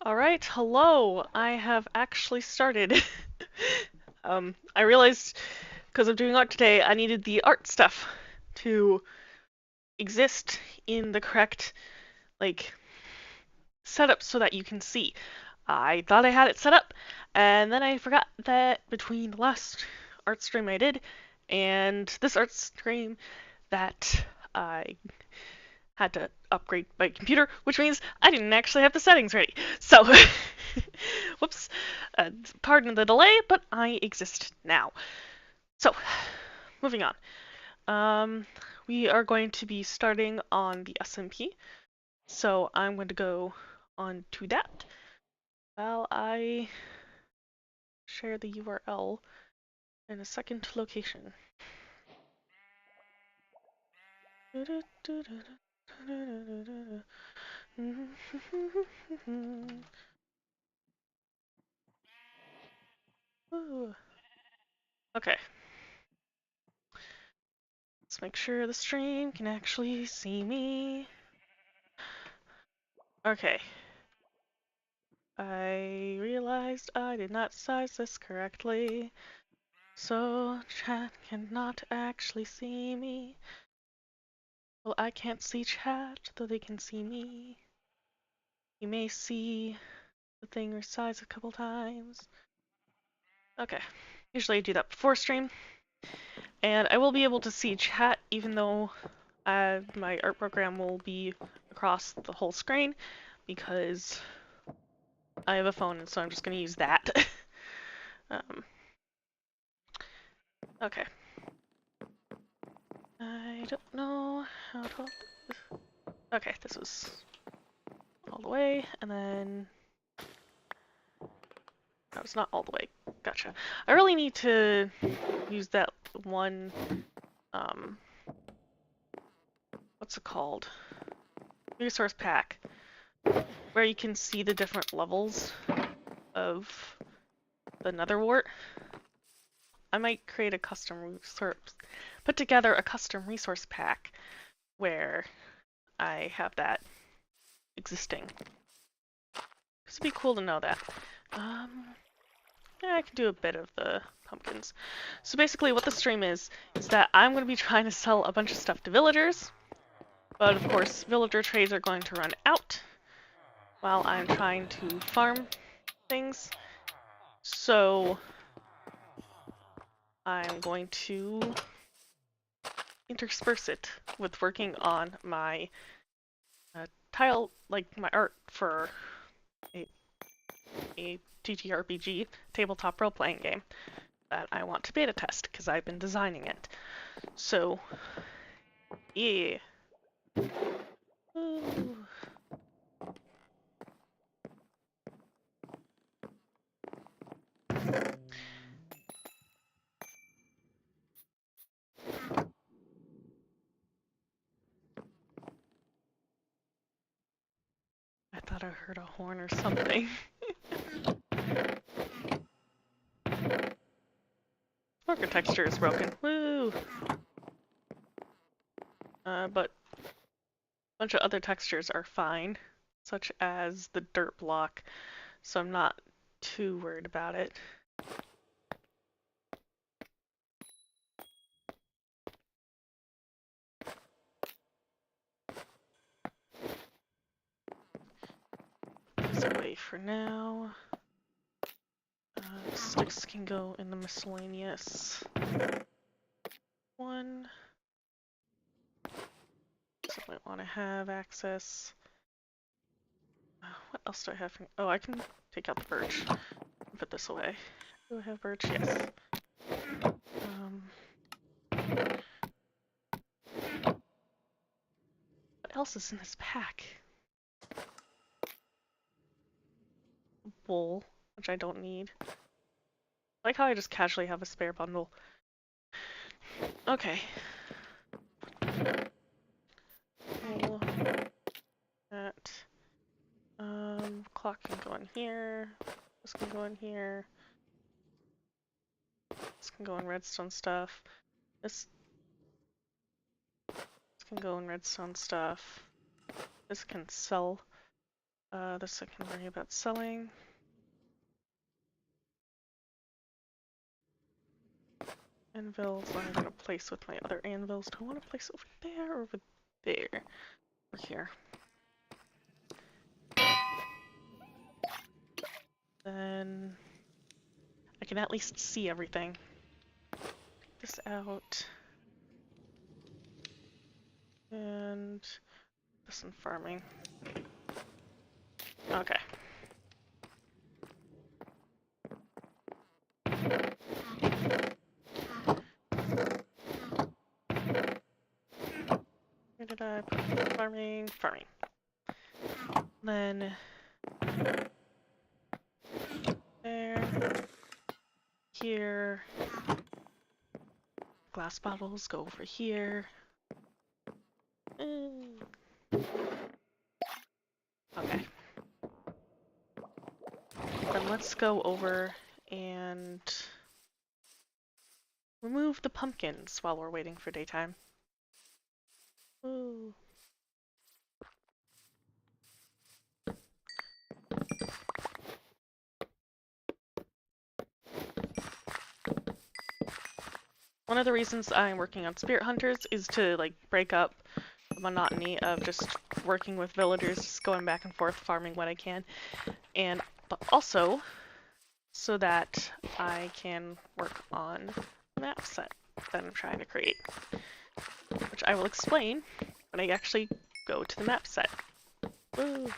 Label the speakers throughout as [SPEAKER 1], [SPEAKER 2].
[SPEAKER 1] Alright, hello! I have actually started. I realized because I'm doing art today, I needed the art stuff to exist in the correct, like, setup so that you can see. I thought I had it set up, and then I forgot that between the last art stream I did and this art stream that I had to upgrade my computer, which means I didn't actually have the settings ready. So, whoops, pardon the delay, but I exist now. So, moving on. We are going to be starting on the SMP, so I'm going to go on to that while I share the URL in a second location. Okay. Let's make sure the stream can actually see me. Okay. I realized I did not size this correctly, so chat cannot actually see me. Well, I can't see chat, though they can see me. You may see the thing resize a couple times. Okay. Usually I do that before stream. And I will be able to see chat even though my art program will be across the whole screen because I have a phone and so I'm just going to use that. Okay. I don't know how to... Okay, this was all the way, and then... That was not all the way. Gotcha. I really need to use that one, what's it called? Resource pack, where you can see the different levels of the nether wart. I might create a custom resource, put together a custom resource pack where I have that existing. This would be cool to know that. Yeah, I can do a bit of the pumpkins. So basically what the stream is that I'm going to be trying to sell a bunch of stuff to villagers. But of course, villager trades are going to run out while I'm trying to farm things. So I'm going to intersperse it with working on my tile, like my art for a TTRPG, tabletop role-playing game, that I want to beta test because I've been designing it. So, yeah. Ooh. I thought I heard a horn or something. Marker texture is broken. Woo! But a bunch of other textures are fine, such as the dirt block, so I'm not too worried about it. This away for now. Sticks can go in the miscellaneous one. So I might want to have access. What else do I have? Oh, I can take out the birch and put this away. Do I have birch? Yes. What else is in this pack? Wool, which I don't need. I like how I just casually have a spare bundle. Okay. Wool. That. Clock can go in here. This can go in here. This can go in redstone stuff. This can go in redstone stuff. This can sell This I can worry about selling. Anvils I'm gonna place with my other anvils. Do I want to place over there or over there? Over here. Then I can at least see everything. Take this out. And this in farming. Okay. Where did I put farming? Farming. Then there. Here. Glass bottles go over here. Okay. Then let's go over and remove the pumpkins while we're waiting for daytime. Ooh. One of the reasons I'm working on Spirit Hunters is to like break up the monotony of just working with villagers, just going back and forth farming what I can, and but also so that I can work on the map set that I'm trying to create, which I will explain when I actually go to the map set. Woo.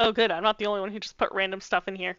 [SPEAKER 1] Oh good, I'm not the only one who just put random stuff in here.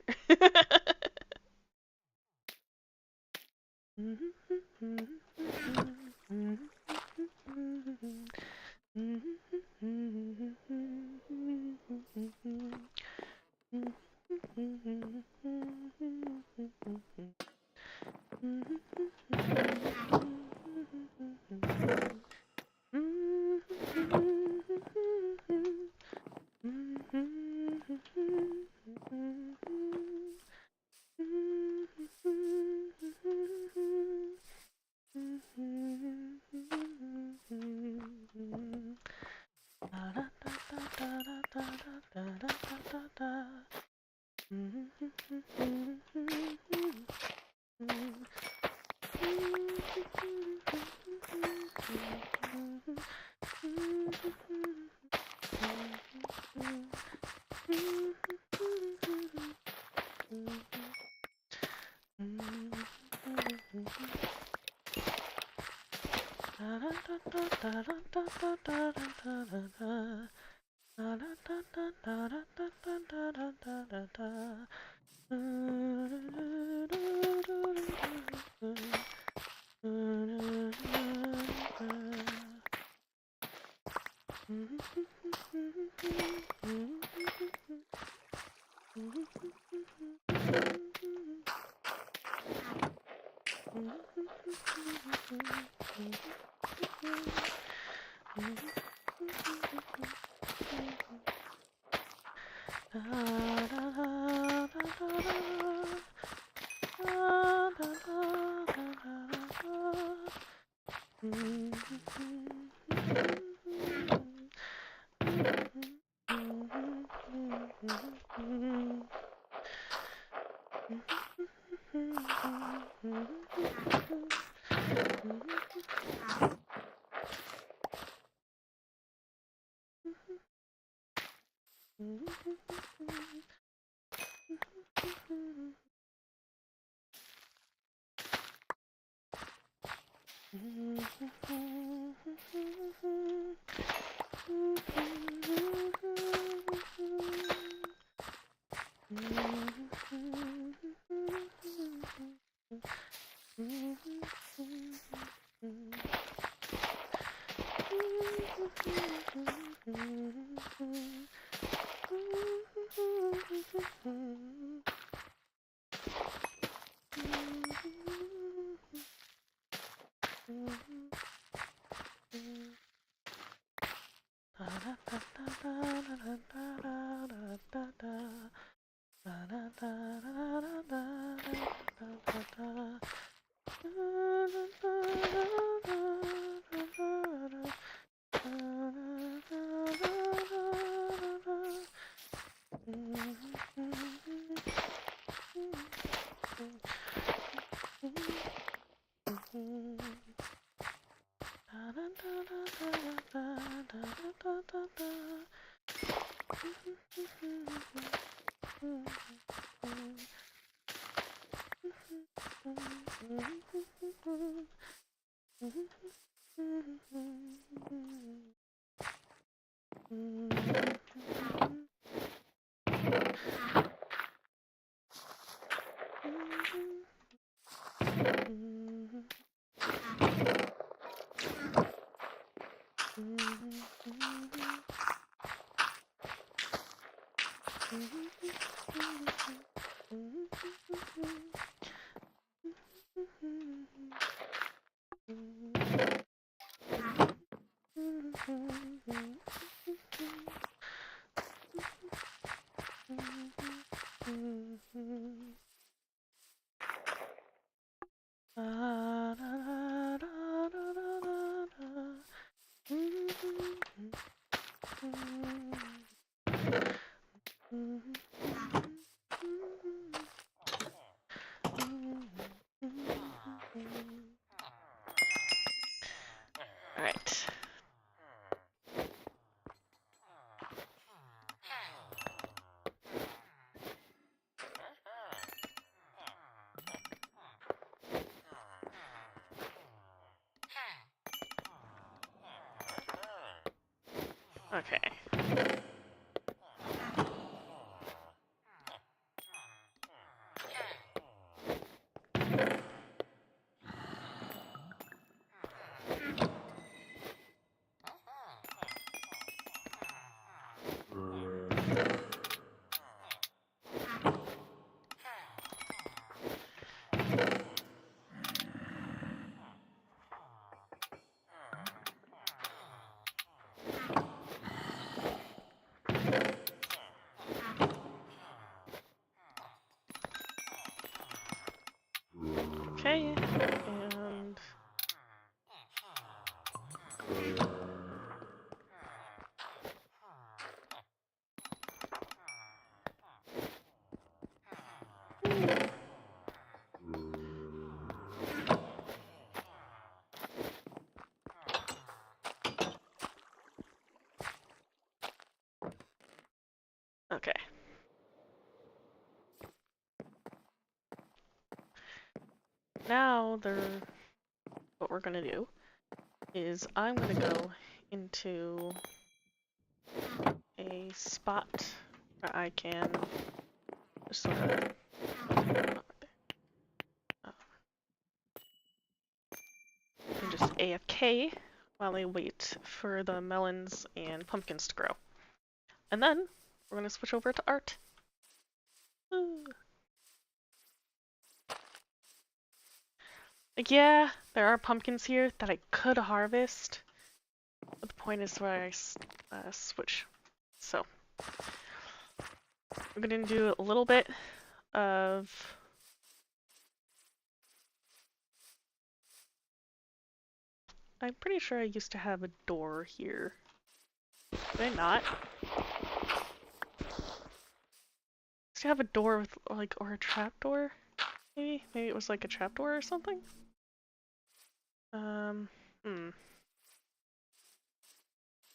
[SPEAKER 1] All right. Okay. Okay, and now what we're gonna do is I'm gonna go into a spot where I can just sort of and just AFK while I wait for the melons and pumpkins to grow. And then we're gonna switch over to art. Like, yeah, there are pumpkins here that I could harvest, but the point is where I switch. So we're gonna do a little bit of I'm pretty sure I used to have a door here. Did I not? Used to have a door with like or a trapdoor? Maybe it was like a trapdoor or something?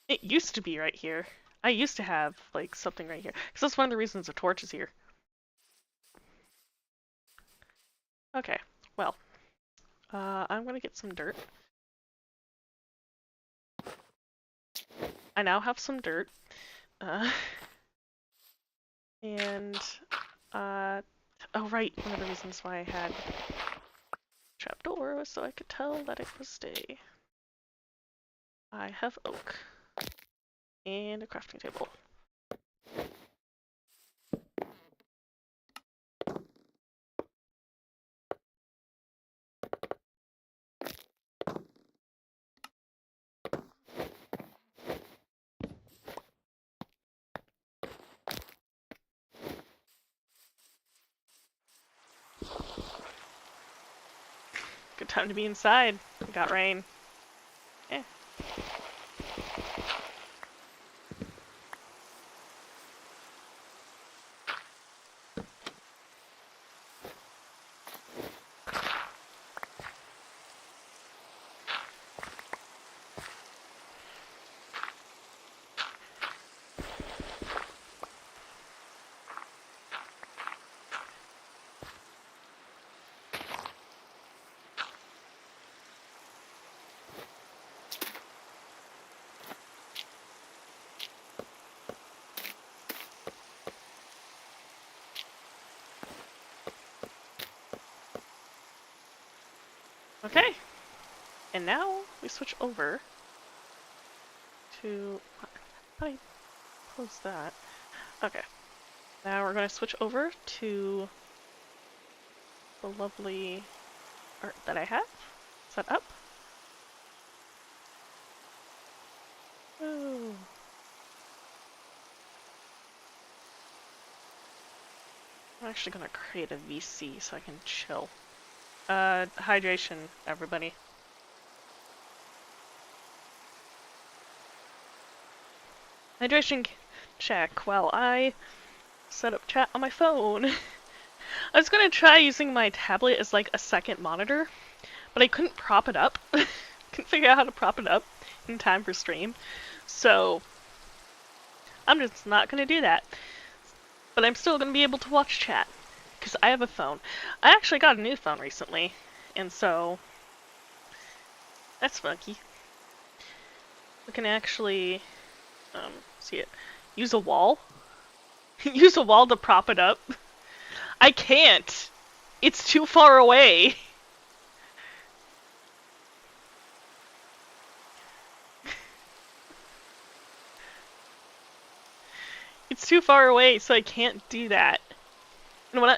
[SPEAKER 1] It used to be right here. I used to have like something right here. Because that's one of the reasons the torch is here. Okay, well. I'm gonna get some dirt. I now have some dirt. Oh right, one of the reasons why I had trapdoor was so I could tell that it was day. I have oak. And a crafting table. Good time to be inside. We got rain. Eh. Okay, and now we switch over to, how do I close that? Okay, now we're going to switch over to the lovely art that I have set up. Ooh. I'm actually going to create a VC so I can chill. Hydration, everybody. Hydration check while I set up chat on my phone. I was gonna try using my tablet as like a second monitor, but I couldn't prop it up. Couldn't figure out how to prop it up in time for stream. So I'm just not gonna do that. But I'm still gonna be able to watch chat. Because I have a phone. I actually got a new phone recently, and so that's funky. We can actually see it. Use a wall. Use a wall to prop it up. I can't. It's too far away. It's too far away, so I can't do that. And when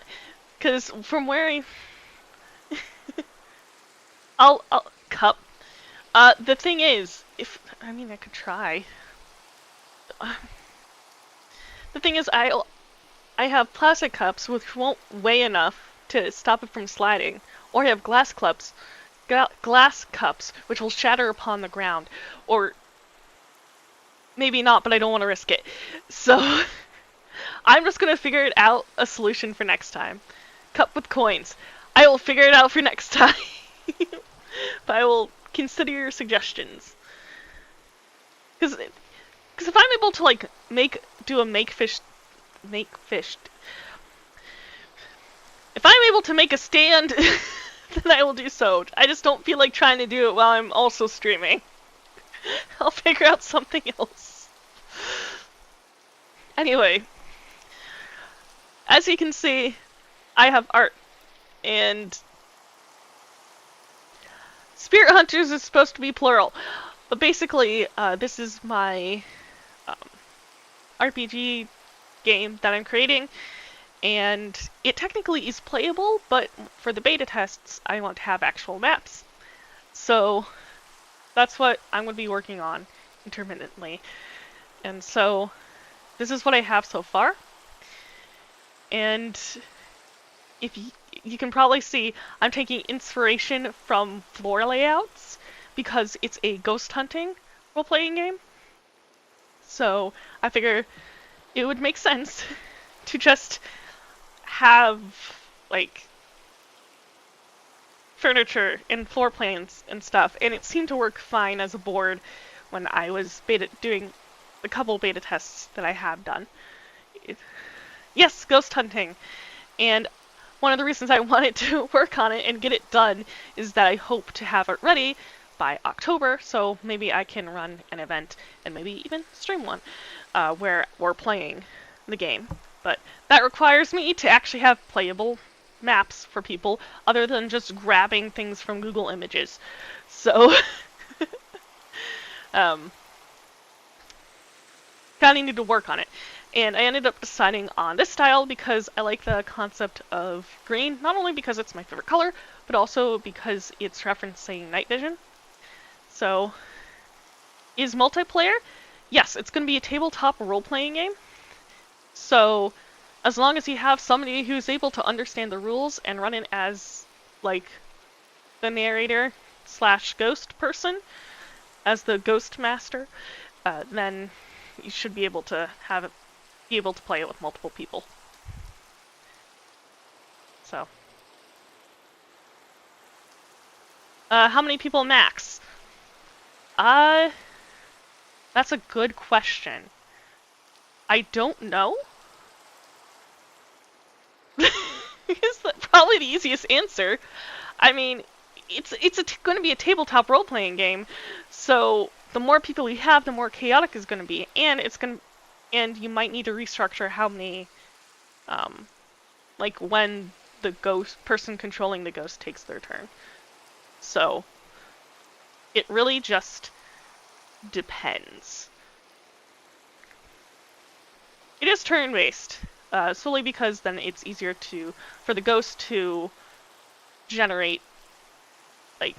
[SPEAKER 1] because from where I'll cup. The thing is, I could try. The thing is, I have plastic cups which won't weigh enough to stop it from sliding, or I have glass cups which will shatter upon the ground, or maybe not, but I don't want to risk it. So I'm just gonna figure it out a solution for next time. Cup with coins. I will figure it out for next time. But I will consider your suggestions. Because if I'm able to like do a make fish, if I'm able to make a stand then I will do so. I just don't feel like trying to do it while I'm also streaming. I'll figure out something else. Anyway, as you can see, I have art, and Spirit Hunters is supposed to be plural, but basically, this is my RPG game that I'm creating, and it technically is playable, but for the beta tests, I want to have actual maps. So that's what I'm going to be working on intermittently. And so this is what I have so far. And if you can probably see, I'm taking inspiration from floor layouts because it's a ghost hunting role-playing game. So I figure it would make sense to just have, like, furniture and floor plans and stuff, and it seemed to work fine as a board when I was doing the couple beta tests that I have done. Yes, ghost hunting. And one of the reasons I wanted to work on it and get it done is that I hope to have it ready by October, so maybe I can run an event and maybe even stream one where we're playing the game. But that requires me to actually have playable maps for people other than just grabbing things from Google Images. So kind of need to work on it. And I ended up deciding on this style because I like the concept of green, not only because it's my favorite color, but also because it's referencing night vision. So, is multiplayer? Yes, it's going to be a tabletop role-playing game. So, as long as you have somebody who's able to understand the rules and run it as, like, the narrator / ghost person, as the ghost master, then you should be able to play it with multiple people. So, how many people max? That's a good question. I don't know. Is probably the easiest answer. I mean, it's going to be a tabletop role-playing game, so the more people you have, the more chaotic it's going to be, and you might need to restructure how many, like when the ghost person controlling the ghost takes their turn. So it really just depends. It is turn-based, solely because then it's easier for the ghost to generate, like,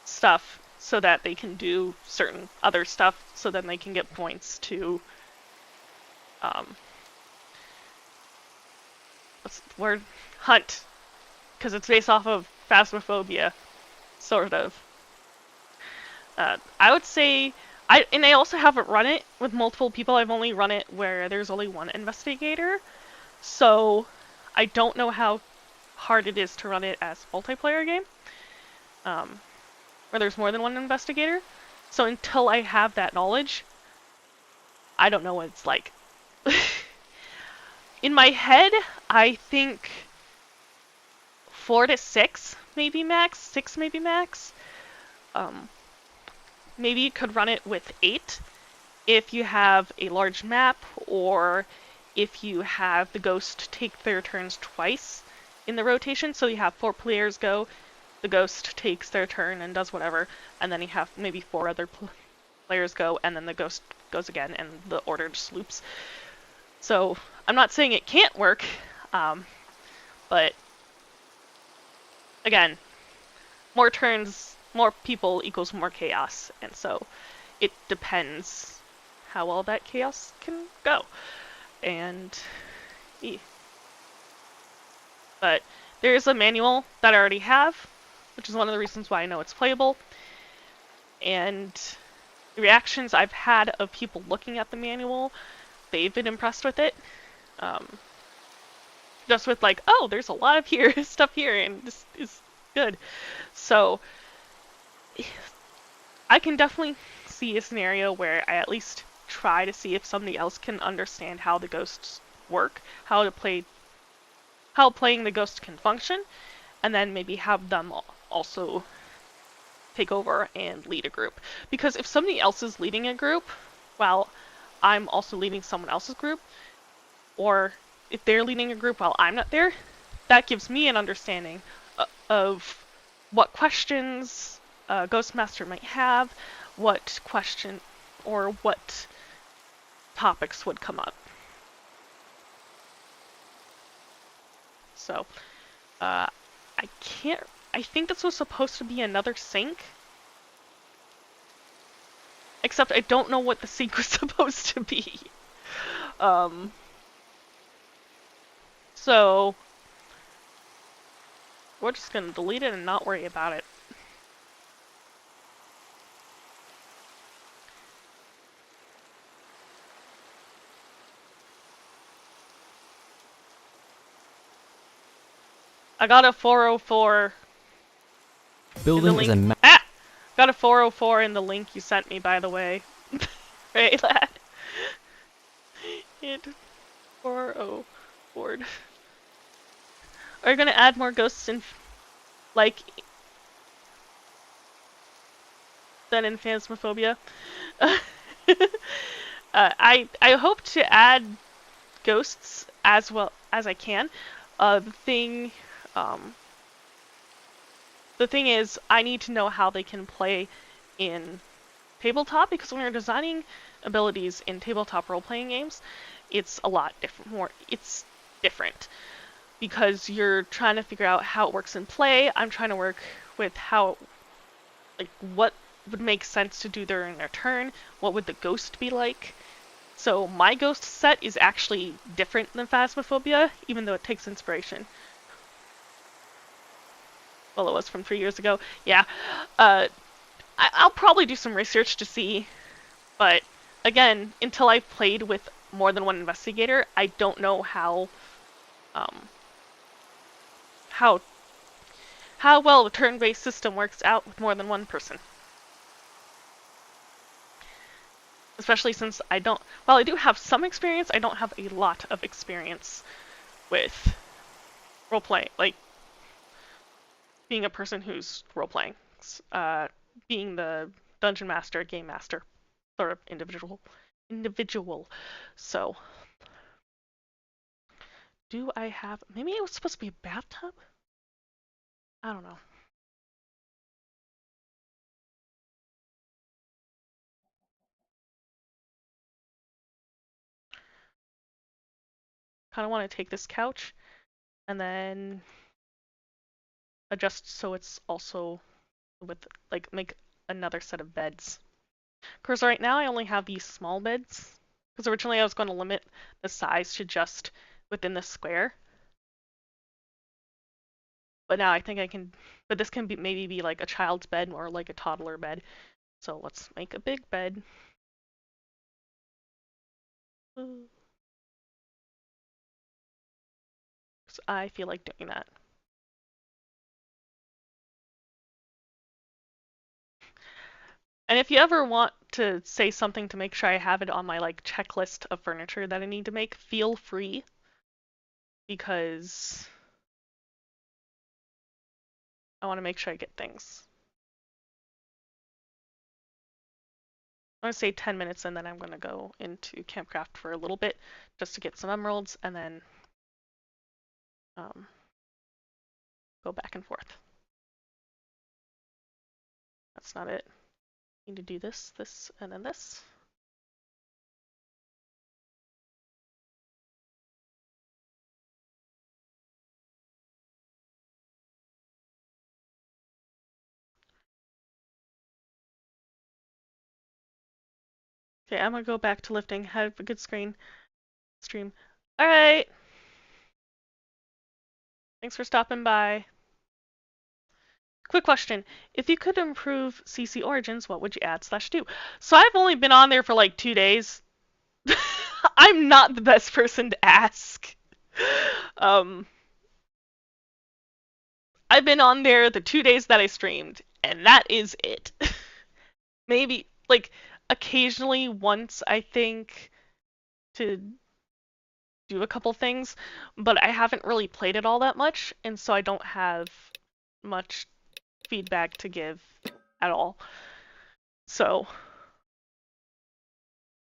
[SPEAKER 1] stuff so that they can do certain other stuff, so then they can get points to, what's the word? Hunt. Because it's based off of Phasmophobia, sort of. I would say, I also haven't run it with multiple people. I've only run it where there's only one investigator. So I don't know how hard it is to run it as a multiplayer game, where there's more than one investigator. So until I have that knowledge, I don't know what it's like. In my head, I think 4 to 6 maybe max, 6 maybe max. Maybe you could run it with 8 if you have a large map, or if you have the ghost take their turns twice in the rotation. So you have 4 players go, the ghost takes their turn and does whatever, and then you have maybe 4 other players go, and then the ghost goes again, and the order just loops. So I'm not saying it can't work, but again, more turns, more people equals more chaos, and so it depends how well that chaos can go. And but there is a manual that I already have, which is one of the reasons why I know it's playable. And the reactions I've had of people looking at the manual, they've been impressed with it. Just with like, oh, there's a lot of stuff here, and this is good. So I can definitely see a scenario where I at least try to see if somebody else can understand how the ghosts work, how playing the ghost can function, and then maybe have them also take over and lead a group. Because if somebody else is leading a group, while I'm also leading someone else's group, or if they're leading a group while I'm not there, that gives me an understanding of what questions Ghostmaster might have, what question or what topics would come up. So, I think this was supposed to be another sync. Except I don't know what the sync was supposed to be. So, we're just gonna delete it and not worry about it. I got a 404.
[SPEAKER 2] Building is a
[SPEAKER 1] Got a 404 in the link you sent me, by the way. Right, lad? It 404. Are you gonna add more ghosts in, like, than in Phasmophobia? I hope to add ghosts as well as I can. The thing is, I need to know how they can play in tabletop, because when you're designing abilities in tabletop role-playing games, it's a lot different. It's different because you're trying to figure out how it works in play. I'm trying to work with how, like, what would make sense to do during their turn. What would the ghost be like? So my ghost set is actually different than Phasmophobia, even though it takes inspiration. Well, it was from 3 years ago. Yeah. I'll probably do some research to see, but again, until I've played with more than one investigator, I don't know how well the turn-based system works out with more than one person. Especially since while I do have some experience, I don't have a lot of experience with role-playing, like being a person who's role-playing, being the dungeon master, game master, sort of individual. So, do I have, maybe it was supposed to be a bathtub? I don't know. Kind of want to take this couch and then adjust so it's also with, like, make another set of beds. Because right now I only have these small beds. Because originally I was going to limit the size to just within the square. But now I think I can, but this can be maybe be like a child's bed or like a toddler bed. So let's make a big bed. Because I feel like doing that. And if you ever want to say something to make sure I have it on my, like, checklist of furniture that I need to make, feel free. Because I want to make sure I get things. I'm going to say 10 minutes and then I'm going to go into Campcraft for a little bit just to get some emeralds and then go back and forth. That's not it. Need to do this, this, and then this. Okay, I'm gonna go back to lifting. Have a good stream. Alright. Thanks for stopping by. Quick question. If you could improve CC Origins, what would you add / do? So I've only been on there for like 2 days. I'm not the best person to ask. I've been on there the 2 days that I streamed, and that is it. Maybe, like, occasionally once, I think, to do a couple things, but I haven't really played it all that much, and so I don't have much feedback to give at all. So,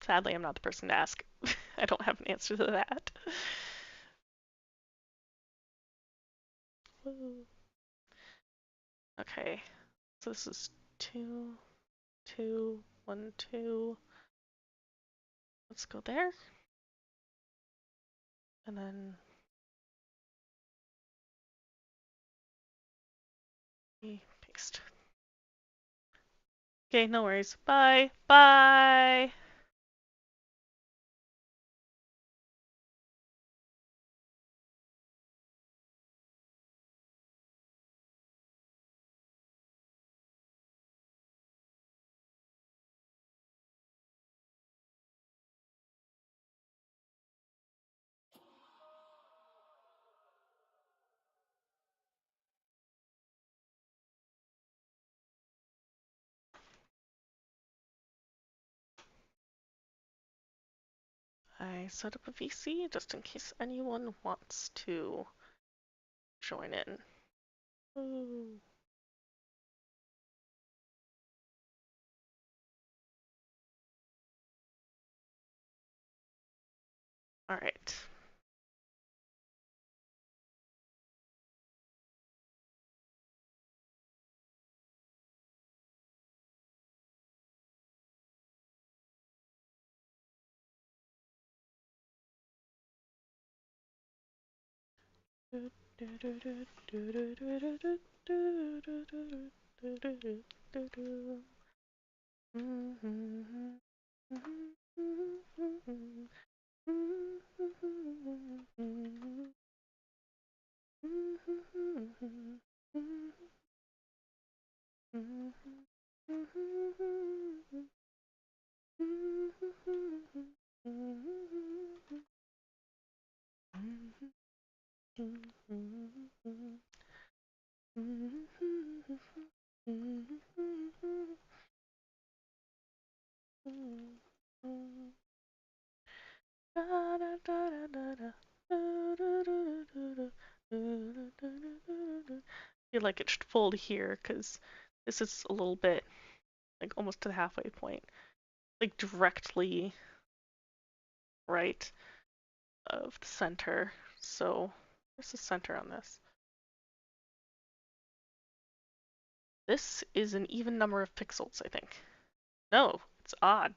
[SPEAKER 1] sadly, I'm not the person to ask. I don't have an answer to that. Okay, so this is 2, 2, 1, 2. Let's go there. And then paste. Okay, no worries. Bye. Bye. I set up a VC just in case anyone wants to join in. Ooh. All right. I feel like it should fold here because this is a little bit like almost to the halfway point, like directly right of the center. So where's the center on this? This is an even number of pixels, I think. No, it's odd.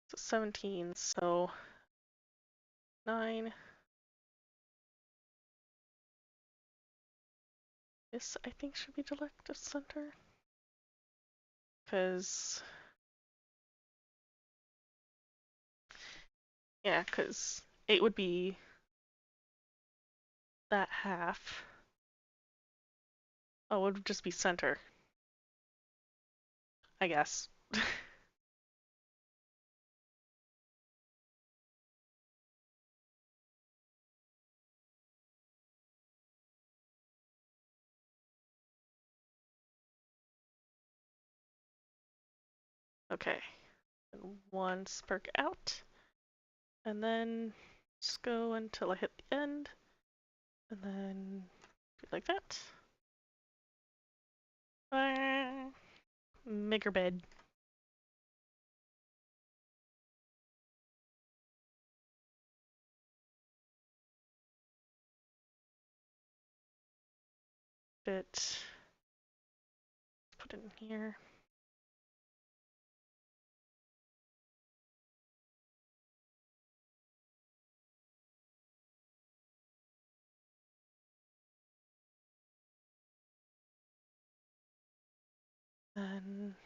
[SPEAKER 1] So 17, so 9. This, I think, should be direct of center. Because, yeah, because 8 would be that half. Oh, it would just be center, I guess. Okay, and 1 spark out, and then just go until I hit the end, and then do like that. Make her bed. Bit. Put it in here. Then,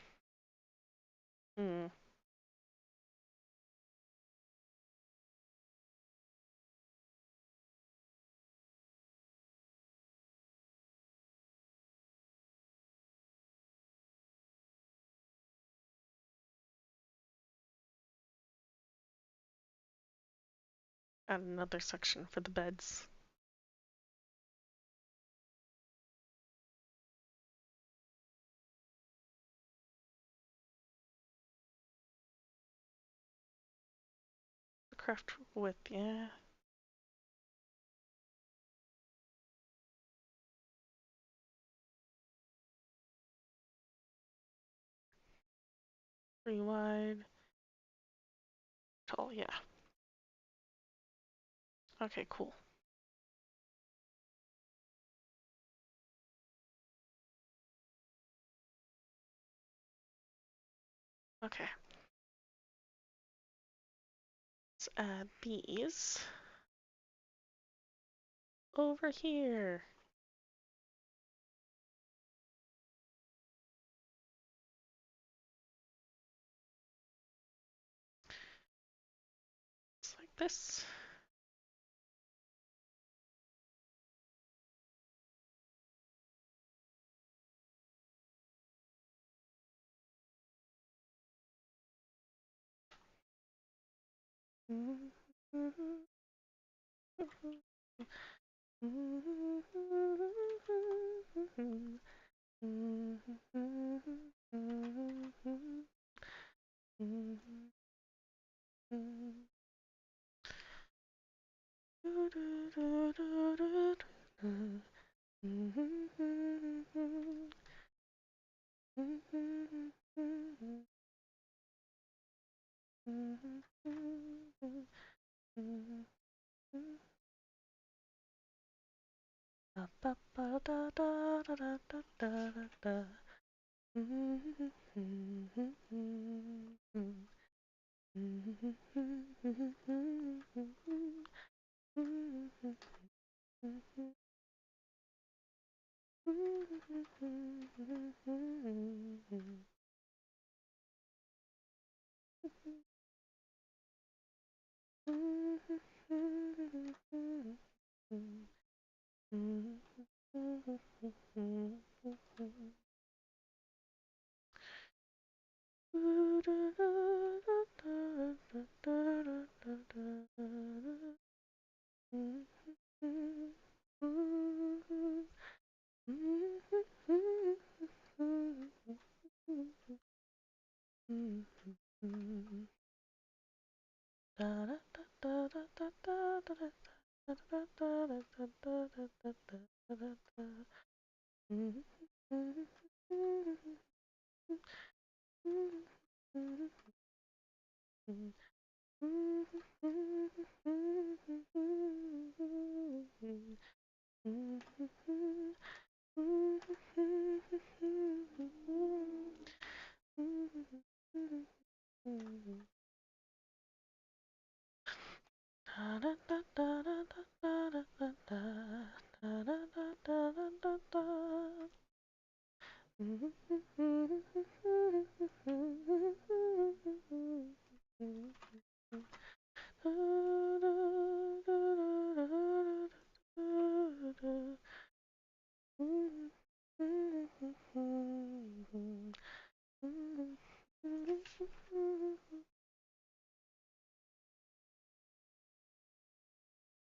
[SPEAKER 1] add another section for the beds. Craft width, yeah. 3 wide. Tall, yeah. Okay, cool. Okay. Let's add these over here. Just like this.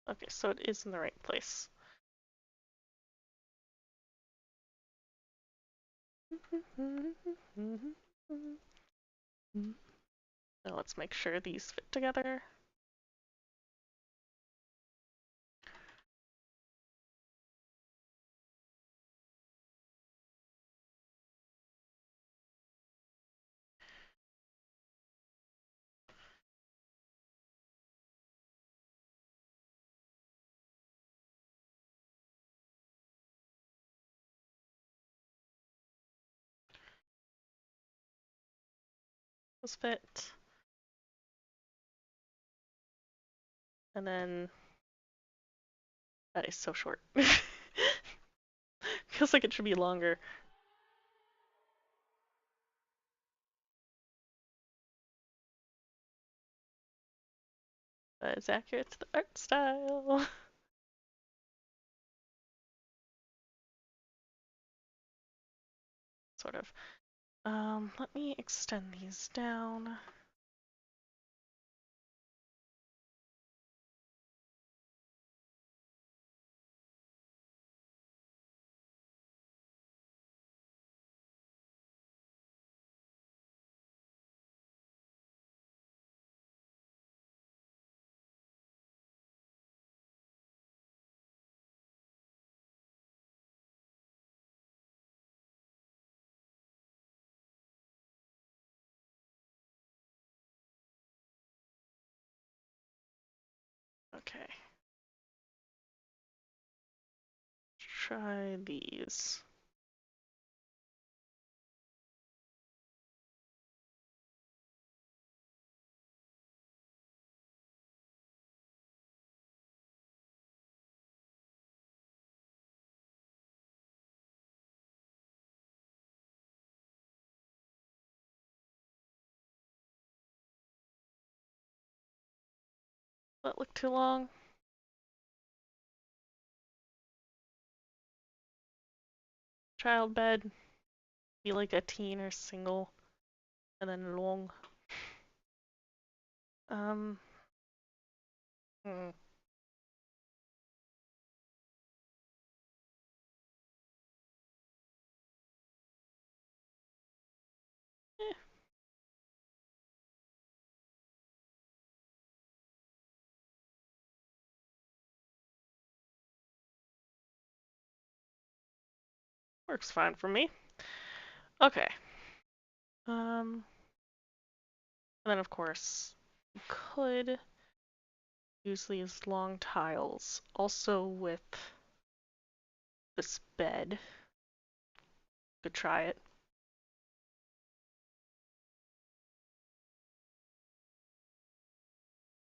[SPEAKER 1] Okay, so it is in the right place. Now let's make sure these fit together. Those fit. And then that is so short. Feels like it should be longer. That is accurate to the art style. Sort of. Let me extend these down. Okay. Try these. That look too long? Child bed, be like a teen or single, and then long. Um, hmm. Eh, works fine for me. Okay. And then of course, you could use these long tiles also with this bed. Could try it.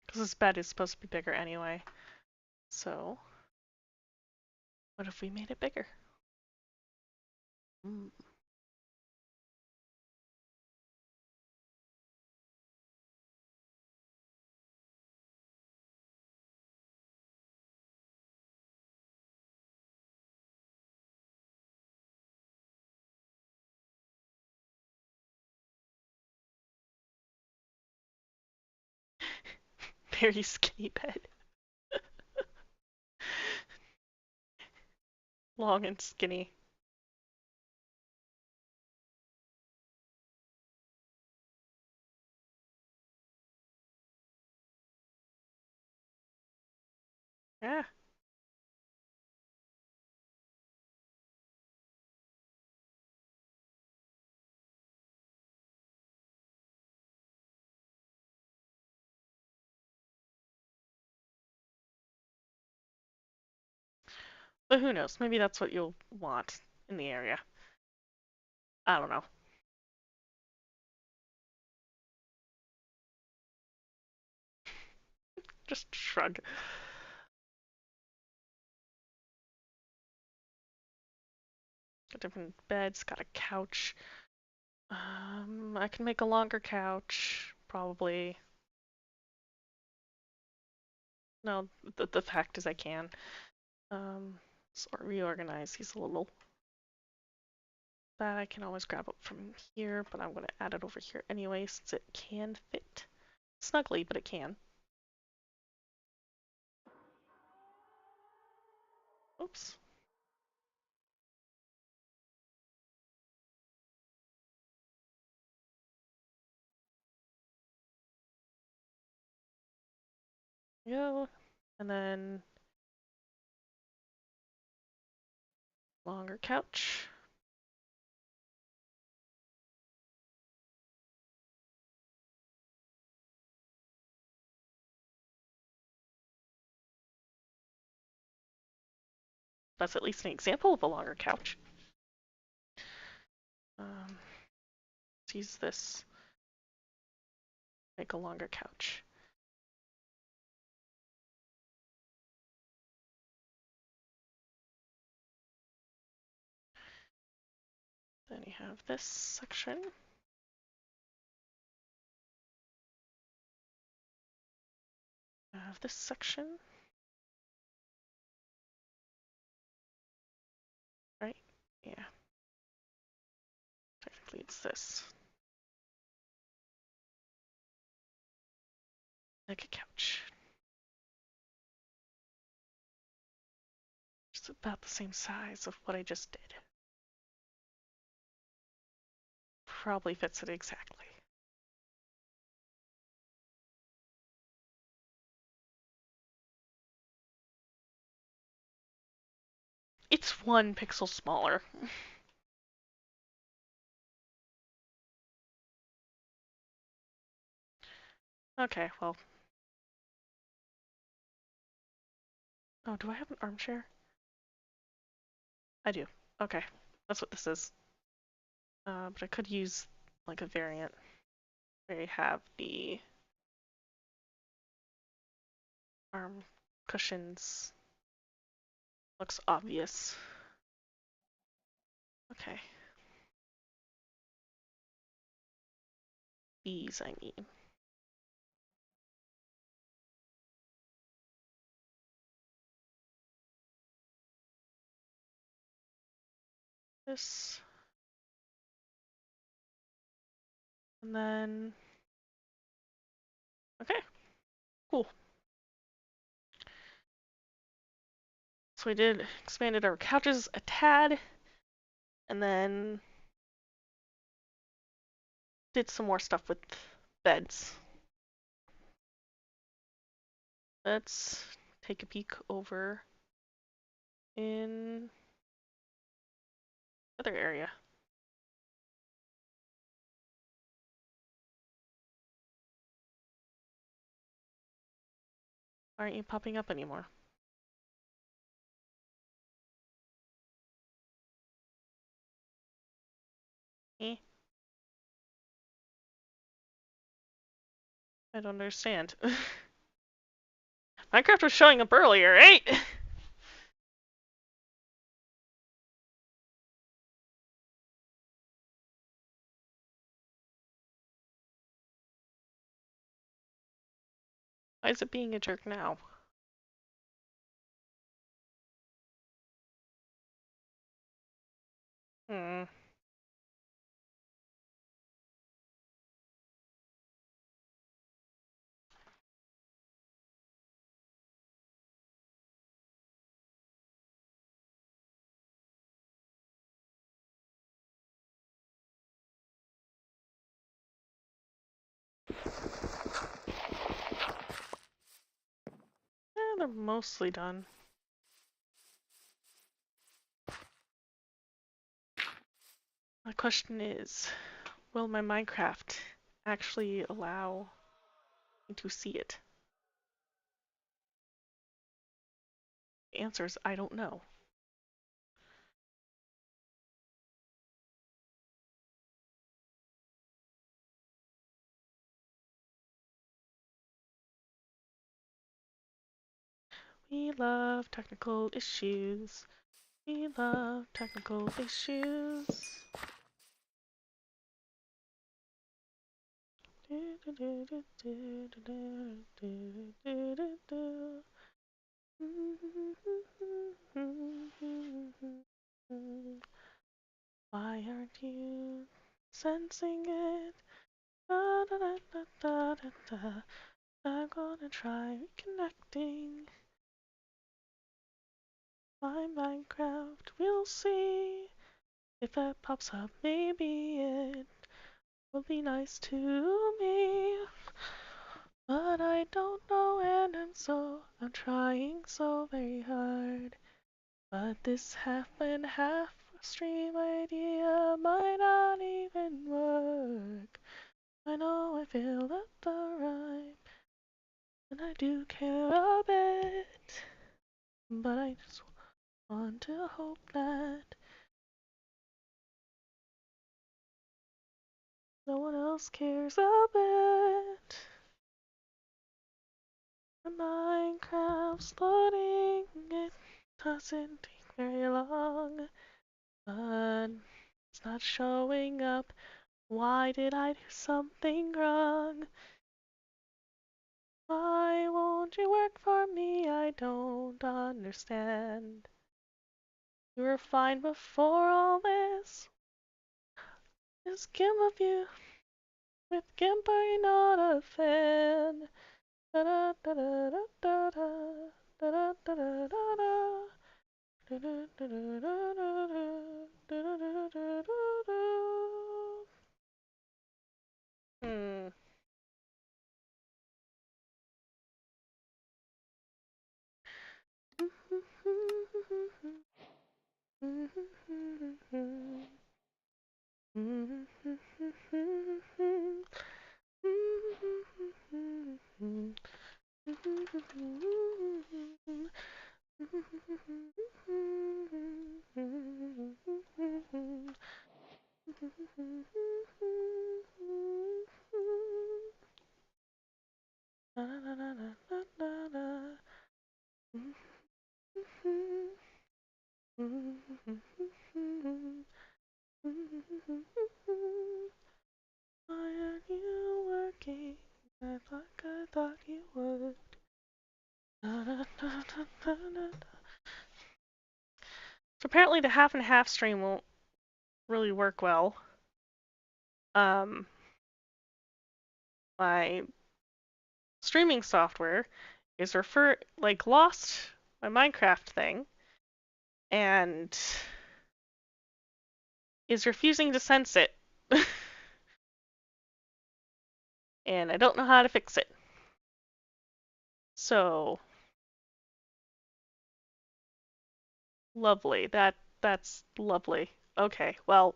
[SPEAKER 1] Because this bed is supposed to be bigger anyway. So, what if we made it bigger? Mm. Very skinny bed. Long and skinny. Yeah. But who knows? Maybe that's what you'll want in the area. I don't know. Just shrug. Got different beds, got a couch. I can make a longer couch, probably. No, the fact is I can. Sort of reorganize these a little. That I can always grab up from here, but I'm going to add it over here anyway since it can fit snugly, but it can. Oops. Go. And then longer couch. That's at least an example of a longer couch. Let's use this. Make a longer couch. Then you have this section. I have this section. Right? Yeah. Technically it's this. Like a couch. It's about the same size of what I just did. Probably fits it exactly. It's 1 pixel smaller. Okay, well, Oh, do I have an armchair? I do. Okay, that's what this is. But I could use like a variant where you have the arm cushions. Looks obvious. Okay. These, I mean. This. And then. Okay, cool. So we did expanded our couches a tad, and then did some more stuff with beds. Let's take a peek over in the other area. Aren't you popping up anymore? Eh? I don't understand. Minecraft was showing up earlier, right? Why is it being a jerk now? Hmm. They're mostly done. My question is, will my Minecraft actually allow me to see it? The answer is I don't know. We love technical issues. We love technical issues. Why aren't you sensing it? Da, da, da, da, da, da, da. I'm gonna try reconnecting my Minecraft. We'll see if that pops up. Maybe it will be nice to me. But I don't know, and I'm trying so very hard. But this half and half stream idea might not even work. I know I failed at the rhyme, and I do care a bit. But I just want to hope that no one else cares a bit. Minecraft's loading, it doesn't take very long, but it's not showing up. Why did I do something wrong? Why won't you work for me? I don't understand. You were fine before all this. Is GIMP of you? With GIMP are you not a fan? Da da da da da da da da da da da da. Hmm. I thought you would. So apparently the half and half stream won't really work well. My streaming software is lost my Minecraft thing and is refusing to sense it. And I don't know how to fix it. So lovely. That's lovely. Okay, well,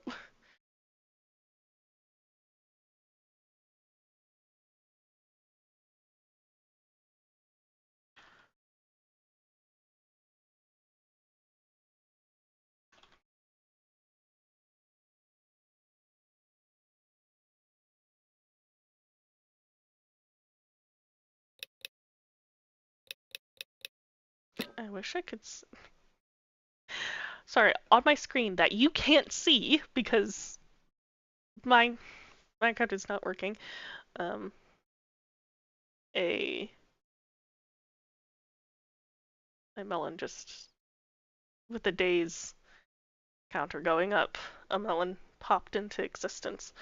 [SPEAKER 1] I wish I could. Sorry, on my screen that you can't see because my Minecraft is not working. Um, a my melon just with the days counter going up, a melon popped into existence.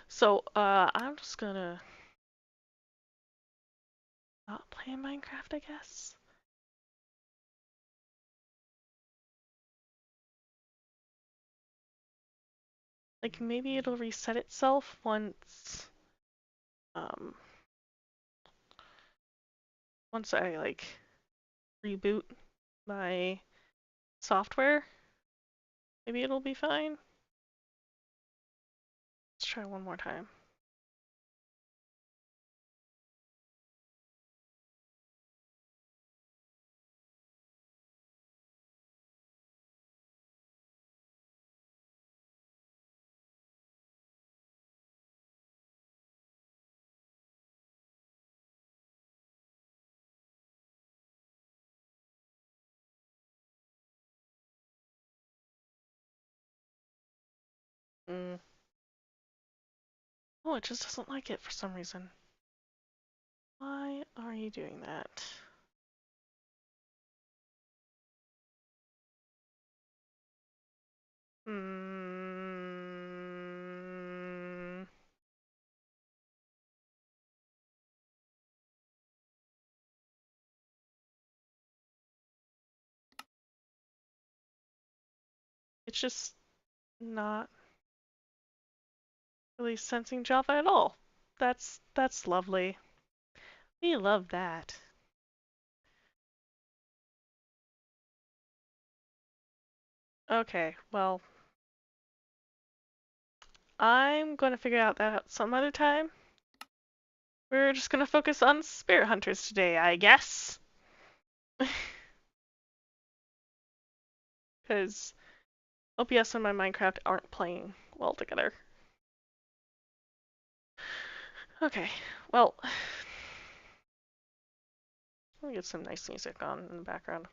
[SPEAKER 1] So I'm just gonna not play Minecraft, I guess. Like maybe it'll reset itself um once I like reboot my software. Maybe it'll be fine. Let's try one more time. Mm. Oh, it just doesn't like it for some reason. Why are you doing that? Mm. It's just not really sensing Java at all. That's lovely. We love that. Okay, well, I'm going to figure out that out some other time. We're just going to focus on Spirit Hunters today, I guess. Because OBS and my Minecraft aren't playing well together. Okay, well, let me get some nice music on in the background.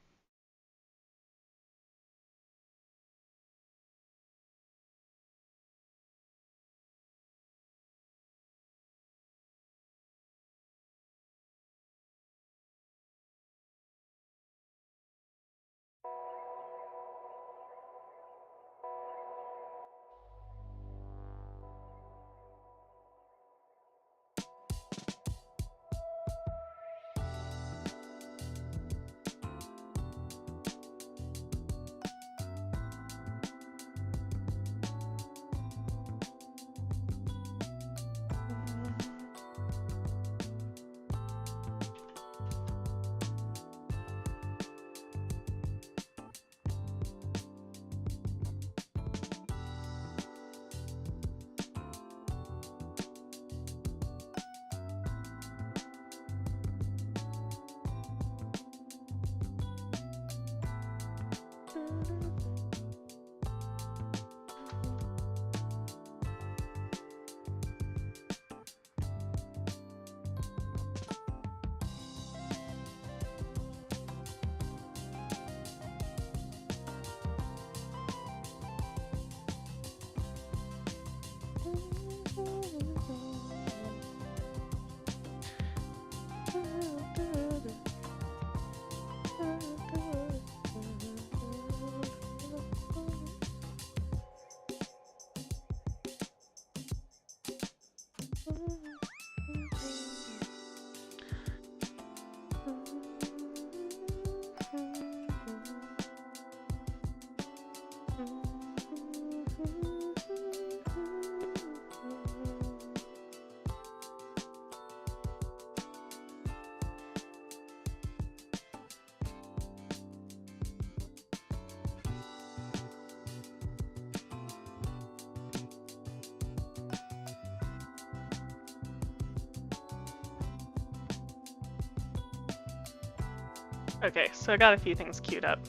[SPEAKER 1] Okay, so I got a few things queued up.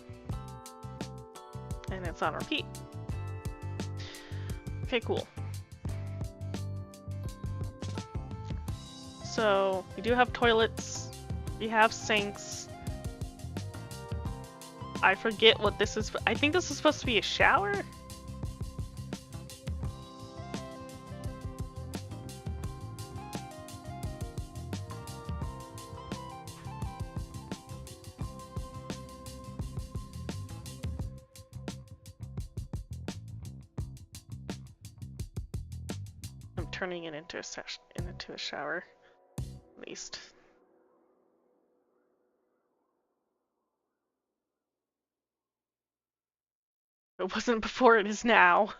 [SPEAKER 1] And it's on repeat. Okay, cool. So, we do have toilets, we have sinks. I forget what this is. I think this is supposed to be a shower? I'm turning it into a shower, at least. It wasn't before, it is now.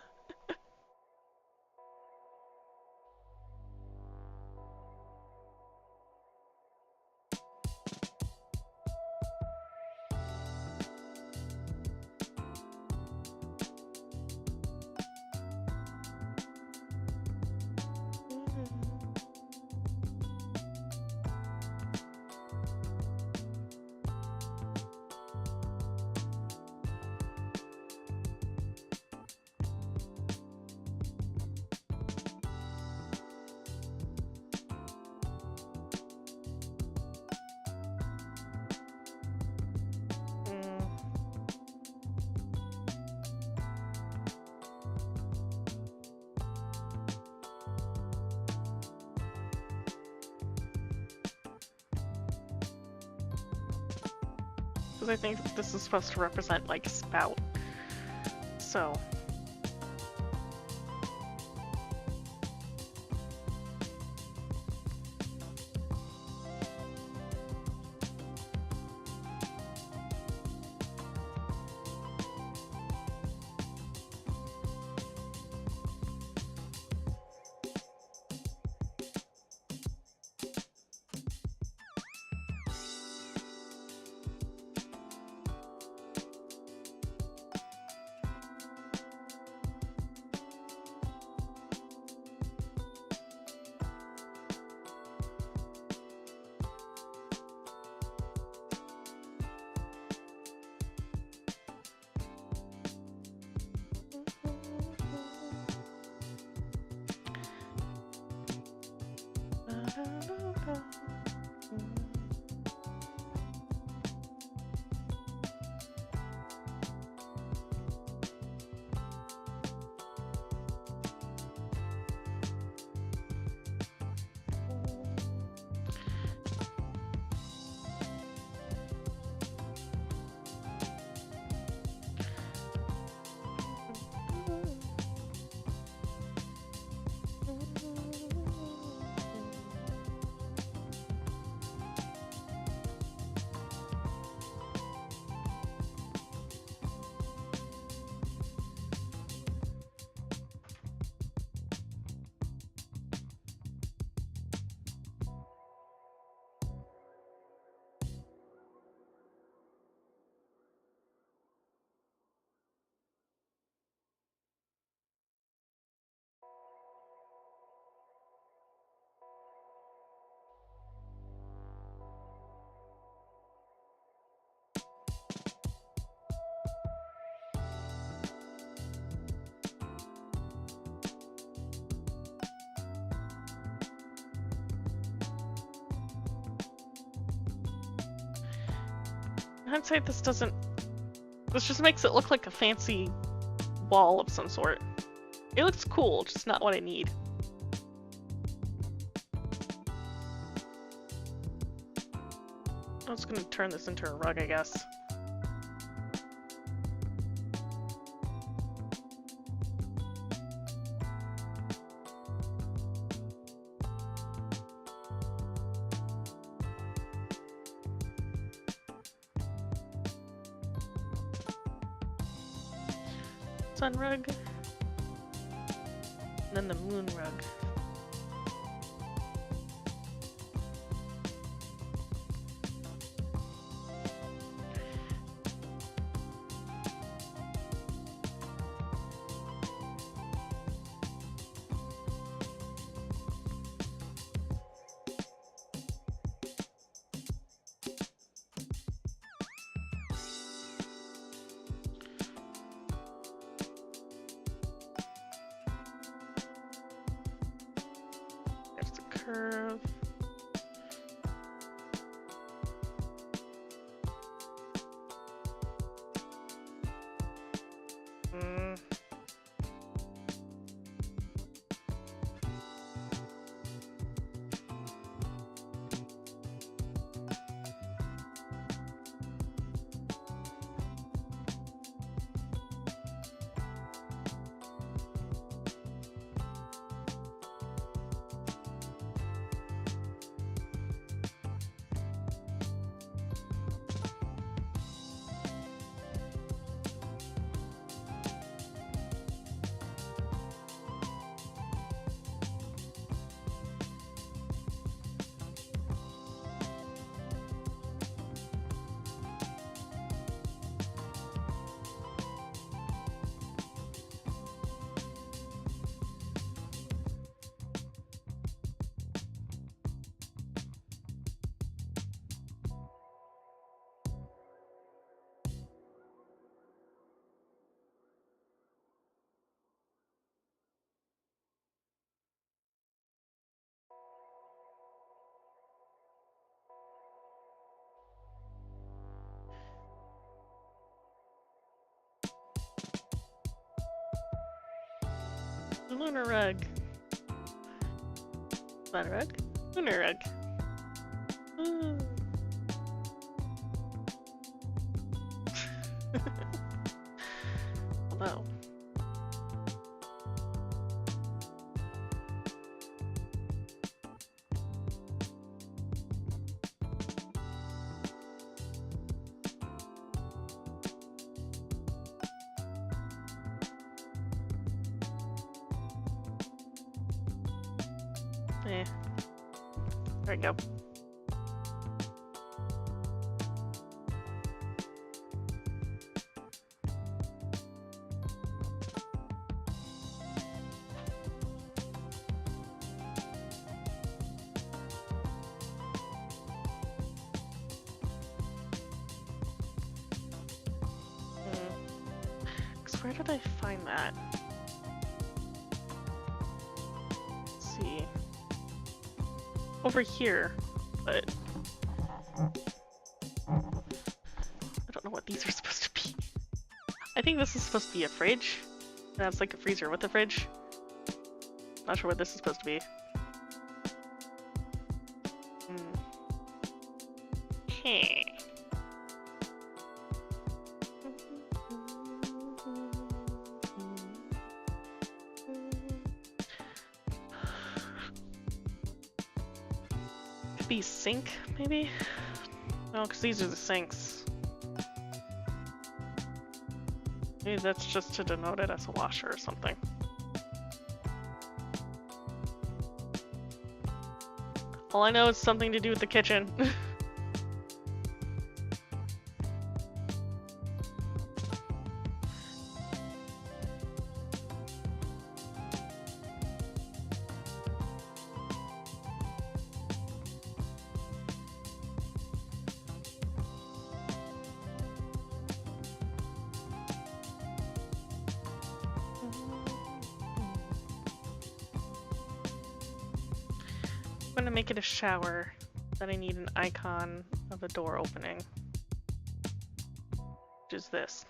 [SPEAKER 1] Because I think this is supposed to represent, like, a spout. So. In hindsight, this just makes it look like a fancy wall of some sort. It looks cool, just not what I need. I'm just gonna turn this into a rug, I guess. Sun rug, and then the moon rug. curve. Lunar rug. Is that a rug? Lunar rug. Ooh. Hello. Eh. There we go. Where did I find that? Let's see. Over here, but I don't know what these are supposed to be. I think this is supposed to be a fridge. That's like a freezer with a fridge. Not sure what this is supposed to be. Hey. Be sink, maybe? No, because these are the sinks. Maybe that's just to denote it as a washer or something. All I know is something to do with the kitchen. I'm gonna make it a shower, then I need an icon of a door opening, which is this.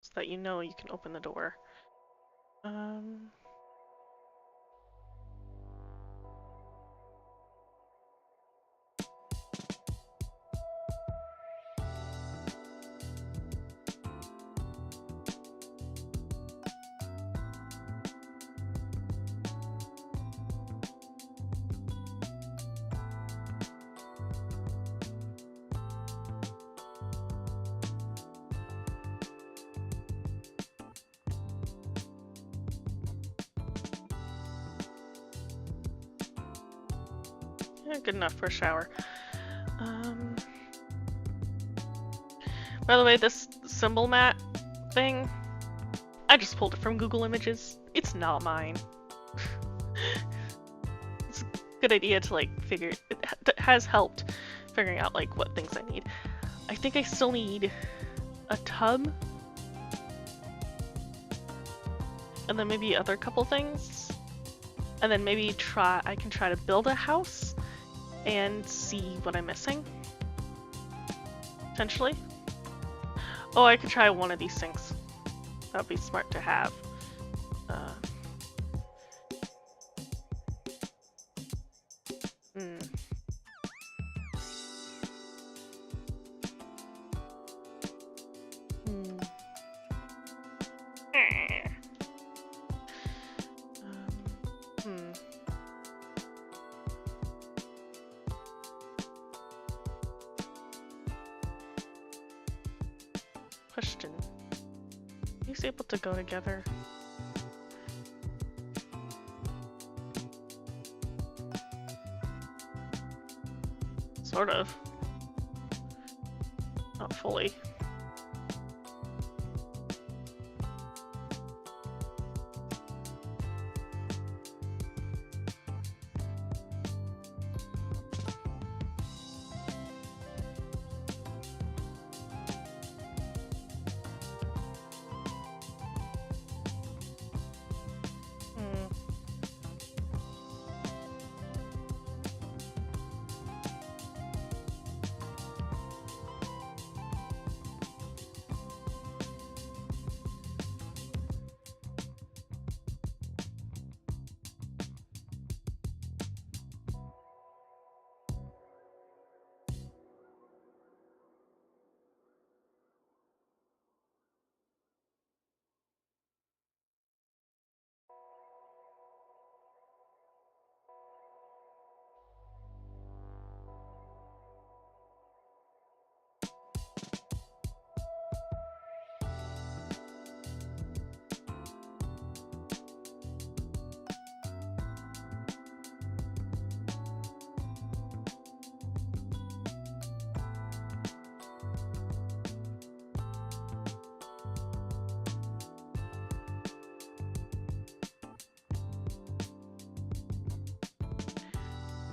[SPEAKER 1] So that you know you can open the door. Good enough for a shower. By the way, this symbol mat thing, I just pulled it from Google Images. It's not mine. It's a good idea to like figure. It has helped figuring out like what things I need. I think I still need a tub, and then maybe other couple things, and then maybe I can try to build a house and see what I'm missing, potentially. Oh, I could try one of these things. That'd be smart to have. Question. Are these able to go together? Sort of. Not fully.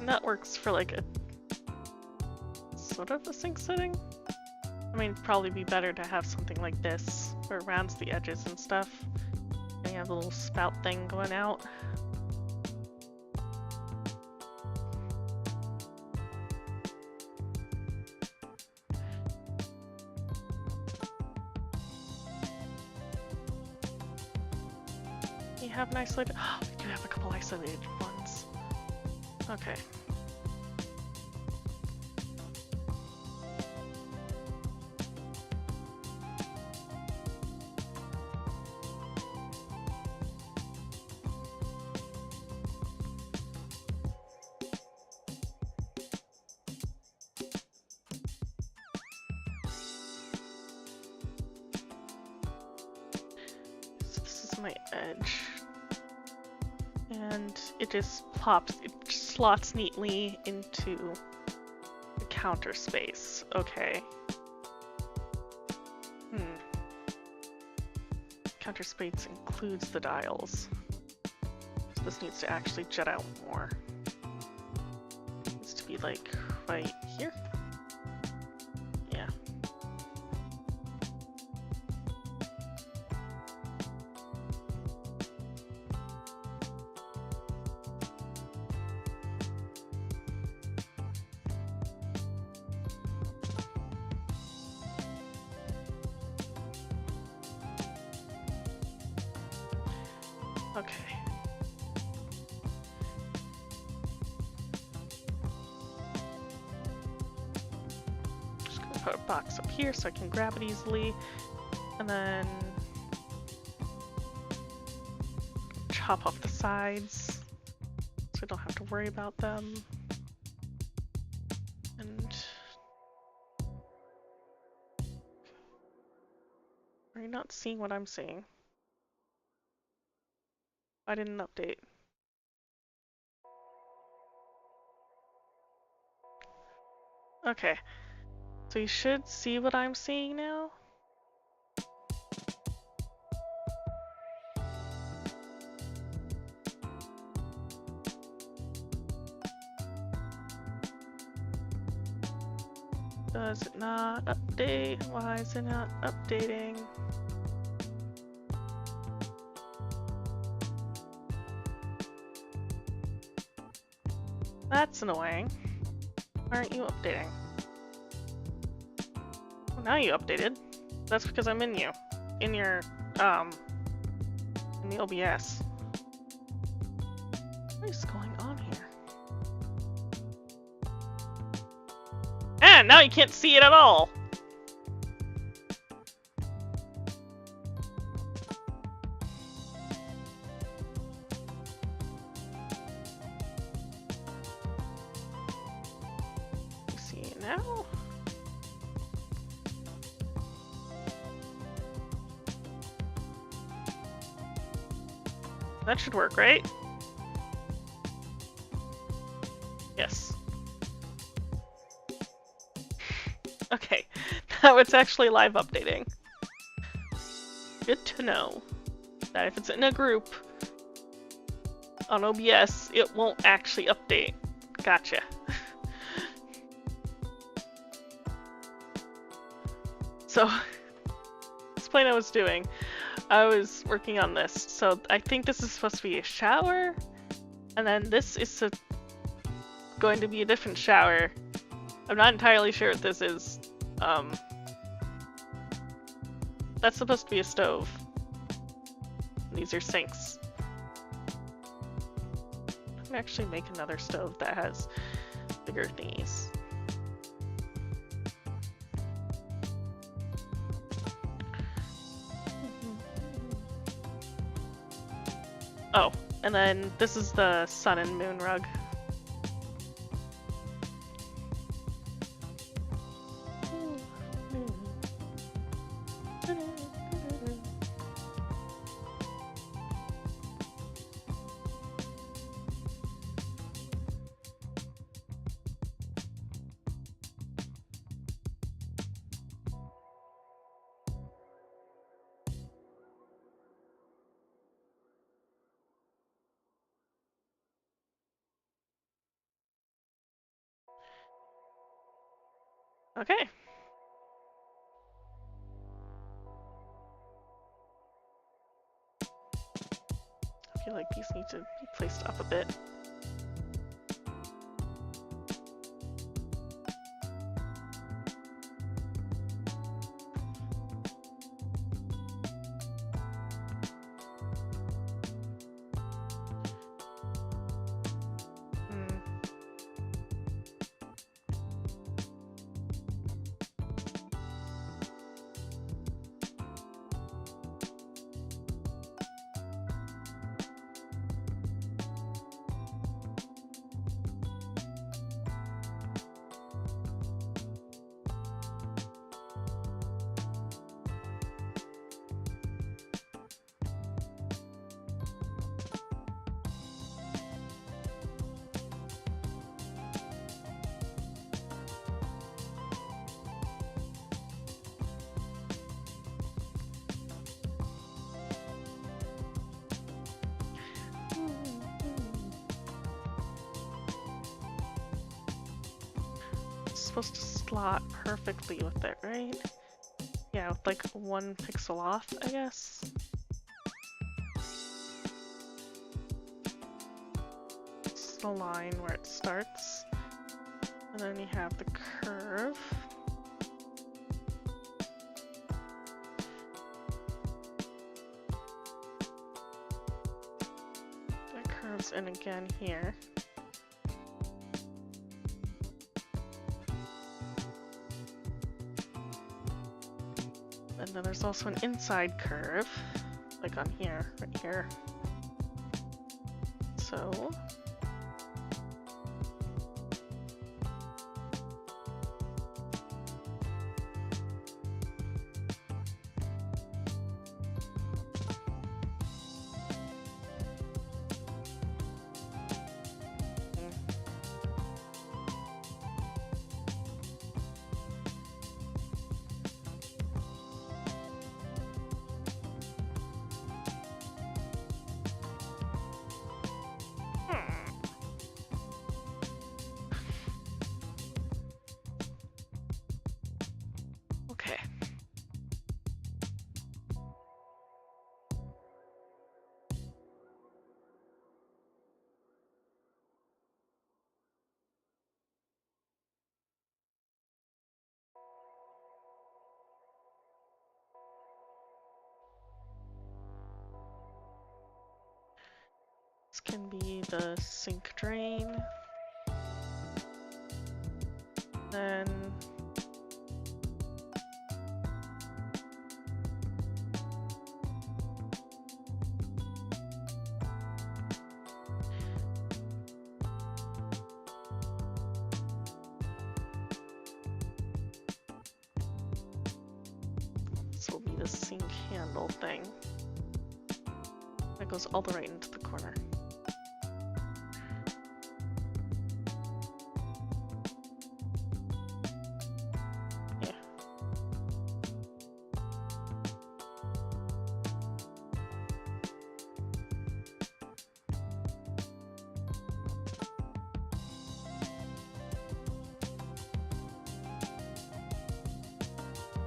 [SPEAKER 1] That works for like a sort of a sink setting. I mean, it'd probably be better to have something like this where it rounds the edges and stuff. And you have a little spout thing going out. You have an isolated. Oh, we do have a couple isolated ones. Okay. So this is my edge. And it just slots neatly into the counter space. Okay. Counter space includes the dials. So this needs to actually jet out more. It needs to be like right here. Yeah. Okay. Just gonna put a box up here so I can grab it easily, and then chop off the sides so I don't have to worry about them. And are you not seeing what I'm seeing? I didn't update. Okay, so you should see what I'm seeing now. Does it not update? Why is it not updating? That's annoying. Why aren't you updating? Well, now you updated. That's because I'm in you. In your, in the OBS. What is going on here? And now you can't see it at all! You see it now? That should work, right? Yes. Okay, now it's actually live updating. Good to know that if it's in a group on OBS, it won't actually update. Gotcha. So, explain what I was doing. I was working on this, so I think this is supposed to be a shower, and then this is going to be a different shower. I'm not entirely sure what this is. That's supposed to be a stove. These are sinks. I can actually make another stove that has bigger thingies. Oh, and then this is the sun and moon rug. Okay. I feel like these need to be placed up a bit. Supposed to slot perfectly with it, right? Yeah, with like 1 pixel off, I guess. It's the line where it starts. And then you have the curve. That curves in again here. And then there's also an inside curve, like on here, right here. So... can be the sink drain. Then this will be the sink handle thing. That goes all the way into the corner. Yeah.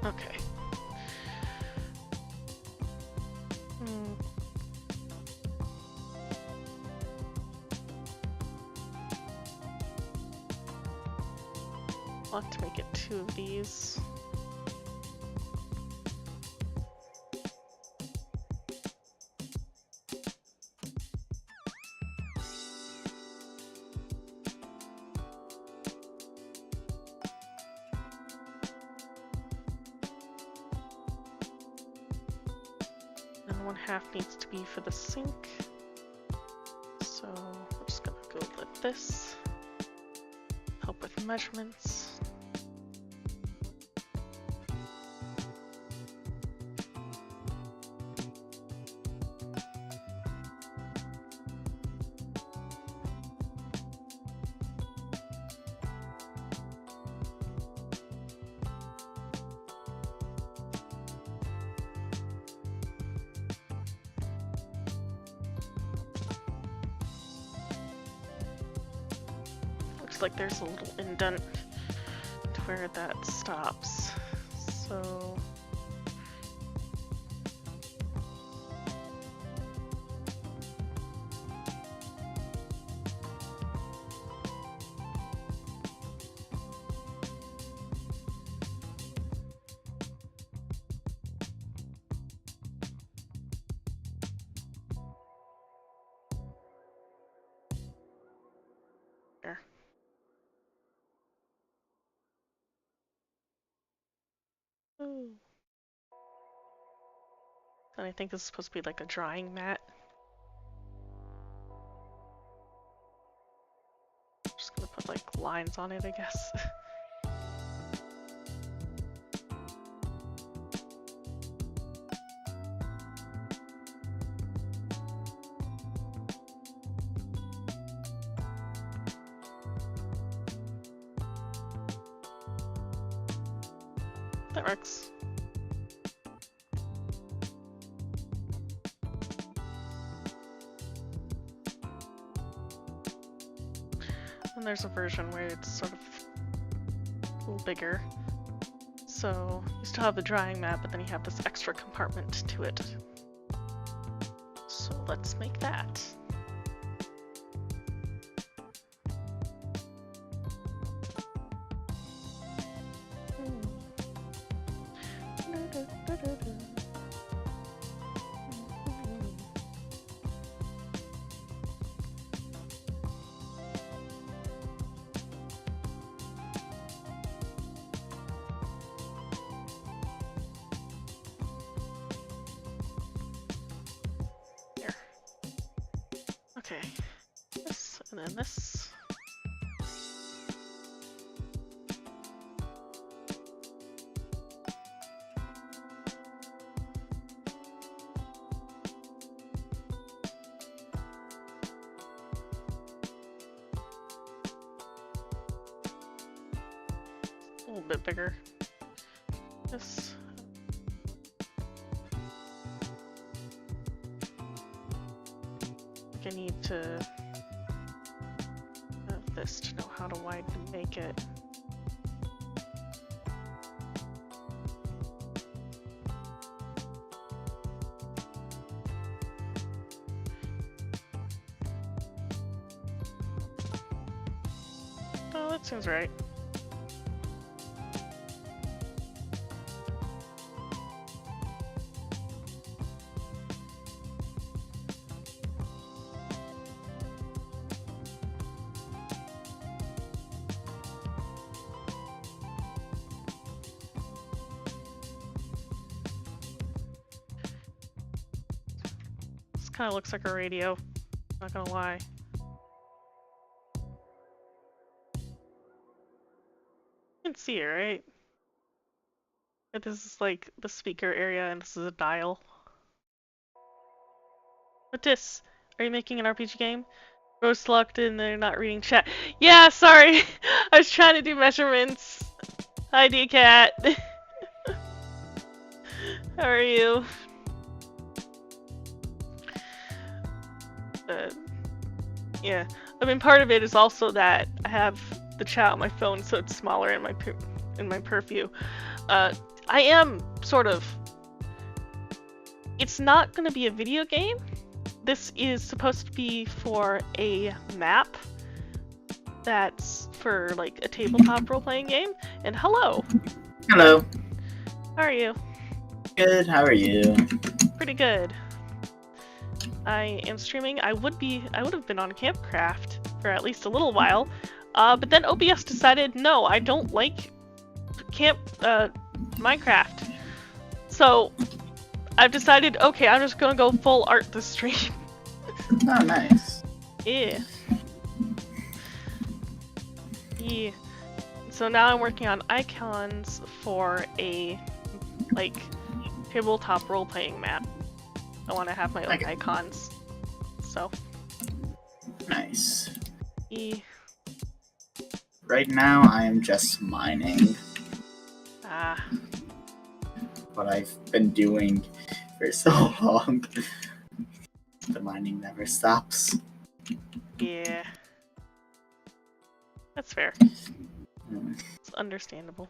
[SPEAKER 1] Okay. I'll have to make it 2 of these. And 1/2 needs to be for the sink. So we're just gonna go like this. Help with measurements. Like there's a little indent to where that stops. So there. Ooh. And I think this is supposed to be like a drying mat. I'm just gonna put like lines on it, I guess. That works. And there's a version where it's sort of a little bigger. So you still have the drying mat, but then you have this extra compartment to it. So let's make that. Okay, this, and then this. A little bit bigger. This. I need to have this to know how to wide to make it. Oh, that seems right. kind of looks like a radio. Not gonna lie. You can see it, right? But this is like the speaker area, and this is a dial. What this? Are you making an RPG game? Rose locked in, they're not reading chat. Yeah, sorry. I was trying to do measurements. Hi, DCat. How are you? Yeah. I mean, part of it is also that I have the chat on my phone, so it's smaller in my purview. I am sort of. It's not going to be a video game. This is supposed to be for a map that's for like a tabletop role-playing game. And hello.
[SPEAKER 3] Hello.
[SPEAKER 1] How are you?
[SPEAKER 3] Good. How are you?
[SPEAKER 1] Pretty good. I am streaming. I would have been on Campcraft for at least a little while, but then OBS decided no, I don't like Minecraft. So I've decided, okay, I'm just gonna go full art this stream.
[SPEAKER 3] Oh, nice.
[SPEAKER 1] Yeah. Yeah. So now I'm working on icons for a like tabletop role-playing map. I want to have my own icons. So.
[SPEAKER 3] Nice.
[SPEAKER 1] Yeah.
[SPEAKER 3] Right now, I am just mining.
[SPEAKER 1] Ah.
[SPEAKER 3] What I've been doing for so long. The mining never stops.
[SPEAKER 1] Yeah. That's fair. It's understandable.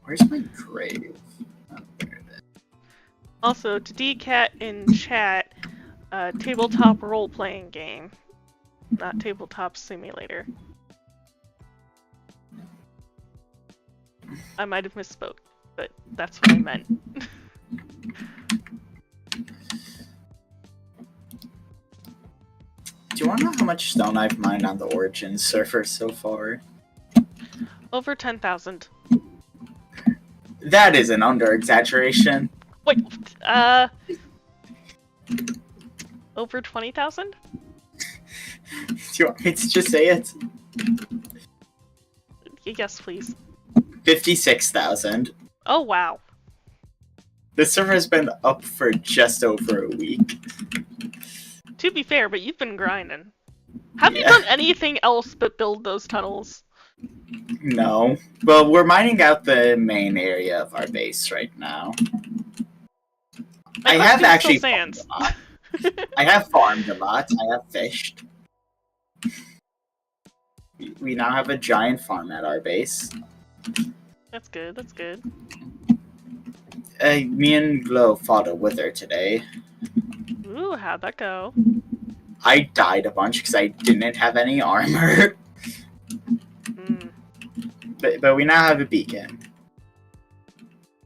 [SPEAKER 3] Where's my grave? Oh, there it is.
[SPEAKER 1] Also, to DCat in chat, tabletop role-playing game, not tabletop simulator. I might have misspoke, but that's what I meant.
[SPEAKER 3] Do you want to know how much stone I've mined on the Origin server so far?
[SPEAKER 1] Over 10,000.
[SPEAKER 3] That is an under-exaggeration.
[SPEAKER 1] Wait, over 20,000?
[SPEAKER 3] Do you want me to just say it?
[SPEAKER 1] Yes, please.
[SPEAKER 3] 56,000.
[SPEAKER 1] Oh, wow.
[SPEAKER 3] The server has been up for just over a week.
[SPEAKER 1] To be fair, but you've been grinding. Have you done anything else but build those tunnels?
[SPEAKER 3] No. Well, we're mining out the main area of our base right now. I have actually farmed a lot. I have farmed a lot. I have fished. We now have a giant farm at our base.
[SPEAKER 1] That's good, that's good.
[SPEAKER 3] Me and Glow fought a wither today.
[SPEAKER 1] Ooh, how'd that go?
[SPEAKER 3] I died a bunch because I didn't have any armor.
[SPEAKER 1] Mm.
[SPEAKER 3] But we now have a beacon.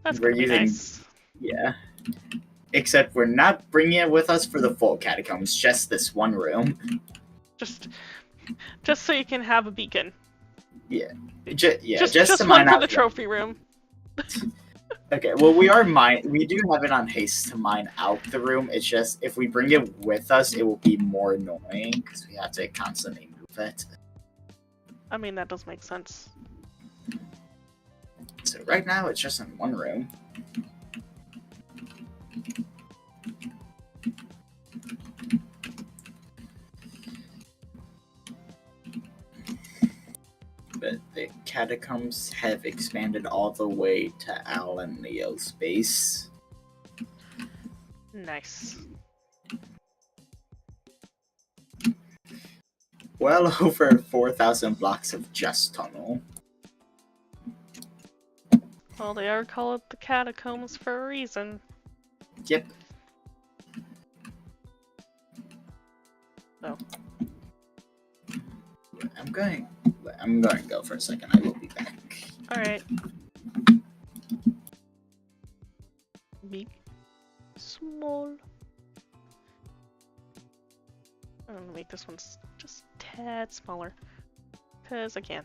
[SPEAKER 1] That's
[SPEAKER 3] We're
[SPEAKER 1] gonna be
[SPEAKER 3] using,
[SPEAKER 1] nice.
[SPEAKER 3] Yeah. Except we're not bringing it with us for the full catacombs, just this one room.
[SPEAKER 1] Just so you can have a beacon.
[SPEAKER 3] Yeah.
[SPEAKER 1] Just
[SPEAKER 3] to
[SPEAKER 1] one
[SPEAKER 3] mine
[SPEAKER 1] for
[SPEAKER 3] out
[SPEAKER 1] the trophy room.
[SPEAKER 3] Okay, well we do have it on haste to mine out the room. It's just if we bring it with us, it will be more annoying because we have to constantly move it.
[SPEAKER 1] I mean, that does make sense.
[SPEAKER 3] So right now it's just in one room. But the catacombs have expanded all the way to Al and Leo's base.
[SPEAKER 1] Nice.
[SPEAKER 3] Well over 4,000 blocks of just tunnel.
[SPEAKER 1] Well, they are called the catacombs for a reason.
[SPEAKER 3] Yep.
[SPEAKER 1] So.
[SPEAKER 3] I'm going to go for a second. I will be back.
[SPEAKER 1] Alright. Big. Small. I'm gonna make this one just a tad smaller. Because I can.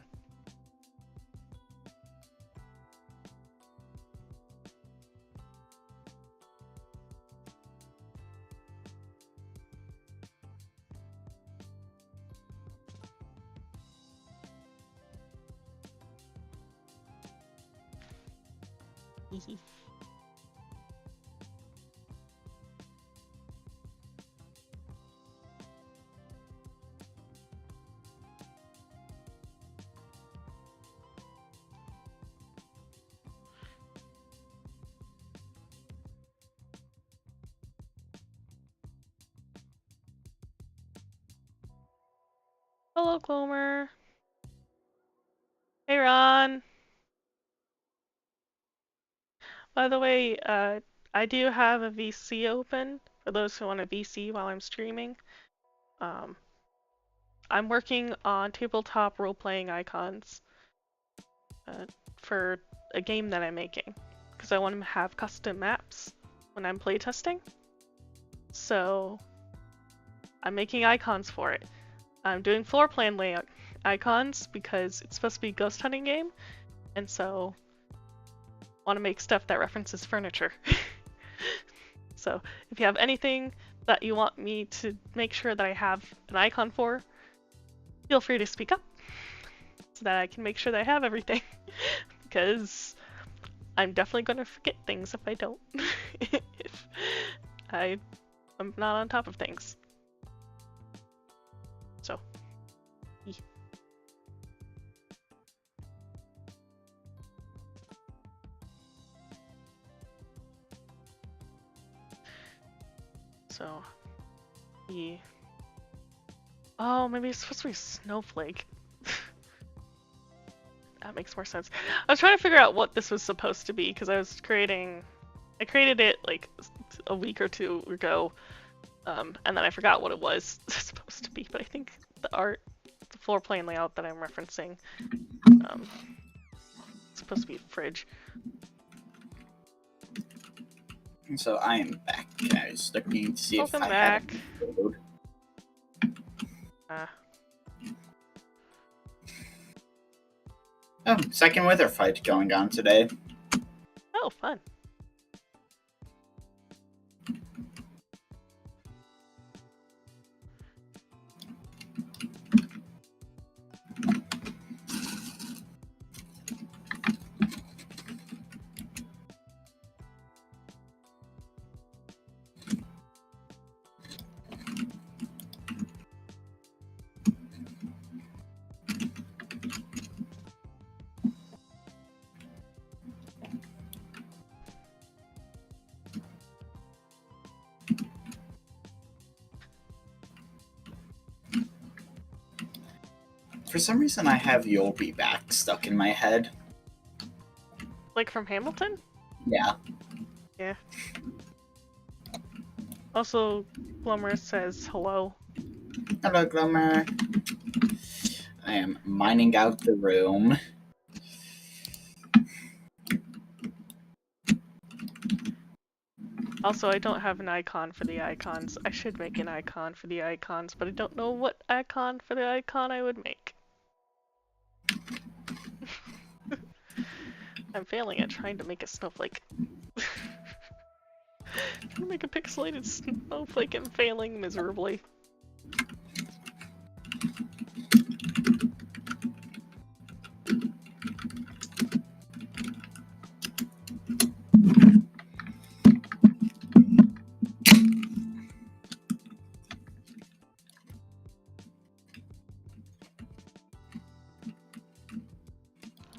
[SPEAKER 1] Hello, Clomer. Hey, Ron. By the way, I do have a VC open for those who want a VC while I'm streaming. I'm working on tabletop role-playing icons for a game that I'm making because I want to have custom maps when I'm playtesting. So I'm making icons for it. I'm doing floor plan layout icons because it's supposed to be a ghost hunting game, and so I want to make stuff that references furniture. So if you have anything that you want me to make sure that I have an icon for, feel free to speak up so that I can make sure that I have everything. Because I'm definitely going to forget things if I don't. If I'm not on top of things. So, yeah. So, yeah. Oh, maybe it's supposed to be a snowflake. That makes more sense. I was trying to figure out what this was supposed to be because I created it like a week or two ago, and then I forgot what it was supposed to be. But I think the floor plan layout that I'm referencing, it's supposed to be a fridge.
[SPEAKER 3] So I am back. I was looking to see
[SPEAKER 1] Welcome
[SPEAKER 3] if I
[SPEAKER 1] back.
[SPEAKER 3] had a code. Oh, second wither fight going on today.
[SPEAKER 1] Oh, fun.
[SPEAKER 3] For some reason, I have "You'll Be Back" stuck in my head.
[SPEAKER 1] Like from Hamilton?
[SPEAKER 3] Yeah.
[SPEAKER 1] Yeah. Also, Glummer says hello.
[SPEAKER 3] Hello, Glummer. I am mining out the room.
[SPEAKER 1] Also, I don't have an icon for the icons. I should make an icon for the icons, but I don't know what icon for the icon I would make. I'm failing at trying to make a snowflake. Trying to make a pixelated snowflake and failing miserably.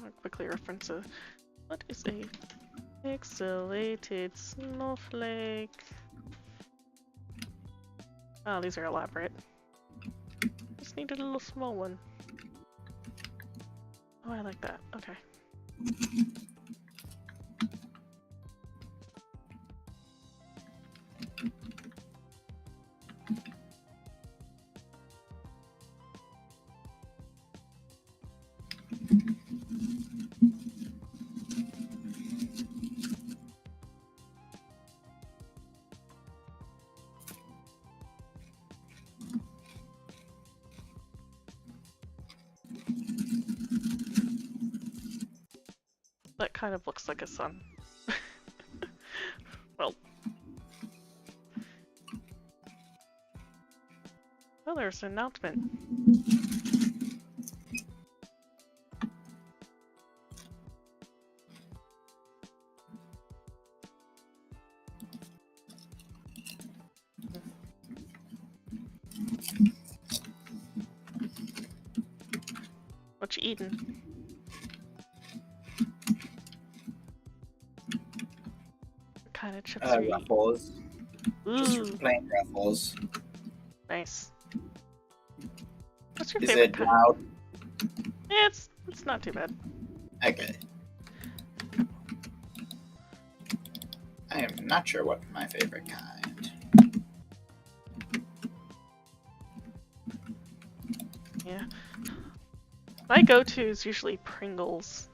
[SPEAKER 1] I'll quickly reference what is a pixelated snowflake? Oh, these are elaborate. Just needed a little small one. Oh, I like that. Okay. That kind of looks like a sun. Well. Oh, there's an announcement. you eating? What kind of chips are you eating?
[SPEAKER 3] Ruffles.
[SPEAKER 1] Ooh,
[SPEAKER 3] Just plain Ruffles.
[SPEAKER 1] nice. What's your
[SPEAKER 3] Is
[SPEAKER 1] favorite
[SPEAKER 3] it
[SPEAKER 1] kind?
[SPEAKER 3] loud?
[SPEAKER 1] Yeah, it's not too bad.
[SPEAKER 3] Okay. I am not sure what my favorite kind.
[SPEAKER 1] Yeah. My go-to is usually Pringles.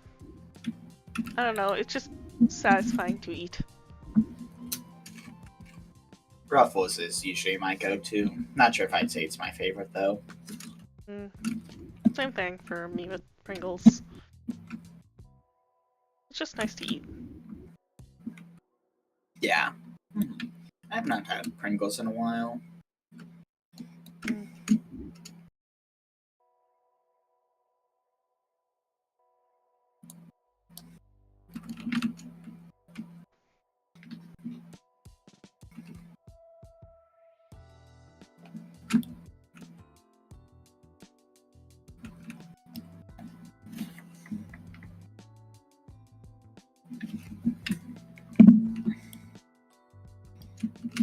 [SPEAKER 1] I don't know, it's just satisfying to eat.
[SPEAKER 3] Ruffles is usually my go-to. Not sure if I'd say it's my favorite though.
[SPEAKER 1] Same thing for me with Pringles. It's just nice to eat.
[SPEAKER 3] Yeah. I have not had Pringles in a while.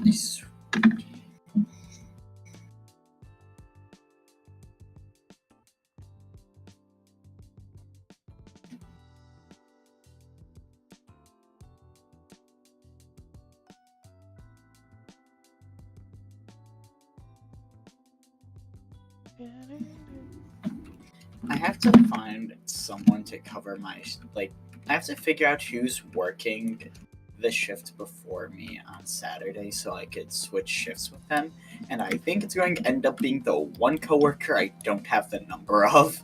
[SPEAKER 3] Nice. I have to find someone to cover my I have to figure out who's working the shift before me on Saturday so I could switch shifts with them. And I think it's going to end up being the one coworker I don't have the number of.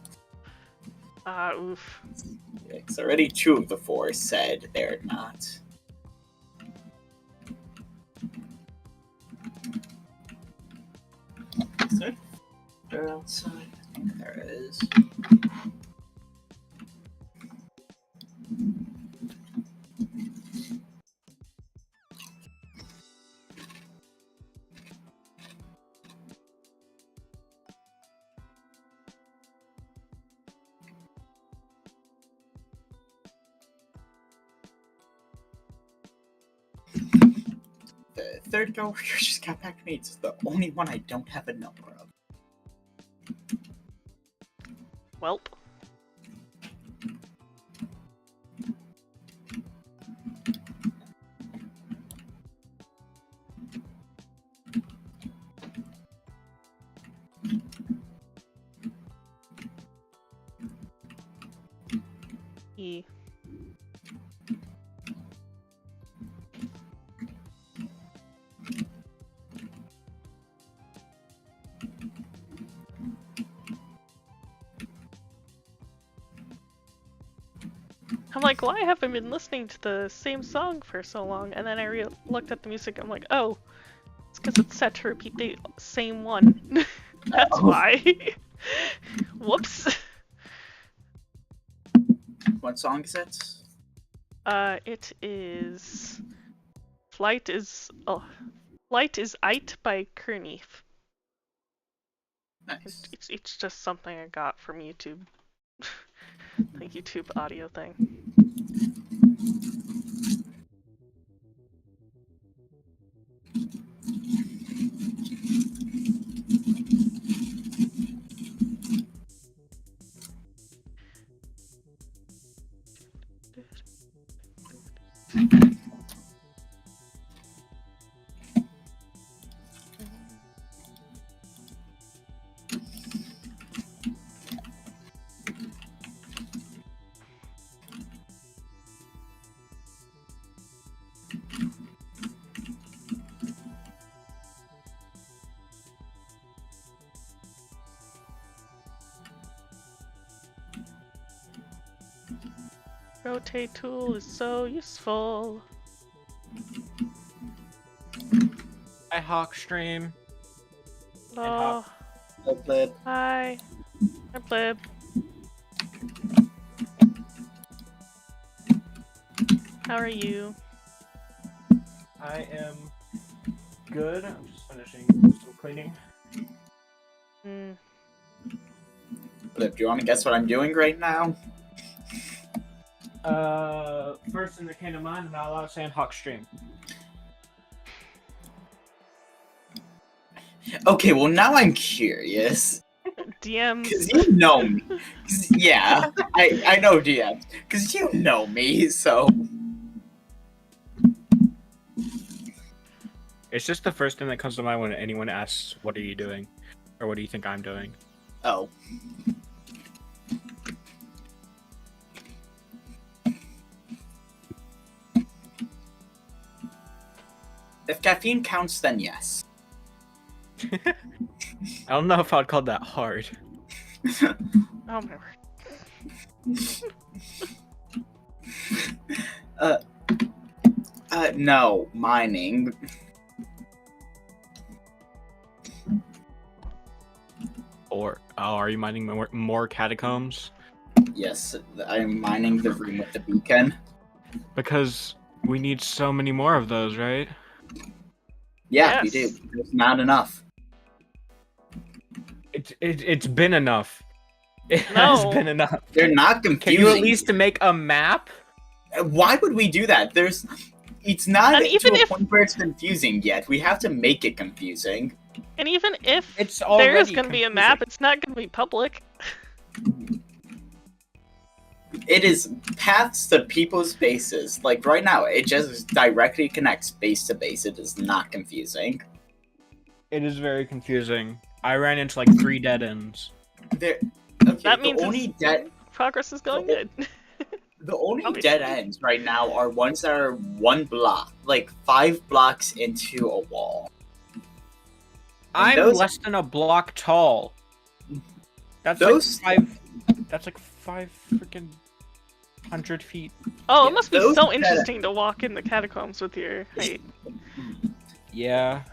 [SPEAKER 1] Oof.
[SPEAKER 3] Because already 2 of the 4 said they're not. Is there a outside? I think there is. The third coworker just got back to me. It's the only one I don't have a number of.
[SPEAKER 1] Welp. E. I'm like, why have I been listening to the same song for so long? And then I looked at the music, I'm like, oh, it's because it's set to repeat the same one. That's why. Whoops.
[SPEAKER 3] What song is it?
[SPEAKER 1] It is... Flight is Ite by Kerneef.
[SPEAKER 3] Nice.
[SPEAKER 1] It's just something I got from YouTube. The YouTube audio thing. Rotate tool is so useful.
[SPEAKER 2] Hi, Hawkstream.
[SPEAKER 1] Oh,
[SPEAKER 3] Pleb.
[SPEAKER 1] hi. Hi, Pleb. How are you?
[SPEAKER 2] I am good. I'm just finishing some cleaning.
[SPEAKER 3] Flip, do you want to guess what I'm doing right now?
[SPEAKER 2] First thing that came to mind, and I'll allow Sandhawk stream.
[SPEAKER 3] Okay, well now I'm curious.
[SPEAKER 1] DMs.
[SPEAKER 3] Because you know me. Yeah, I know DMs. Because you know me, so...
[SPEAKER 2] It's just the first thing that comes to mind when anyone asks, "What are you doing?" or "What do you think I'm doing?"
[SPEAKER 3] Oh. If caffeine counts, then yes.
[SPEAKER 2] I don't know if I'd call that hard.
[SPEAKER 1] Oh my word.
[SPEAKER 3] No, mining.
[SPEAKER 2] Or are you mining more catacombs?
[SPEAKER 3] Yes, I'm mining the room with the beacon.
[SPEAKER 2] Because we need so many more of those, right?
[SPEAKER 3] Yeah, we
[SPEAKER 1] Yes.
[SPEAKER 3] do. There's not enough.
[SPEAKER 2] It's been enough. It
[SPEAKER 1] No.
[SPEAKER 2] has been enough.
[SPEAKER 3] They're not
[SPEAKER 2] Can
[SPEAKER 3] confusing.
[SPEAKER 2] you at least make a map?
[SPEAKER 3] Why would we do that? It's not
[SPEAKER 1] And even
[SPEAKER 3] to a
[SPEAKER 1] if-
[SPEAKER 3] point where it's confusing yet. We have to make it confusing.
[SPEAKER 1] And even if
[SPEAKER 2] It's
[SPEAKER 1] there
[SPEAKER 2] already
[SPEAKER 1] is going to be a map, it's not going to be public.
[SPEAKER 3] It is paths to people's bases. Like right now, it just directly connects base to base. It is not confusing.
[SPEAKER 2] It is very confusing. I ran into like 3 dead ends.
[SPEAKER 3] Okay,
[SPEAKER 1] That means
[SPEAKER 3] the only
[SPEAKER 1] it's-
[SPEAKER 3] dead
[SPEAKER 1] Progress is going good.
[SPEAKER 3] the only
[SPEAKER 1] Obviously.
[SPEAKER 3] dead ends right now are ones that are 1 block, like 5 blocks into a wall.
[SPEAKER 2] I'm
[SPEAKER 3] those-
[SPEAKER 2] less than a block tall. That's
[SPEAKER 3] Those-
[SPEAKER 2] like 5. That's like 5 freaking 100 feet.
[SPEAKER 1] Oh,
[SPEAKER 3] Yeah,
[SPEAKER 1] it must be
[SPEAKER 3] those
[SPEAKER 1] so
[SPEAKER 3] that-
[SPEAKER 1] interesting to walk in the catacombs with your height.
[SPEAKER 2] Yeah.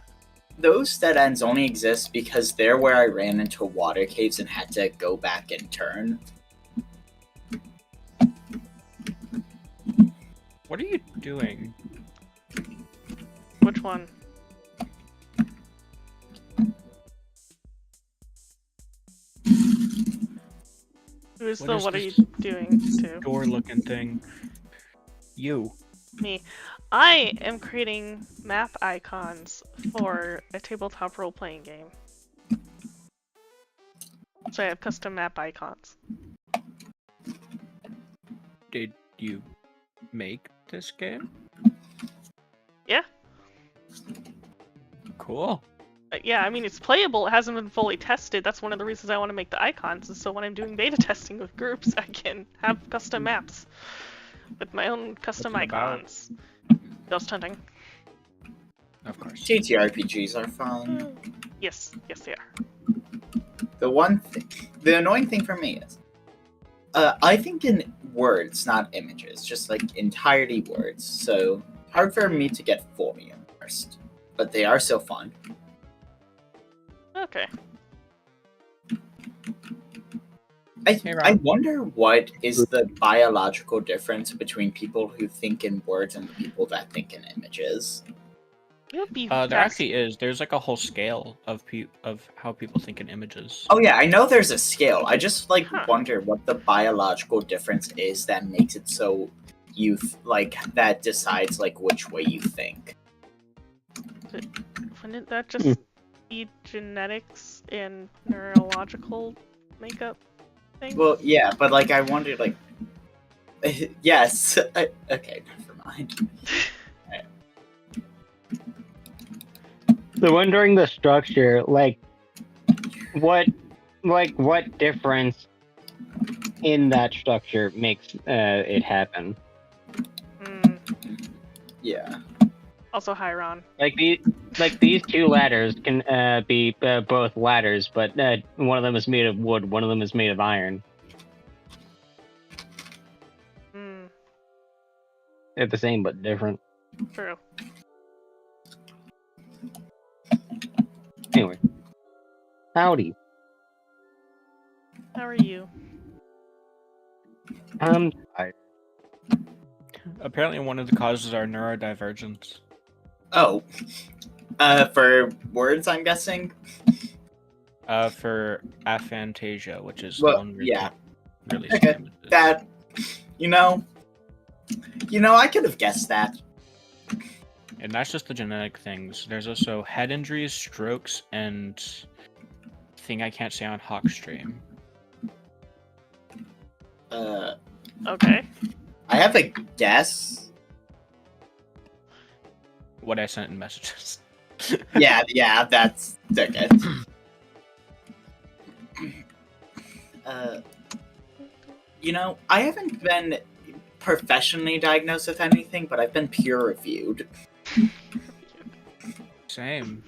[SPEAKER 3] Those dead ends only exist because they're where I ran into water caves and had to go back and turn.
[SPEAKER 2] What are you doing?
[SPEAKER 1] Which one? Who's
[SPEAKER 2] What
[SPEAKER 1] the
[SPEAKER 2] is
[SPEAKER 1] what are
[SPEAKER 2] this
[SPEAKER 1] you doing to?
[SPEAKER 2] Door looking thing. You.
[SPEAKER 1] Me. I am creating map icons for a tabletop role-playing game. So I have custom map icons.
[SPEAKER 2] Did you make this game?
[SPEAKER 1] Yeah.
[SPEAKER 2] Cool.
[SPEAKER 1] Yeah, I mean, it's playable. It hasn't been fully tested. That's one of the reasons I want to make the icons, is so when I'm doing beta testing with groups, I can have custom maps with my own custom
[SPEAKER 2] What's it about?
[SPEAKER 1] icons. Ghost hunting.
[SPEAKER 2] Of course.
[SPEAKER 3] TTRPGs are fun.
[SPEAKER 1] Yes, yes they are.
[SPEAKER 3] The annoying thing for me is, I think in words, not images, just like entirety words. So hard for me to get fully immersed, but they are still fun.
[SPEAKER 1] Okay.
[SPEAKER 2] Hey, Rob.
[SPEAKER 3] I wonder what is the biological difference between people who think in words and people that think in images.
[SPEAKER 1] It would be
[SPEAKER 2] There
[SPEAKER 1] fasc-
[SPEAKER 2] actually is. There's like a whole scale of how people think in images.
[SPEAKER 3] Oh yeah, I know there's a scale. I just
[SPEAKER 1] Huh.
[SPEAKER 3] wonder what the biological difference is that makes it so that decides which way you think.
[SPEAKER 1] Wouldn't that just be genetics and neurological makeup things?
[SPEAKER 3] Well, yeah, but I wonder yes. Okay, never mind.
[SPEAKER 4] So wondering the structure, what difference in that structure makes it happen?
[SPEAKER 3] Yeah.
[SPEAKER 1] Also Hyron.
[SPEAKER 4] These 2 ladders can be both ladders, but one of them is made of wood, one of them is made of iron. They're the same but different.
[SPEAKER 1] True.
[SPEAKER 4] Anyway, howdy.
[SPEAKER 1] How are you?
[SPEAKER 2] Apparently, one of the causes are neurodivergence.
[SPEAKER 3] Oh. For words, I'm guessing.
[SPEAKER 2] For aphantasia, which is the
[SPEAKER 3] Well,
[SPEAKER 2] one where
[SPEAKER 3] yeah.
[SPEAKER 2] you can't really
[SPEAKER 3] Okay,
[SPEAKER 2] see images.
[SPEAKER 3] that, I could have guessed that.
[SPEAKER 2] And that's just the genetic things. There's also head injuries, strokes, and thing I can't say on Hawk stream.
[SPEAKER 1] Okay.
[SPEAKER 3] I have a guess.
[SPEAKER 2] What I sent in messages.
[SPEAKER 3] Yeah, that's okay. I haven't been professionally diagnosed with anything, but I've been peer reviewed.
[SPEAKER 2] Same.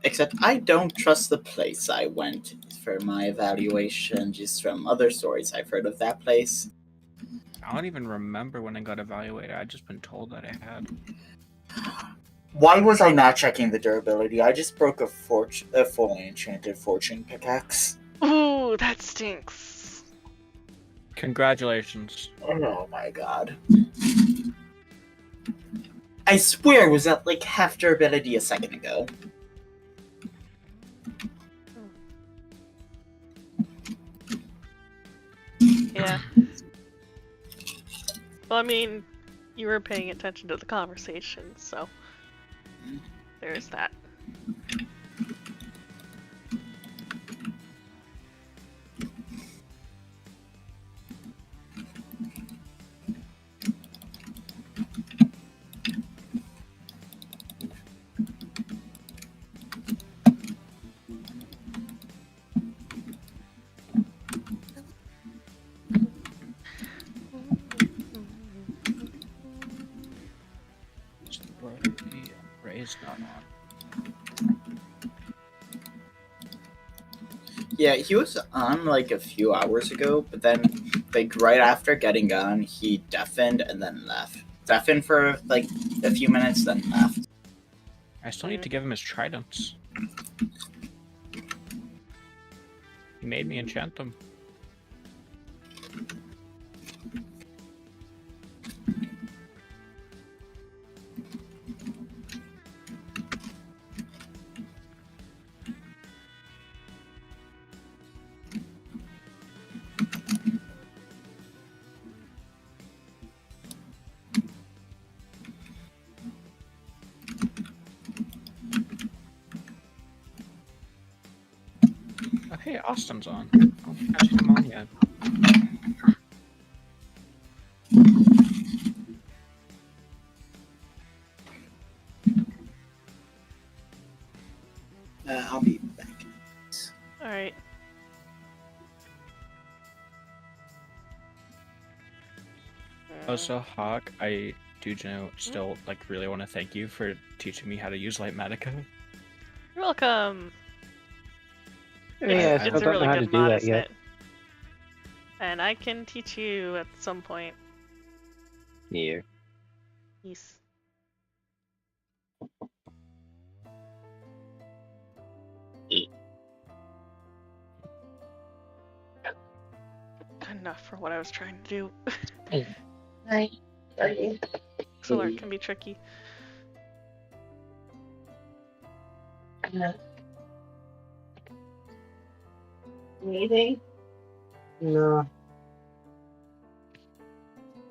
[SPEAKER 3] Except I don't trust the place I went for my evaluation, just from other stories I've heard of that place.
[SPEAKER 2] I don't even remember when I got evaluated. I'd just been told that I had.
[SPEAKER 3] Why was I not checking the durability? I just broke a fully enchanted fortune pickaxe.
[SPEAKER 1] Ooh, that stinks.
[SPEAKER 2] Congratulations.
[SPEAKER 3] Oh my god. I swear it was at like half durability a second ago.
[SPEAKER 1] Yeah. Well, I mean, you were paying attention to the conversation, so there's that.
[SPEAKER 2] Ray's not on.
[SPEAKER 3] Yeah, he was on like a few hours ago, but then like right after getting on, he deafened and then left. Deafened for like a few minutes, then left.
[SPEAKER 2] I still need to give him his tridents. He made me enchant them. Oh, hey, Austin's on. I don't think I've seen him on yet.
[SPEAKER 3] I'll be back.
[SPEAKER 1] Alright.
[SPEAKER 2] Also, Hawk, I do still like really want to thank you for teaching me how to use Light Medica.
[SPEAKER 1] You're welcome.
[SPEAKER 4] Yeah, I
[SPEAKER 1] It's
[SPEAKER 4] still
[SPEAKER 1] a
[SPEAKER 4] don't
[SPEAKER 1] really
[SPEAKER 4] know how to
[SPEAKER 1] good
[SPEAKER 4] do
[SPEAKER 1] mod,
[SPEAKER 4] that
[SPEAKER 1] isn't
[SPEAKER 4] yet.
[SPEAKER 1] it? And I can teach you at some point.
[SPEAKER 4] Yeah.
[SPEAKER 1] Yes. Good enough for what I was trying to do.
[SPEAKER 5] Hi.
[SPEAKER 1] Pixel art can be tricky.
[SPEAKER 5] Anything?
[SPEAKER 4] No,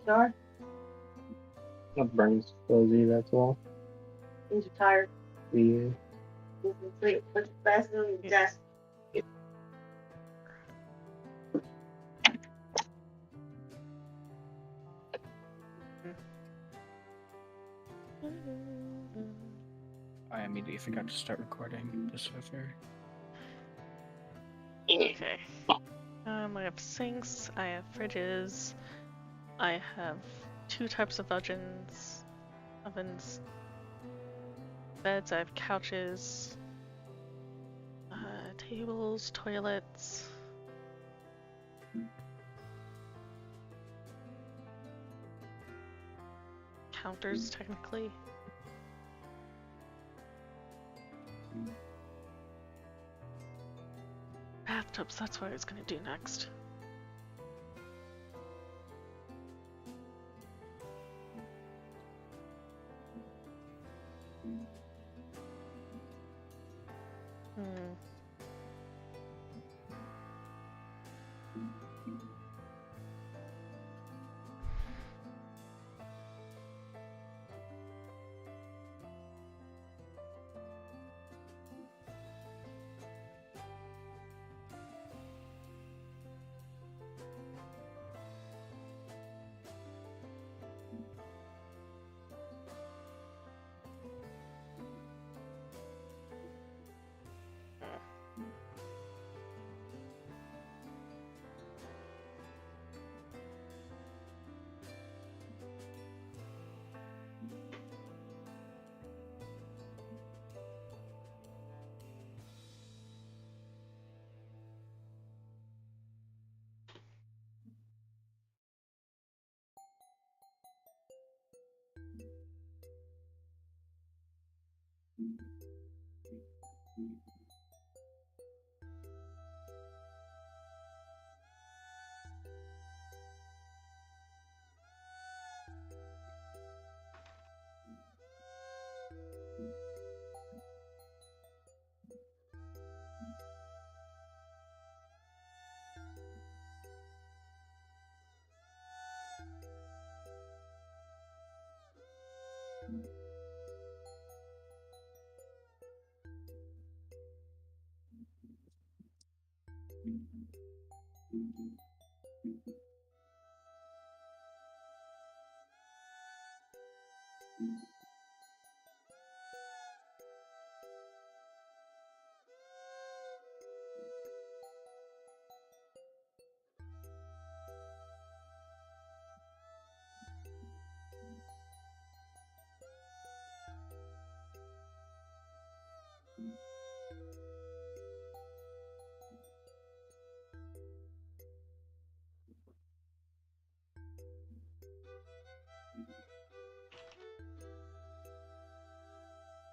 [SPEAKER 5] Sure.
[SPEAKER 4] my brain's fuzzy, that's all.
[SPEAKER 5] Things are tired.
[SPEAKER 4] Yeah.
[SPEAKER 5] Get some sleep. Put your glasses on your desk.
[SPEAKER 2] I immediately forgot to start recording the server.
[SPEAKER 1] Okay. I have sinks, I have fridges, I have 2 types of ovens, beds, I have couches, tables, toilets. Counters, technically. Bathtubs, that's what I was gonna do next.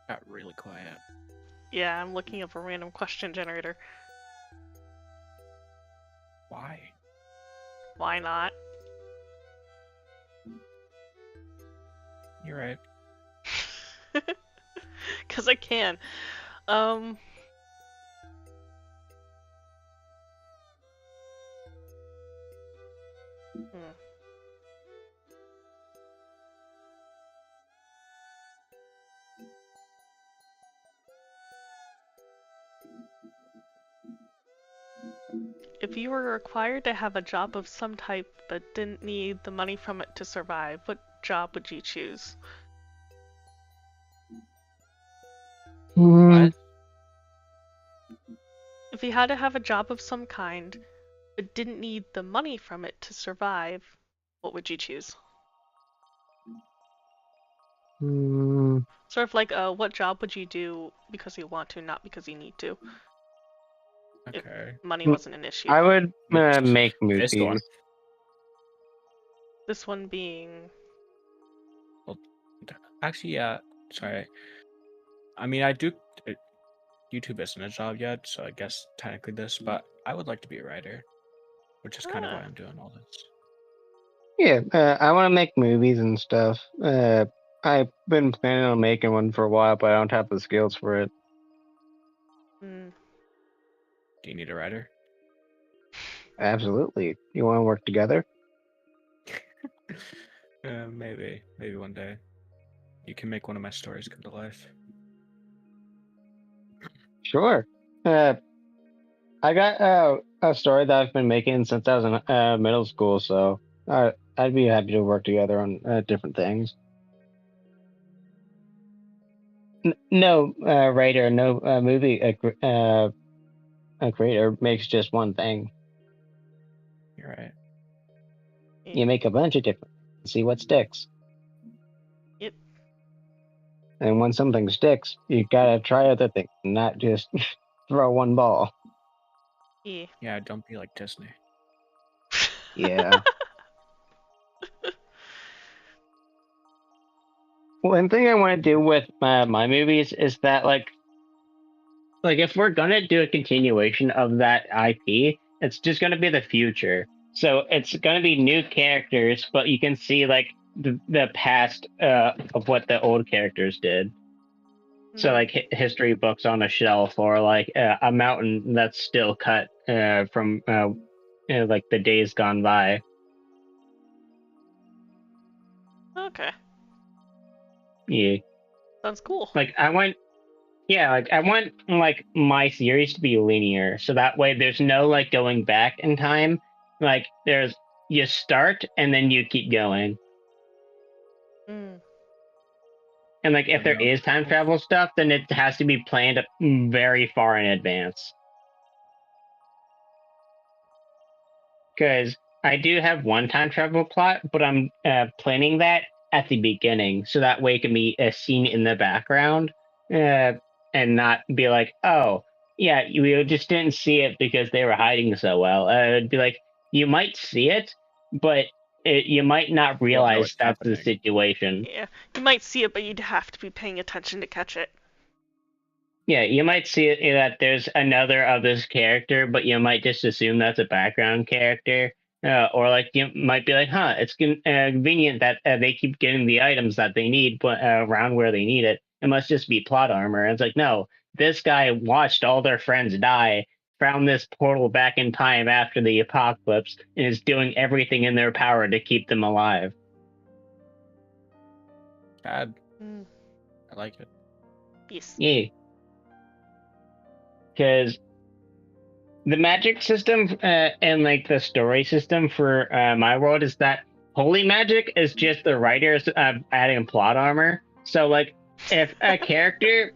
[SPEAKER 2] Got really quiet.
[SPEAKER 1] Yeah, I'm looking up a random question generator.
[SPEAKER 2] Why?
[SPEAKER 1] Why not?
[SPEAKER 2] You're right.
[SPEAKER 1] Because I can. Hmm. If you were required to have a job of some type but didn't need the money from it to survive, what job would you choose?
[SPEAKER 2] What?
[SPEAKER 1] If you had to have a job of some kind but didn't need the money from it to survive, what would you choose? Sort of like, what job would you do because you want to, not because you need to?
[SPEAKER 2] Okay.
[SPEAKER 1] If money wasn't an issue.
[SPEAKER 4] I would
[SPEAKER 2] Which-
[SPEAKER 4] make
[SPEAKER 2] This one.
[SPEAKER 4] movies.
[SPEAKER 1] This one being...
[SPEAKER 2] Actually, yeah. Sorry. I mean, I do. YouTube isn't a job yet, so I guess technically this, but I would like to be a writer, which is kind of why I'm doing all this.
[SPEAKER 4] Yeah, I want to make movies and stuff. I've been planning on making one for a while, but I don't have the skills for it.
[SPEAKER 1] Hmm.
[SPEAKER 2] Do you need a writer?
[SPEAKER 4] Absolutely. You want to work together?
[SPEAKER 2] Maybe one day. You can make one of my stories come to life.
[SPEAKER 4] Sure. I got a story that I've been making since I was in middle school, so I'd be happy to work together on different things. No writer, no movie a creator makes just one thing.
[SPEAKER 2] You're right.
[SPEAKER 4] You make a bunch of different, see what sticks.
[SPEAKER 1] Yep.
[SPEAKER 4] And when something sticks, you gotta try other things, not just throw one ball.
[SPEAKER 1] Yeah.
[SPEAKER 2] Yeah, don't be like Disney.
[SPEAKER 4] Yeah. One thing I want to do with my movies is that like if we're gonna do a continuation of that IP, it's just gonna be the future. So it's gonna be new characters, but you can see like the past of what the old characters did. So like history books on a shelf, or like a mountain that's still cut from like the days gone by.
[SPEAKER 1] Okay.
[SPEAKER 4] Yeah.
[SPEAKER 1] Sounds cool.
[SPEAKER 4] Like I want like my series to be linear, so that way there's no like going back in time. Like there's you start and then you keep going.
[SPEAKER 1] Mm.
[SPEAKER 4] And like if there is time travel stuff, then it has to be planned very far in advance. Because I do have one time travel plot, but I'm planning that at the beginning, so that way it can be a scene in the background, and not be like, oh, yeah, we just didn't see it because they were hiding so well. It'd be like, you might see it, but you might not
[SPEAKER 2] You won't know
[SPEAKER 4] realize
[SPEAKER 2] it's
[SPEAKER 4] that's the
[SPEAKER 2] happening.
[SPEAKER 4] situation.
[SPEAKER 1] Yeah. You might see it, but you'd have to be paying attention to catch it.
[SPEAKER 4] Yeah, you might see that there's another of this character, but you might just assume that's a background character. Or like you might be like, huh, it's convenient that they keep getting the items that they need around where they need it. It must just be plot armor. And it's like, no, this guy watched all their friends die, found this portal back in time after the apocalypse, and is doing everything in their power to keep them alive.
[SPEAKER 2] Bad.
[SPEAKER 1] Mm.
[SPEAKER 2] I like it.
[SPEAKER 1] Yes.
[SPEAKER 4] Yeah. Because the magic system and like the story system for my world is that holy magic is just the writers adding plot armor. So like if a character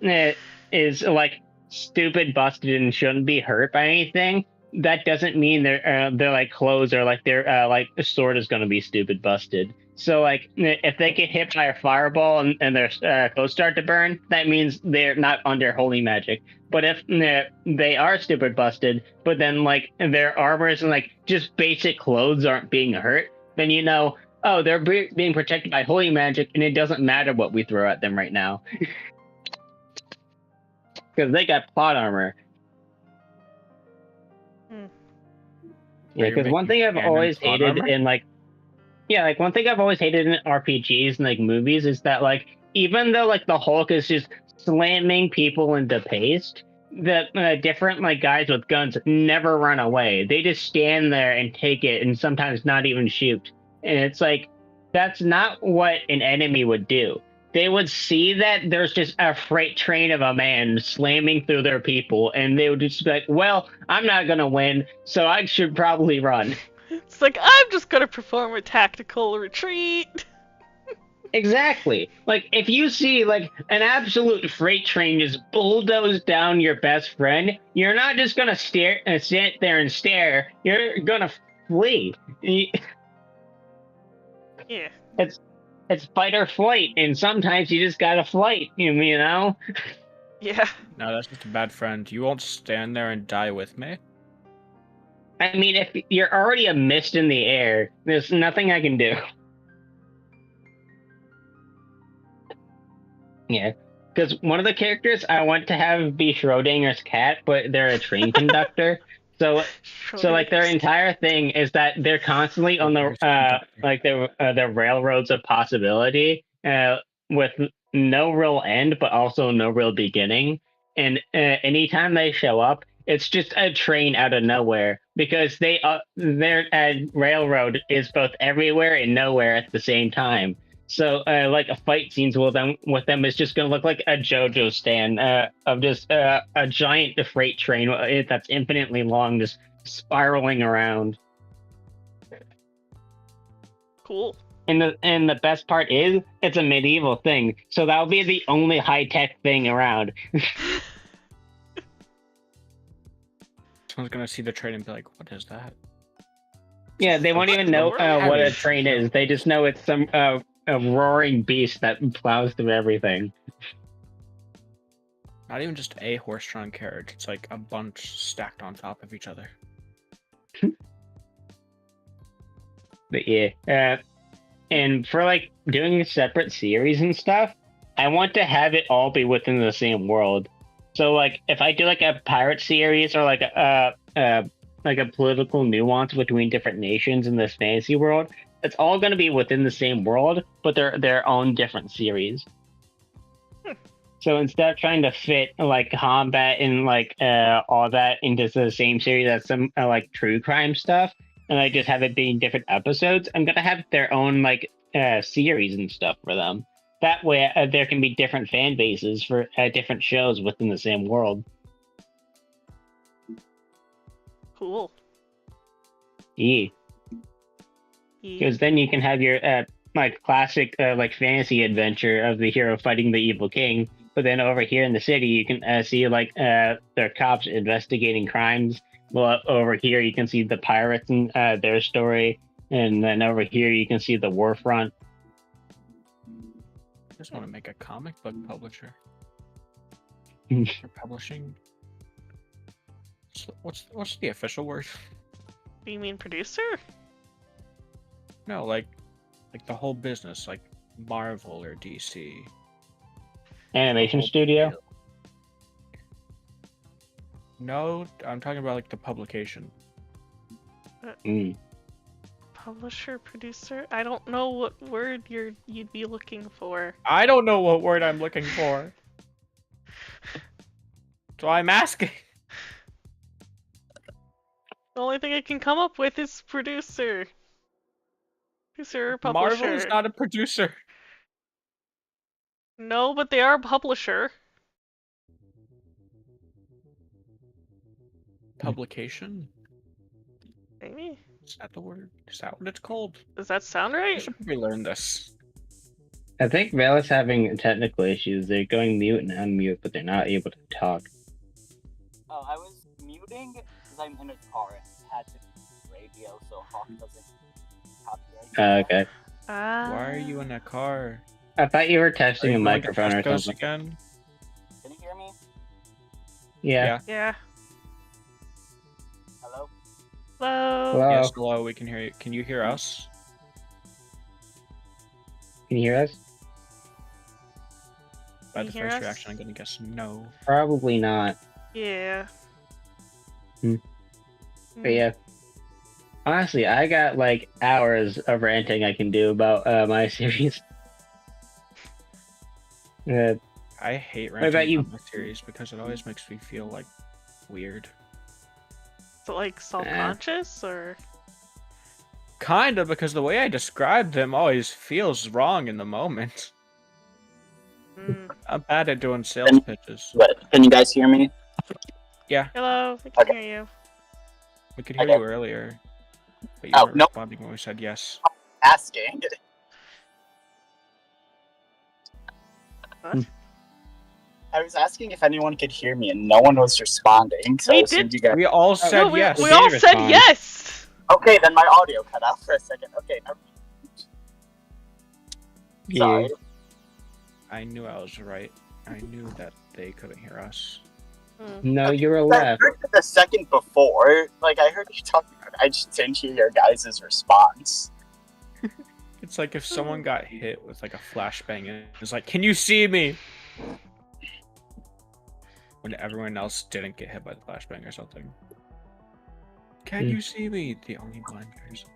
[SPEAKER 4] is like stupid busted and shouldn't be hurt by anything, that doesn't mean their like clothes or like their like sword is going to be stupid busted. So like if they get hit by a fireball and their clothes start to burn, that means they're not under holy magic. But if they are stupid busted, but then like their armors and like just basic clothes aren't being hurt, then you know, oh, they're being protected by holy magic, and it doesn't matter what we throw at them right now because they got plot armor. Yeah, because one thing I've always hated in like, yeah, like one thing I've always hated in RPGs and like movies is that like even though like the Hulk is just slamming people into paste, the different like guys with guns never run away. They just stand there and take it, and sometimes not even shoot. And it's like that's not what an enemy would do. They would see that there's just a freight train of a man slamming through their people, and they would just be like, "Well, I'm not gonna win, so I should probably run."
[SPEAKER 1] It's like, I'm just gonna perform a tactical retreat.
[SPEAKER 4] Exactly. Like, if you see, like, an absolute freight train just bulldoze down your best friend, you're not just gonna sit there and stare. You're gonna flee.
[SPEAKER 1] Yeah.
[SPEAKER 4] It's fight or flight, and sometimes you just gotta flight, you know?
[SPEAKER 1] Yeah.
[SPEAKER 2] No, that's just a bad friend. You won't stand there and die with me.
[SPEAKER 4] I mean, if you're already a mist in the air, there's nothing I can do. Yeah, because one of the characters I want to have be Schrodinger's cat, but they're a train conductor. So like their entire thing is that they're constantly on the like the railroads of possibility, with no real end, but also no real beginning. And anytime they show up, it's just a train out of nowhere because their railroad is both everywhere and nowhere at the same time. So, like a fight scenes with them is just gonna look like a JoJo stand of just a giant freight train that's infinitely long, just spiraling around.
[SPEAKER 1] Cool.
[SPEAKER 4] And the best part is it's a medieval thing, so that'll be the only high tech thing around.
[SPEAKER 2] Someone's gonna see the train and be like, "What is that?"
[SPEAKER 4] Yeah, they won't even know what a train is. They just know it's some a roaring beast that plows through everything.
[SPEAKER 2] Not even just a horse-drawn carriage. It's like a bunch stacked on top of each other.
[SPEAKER 4] But yeah, and for like doing separate series and stuff, I want to have it all be within the same world. So like if I do like a pirate series or like a political nuance between different nations in this fantasy world, it's all going to be within the same world, but they're their own different series. So instead of trying to fit like combat and like all that into the same series as some like true crime stuff, and I just have it being different episodes, I'm gonna have their own like series and stuff for them. That way, there can be different fan bases for different shows within the same world.
[SPEAKER 1] Cool.
[SPEAKER 4] Yeah. Because then you can have your like classic like fantasy adventure of the hero fighting the evil king, but then over here in the city you can see like their cops investigating crimes. Well, over here you can see the pirates and their story, and then over here you can see the war front.
[SPEAKER 2] I just want to make a comic book publisher.
[SPEAKER 4] Hmm.
[SPEAKER 2] Or publishing. What's the official word?
[SPEAKER 1] Do you mean producer?
[SPEAKER 2] No, like the whole business, like Marvel or DC.
[SPEAKER 4] Animation studio.
[SPEAKER 2] No, I'm talking about like the publication.
[SPEAKER 1] Publisher, producer? I don't know what word you'd be looking for.
[SPEAKER 2] I don't know what word I'm looking for. So I'm asking.
[SPEAKER 1] The only thing I can come up with is producer. Producer or publisher.
[SPEAKER 2] Marvel is not a producer.
[SPEAKER 1] No, but they are a publisher.
[SPEAKER 2] Publication?
[SPEAKER 1] Maybe?
[SPEAKER 2] Is that the word? Is that what it's called?
[SPEAKER 1] Does that sound
[SPEAKER 2] I
[SPEAKER 1] right?
[SPEAKER 2] should probably learn this.
[SPEAKER 4] I think Val is having technical issues. They're going mute and unmute, but they're not able to talk.
[SPEAKER 6] Oh, I was muting because I'm in a car and had to radio so Hawk doesn't copyright.
[SPEAKER 4] Okay.
[SPEAKER 2] Why are you in a car?
[SPEAKER 4] I thought you were
[SPEAKER 2] Are
[SPEAKER 4] testing
[SPEAKER 2] you
[SPEAKER 4] a
[SPEAKER 2] going to
[SPEAKER 4] microphone or
[SPEAKER 2] Tesco's
[SPEAKER 4] something.
[SPEAKER 2] again?
[SPEAKER 6] Can you hear me?
[SPEAKER 4] Yeah.
[SPEAKER 1] Yeah.
[SPEAKER 6] Hello?
[SPEAKER 1] Hello?
[SPEAKER 4] Hello.
[SPEAKER 2] Yes, hello, we can hear you. Can you hear us?
[SPEAKER 4] Can you hear us?
[SPEAKER 2] By
[SPEAKER 1] Can
[SPEAKER 2] the
[SPEAKER 1] you hear
[SPEAKER 2] first
[SPEAKER 1] us?
[SPEAKER 2] reaction, I'm gonna guess no.
[SPEAKER 4] Probably not.
[SPEAKER 1] Yeah.
[SPEAKER 4] But yeah. Honestly, I got like hours of ranting I can do about my series.
[SPEAKER 2] I hate
[SPEAKER 4] What about
[SPEAKER 2] ranting
[SPEAKER 4] you?
[SPEAKER 2] about my series because it always makes me feel like weird.
[SPEAKER 1] Is it like self-conscious or?
[SPEAKER 2] Kinda, because the way I describe them always feels wrong in the moment. I'm bad at doing sales pitches.
[SPEAKER 6] What? Can you guys hear me?
[SPEAKER 1] Hello, we can hear you.
[SPEAKER 2] We could hear
[SPEAKER 6] Okay.
[SPEAKER 2] you earlier, but you
[SPEAKER 6] Oh,
[SPEAKER 2] weren't
[SPEAKER 6] no.
[SPEAKER 2] responding when we said yes.
[SPEAKER 6] Asking.
[SPEAKER 1] What?
[SPEAKER 6] I was asking if anyone could hear me, and no one was responding. So
[SPEAKER 1] We
[SPEAKER 6] I assumed
[SPEAKER 1] did-
[SPEAKER 6] you guys.
[SPEAKER 2] We all said
[SPEAKER 1] No, we,
[SPEAKER 2] yes.
[SPEAKER 1] we
[SPEAKER 4] did
[SPEAKER 1] all said
[SPEAKER 4] respond.
[SPEAKER 1] yes!
[SPEAKER 6] Okay, then my audio cut out for a second. Okay, never mind. Sorry.
[SPEAKER 2] I knew I was right. I knew that they couldn't hear us.
[SPEAKER 4] No, you were
[SPEAKER 6] I
[SPEAKER 4] left.
[SPEAKER 6] heard it the second before. Like, I heard you talking. I just didn't hear your guys' response.
[SPEAKER 2] It's like if someone got hit with like a flashbang and it's like, "Can you see me?" When everyone else didn't get hit by the flashbang or something. Can you see me? The only blind person.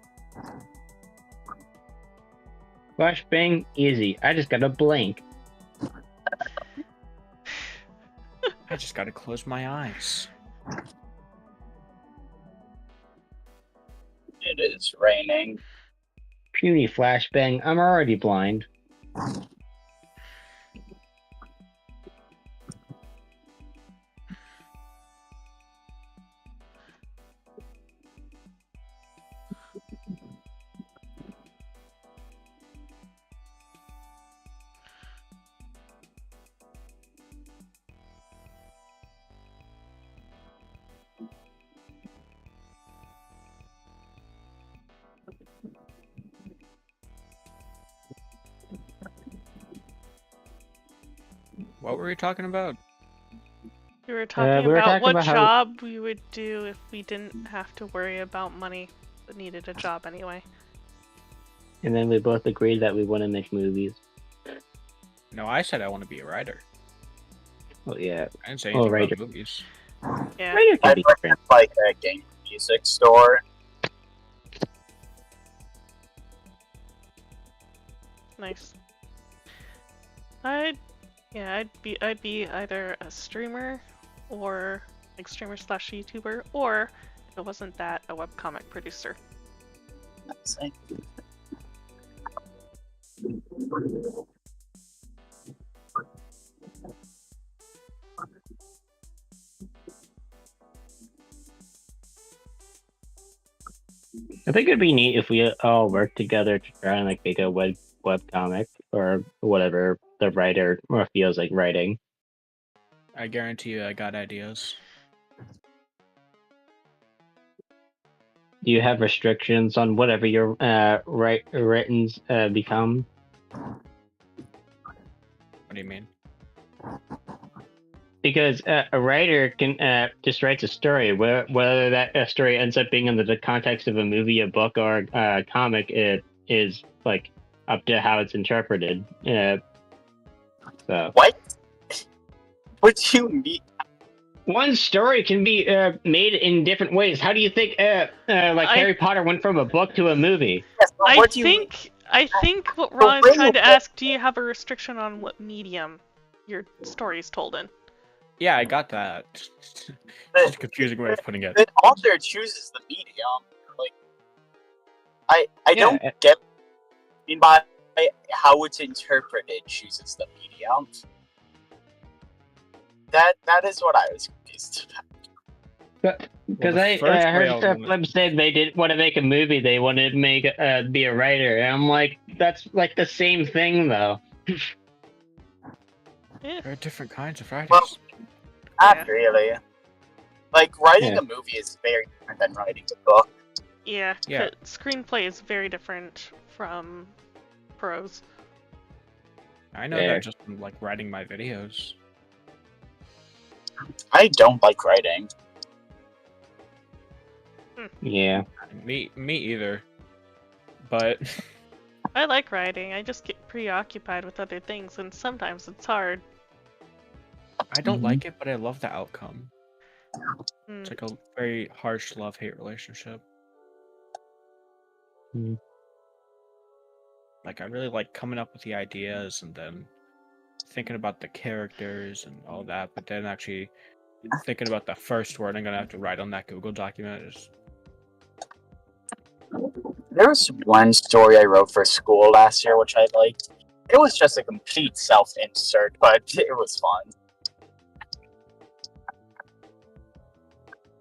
[SPEAKER 4] Flashbang, easy. I just gotta blink.
[SPEAKER 2] I just gotta close my eyes.
[SPEAKER 6] It is raining.
[SPEAKER 4] Puny flashbang, I'm already blind.
[SPEAKER 2] What were we talking about?
[SPEAKER 1] We were talking
[SPEAKER 4] we were
[SPEAKER 1] about
[SPEAKER 4] talking
[SPEAKER 1] what
[SPEAKER 4] about how-
[SPEAKER 1] job we would do if we didn't have to worry about money, but needed a job anyway.
[SPEAKER 4] And then we both agreed that we want to make movies.
[SPEAKER 2] No, I said I want to be a writer.
[SPEAKER 4] Oh yeah.
[SPEAKER 2] I didn't say
[SPEAKER 4] Oh,
[SPEAKER 2] anything
[SPEAKER 4] writer.
[SPEAKER 2] about movies.
[SPEAKER 1] Yeah.
[SPEAKER 4] Writer can
[SPEAKER 6] I'd
[SPEAKER 4] be
[SPEAKER 6] work
[SPEAKER 4] different.
[SPEAKER 6] at like a game music store.
[SPEAKER 1] Nice. I'd be either a streamer or like streamer slash YouTuber, or if it wasn't that, a webcomic producer.
[SPEAKER 6] Nice.
[SPEAKER 4] I think it'd be neat if we all worked together to try and like make a webcomic or whatever the writer or feels like writing.
[SPEAKER 2] I guarantee you I got ideas.
[SPEAKER 4] Do you have restrictions on whatever your writings become?
[SPEAKER 2] What do you mean?
[SPEAKER 4] Because a writer can just writes a story, whether that story ends up being in the context of a movie, a book, or a comic, it is like up to how it's interpreted. So
[SPEAKER 6] What? What do you mean?
[SPEAKER 4] one story can be made in different ways. How do you think Harry Potter went from a book to a movie?
[SPEAKER 6] Yes, but
[SPEAKER 1] I
[SPEAKER 6] what do you mean?
[SPEAKER 1] think what Ron is
[SPEAKER 6] way
[SPEAKER 1] trying
[SPEAKER 6] you
[SPEAKER 1] to
[SPEAKER 6] put-
[SPEAKER 1] ask, do you have a restriction on what medium your story is told in?
[SPEAKER 2] Yeah, I got that. It's just a confusing way of putting it.
[SPEAKER 6] The author chooses the medium. Like, I don't get what you mean by how it's interpreted chooses the medium. That is what I was confused about.
[SPEAKER 4] Because
[SPEAKER 2] the
[SPEAKER 4] I
[SPEAKER 2] first way
[SPEAKER 4] heard
[SPEAKER 2] I was
[SPEAKER 4] some
[SPEAKER 2] gonna-
[SPEAKER 4] Flip say they didn't want to make a movie; they wanted to make be a writer. And I'm like, that's like the same thing, though.
[SPEAKER 1] Eh,
[SPEAKER 2] There are different kinds of writers.
[SPEAKER 6] Well,
[SPEAKER 1] Yeah.
[SPEAKER 6] Not really. Like, writing
[SPEAKER 4] Yeah.
[SPEAKER 6] a movie is very different than writing a book.
[SPEAKER 1] yeah.
[SPEAKER 2] Yeah.
[SPEAKER 1] Screenplay is very different from prose.
[SPEAKER 2] I know
[SPEAKER 4] Fair.
[SPEAKER 2] that just from like writing my videos.
[SPEAKER 6] I don't like writing.
[SPEAKER 4] Yeah.
[SPEAKER 2] Me either. But
[SPEAKER 1] I like writing. I just get preoccupied with other things, and sometimes it's hard.
[SPEAKER 2] I don't like it, but I love the outcome.
[SPEAKER 1] Hmm.
[SPEAKER 2] It's like a very harsh love-hate relationship.
[SPEAKER 4] Hmm.
[SPEAKER 2] Like I really like coming up with the ideas and then thinking about the characters and all that, but then actually thinking about the first word I'm gonna have to write on that Google document is
[SPEAKER 6] There was one story I wrote for school last year, which I liked. It was just a complete self-insert, but it was fun.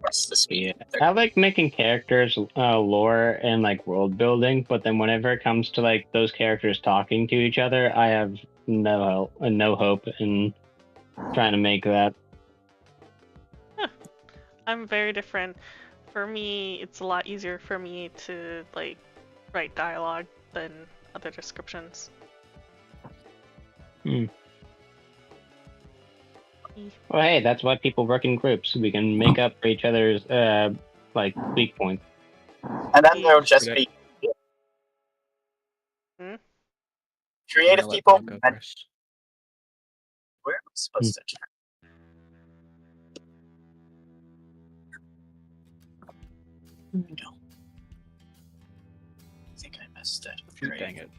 [SPEAKER 6] That's the speed.
[SPEAKER 4] I like making characters, lore, and like world building. But then whenever it comes to like those characters talking to each other, I have no hope in trying to make that.
[SPEAKER 1] I'm very different. For me, it's a lot easier for me to like write dialogue than other descriptions.
[SPEAKER 4] Well, hey, that's why people work in groups. We can make up for each other's like weak points.
[SPEAKER 6] And then there'll just be
[SPEAKER 1] Hmm?
[SPEAKER 6] creative
[SPEAKER 2] I'll let
[SPEAKER 6] people.
[SPEAKER 2] Bob go
[SPEAKER 6] And
[SPEAKER 2] first.
[SPEAKER 6] where am I supposed to turn? No. I think I missed it.
[SPEAKER 2] Shoot,
[SPEAKER 6] Great.
[SPEAKER 2] dang it.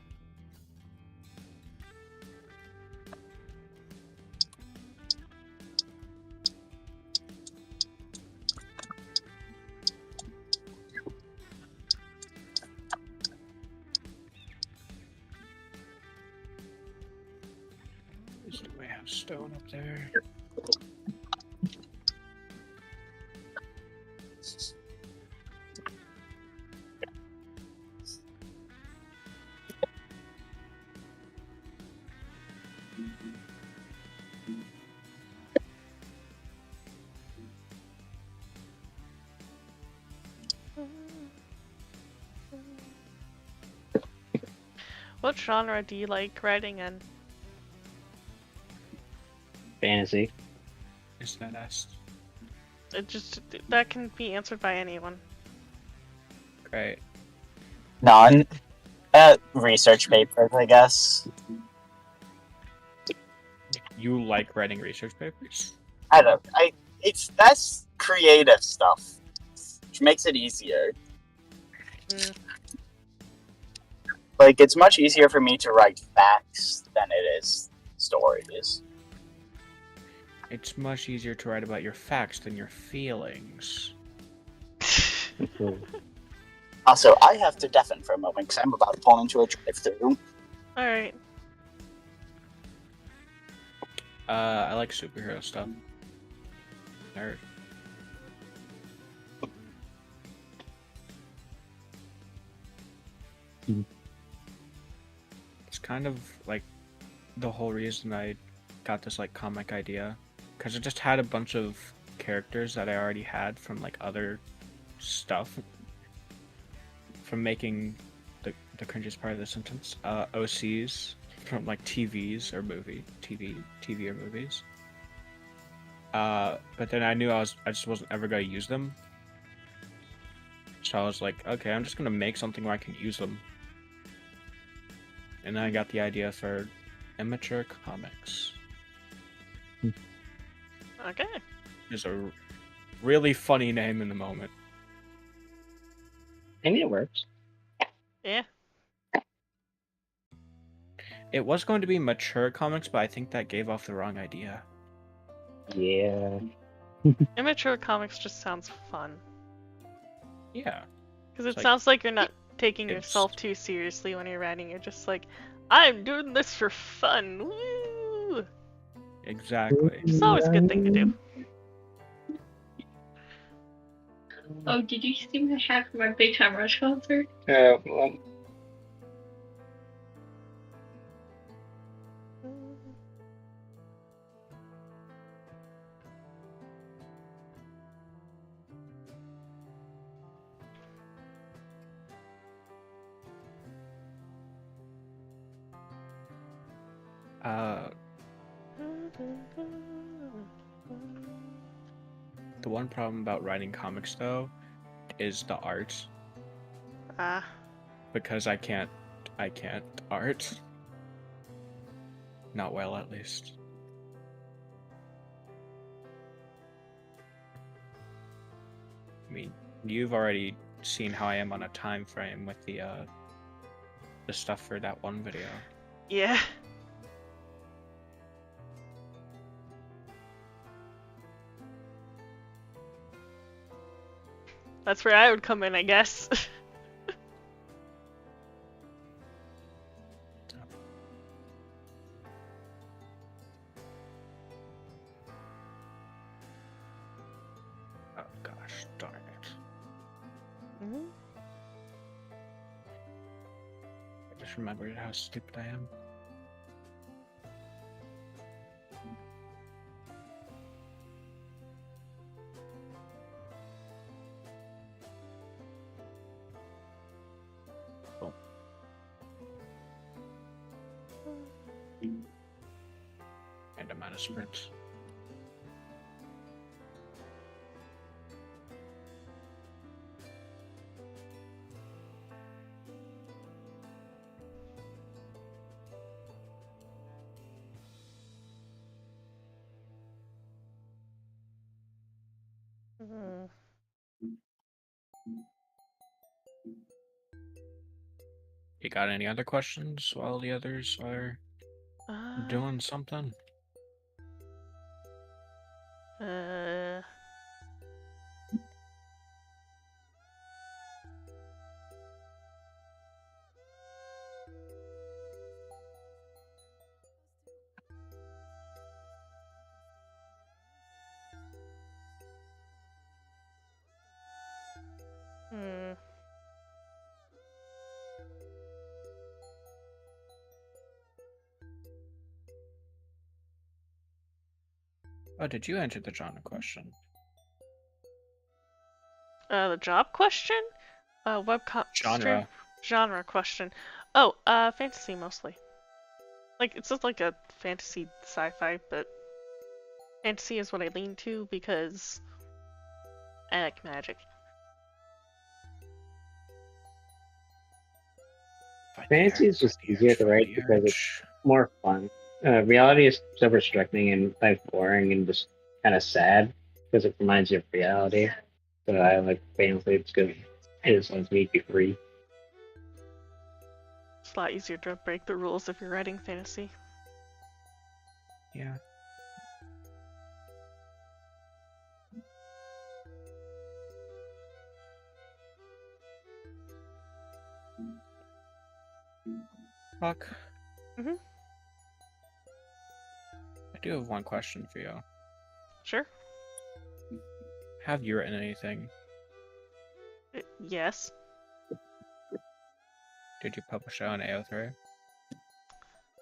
[SPEAKER 2] Do we have stone up there?
[SPEAKER 1] What genre do you like writing in?
[SPEAKER 4] Fantasy.
[SPEAKER 2] Is that asked?
[SPEAKER 1] That can be answered by anyone.
[SPEAKER 2] Great.
[SPEAKER 6] None. Research papers, I guess.
[SPEAKER 2] You like writing research papers?
[SPEAKER 6] That's creative stuff, which makes it easier.
[SPEAKER 1] Mm.
[SPEAKER 6] Like, it's much easier for me to write facts than it is stories.
[SPEAKER 2] It's much easier to write about your facts than your feelings.
[SPEAKER 6] Also, I have to deafen for a moment because I'm about to pull into a drive-thru.
[SPEAKER 1] Alright.
[SPEAKER 2] I like superhero stuff. Nerd. It's kind of like the whole reason I got this like comic idea, because I just had a bunch of characters that I already had from like other stuff, from making the cringiest part of the sentence, OCs from like TV or movies. But then I knew I just wasn't ever gonna use them. So I was like, okay, I'm just gonna make something where I can use them. And then I got the idea for immature comics.
[SPEAKER 1] Okay.
[SPEAKER 2] is a really funny name in the moment.
[SPEAKER 4] I mean, it works.
[SPEAKER 1] Yeah.
[SPEAKER 2] It was going to be mature comics, but I think that gave off the wrong idea.
[SPEAKER 4] Yeah.
[SPEAKER 1] Immature comics just sounds fun.
[SPEAKER 2] Yeah.
[SPEAKER 1] Because it
[SPEAKER 2] It's like,
[SPEAKER 1] sounds like you're not taking
[SPEAKER 2] it's-
[SPEAKER 1] yourself too seriously when you're writing. You're just like, I'm doing this for fun. Woo!
[SPEAKER 2] Exactly.
[SPEAKER 1] It's always a good thing to do.
[SPEAKER 7] Oh, did you see my hat for my Big Time Rush concert?
[SPEAKER 4] Well,
[SPEAKER 2] The one problem about writing comics, though, is the art.
[SPEAKER 1] Ah.
[SPEAKER 2] Because I can't art. Not well, at least. I mean, you've already seen how I am on a time frame with the stuff for that one video.
[SPEAKER 1] Yeah. That's where I would come in, I guess.
[SPEAKER 2] Oh gosh, darn it.
[SPEAKER 1] Mhm.
[SPEAKER 2] I just remembered how stupid I am. Oh. And I'm out of sprints.
[SPEAKER 1] Mhm.
[SPEAKER 2] You got any other questions while the others are doing something?
[SPEAKER 1] Uh. Hmm.
[SPEAKER 2] Oh, did you answer the genre question?
[SPEAKER 1] The job question? Webcom
[SPEAKER 2] Genre.
[SPEAKER 1] genre question. Oh, fantasy mostly. Like, it's just like a fantasy sci-fi, but fantasy is what I lean to because I like magic.
[SPEAKER 4] fantasy is just easier to write because it's more fun. Reality is so restricting and like boring and just kind of sad because it reminds you of reality. So I like fantasy because it just lets me be free.
[SPEAKER 1] It's a lot easier to break the rules if you're writing fantasy.
[SPEAKER 2] Yeah. Fuck.
[SPEAKER 1] Mhm.
[SPEAKER 2] I do have one question for you.
[SPEAKER 1] Sure.
[SPEAKER 2] Have you written anything?
[SPEAKER 1] Yes.
[SPEAKER 2] Did you publish it on AO3?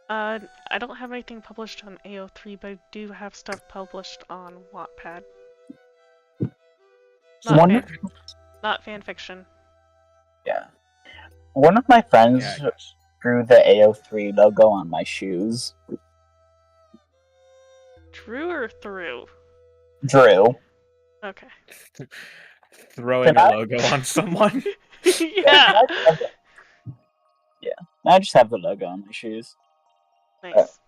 [SPEAKER 1] I don't have anything published on AO3, but I do have stuff published on Wattpad. Not fan fiction.
[SPEAKER 6] Yeah. One of my friends
[SPEAKER 2] Yeah, I guess.
[SPEAKER 6] drew the AO3 logo on my shoes.
[SPEAKER 1] Drew or through?
[SPEAKER 6] Drew.
[SPEAKER 1] Okay.
[SPEAKER 2] Throwing a logo on someone.
[SPEAKER 1] Yeah.
[SPEAKER 6] Yeah. I just have the logo on my shoes.
[SPEAKER 1] Nice.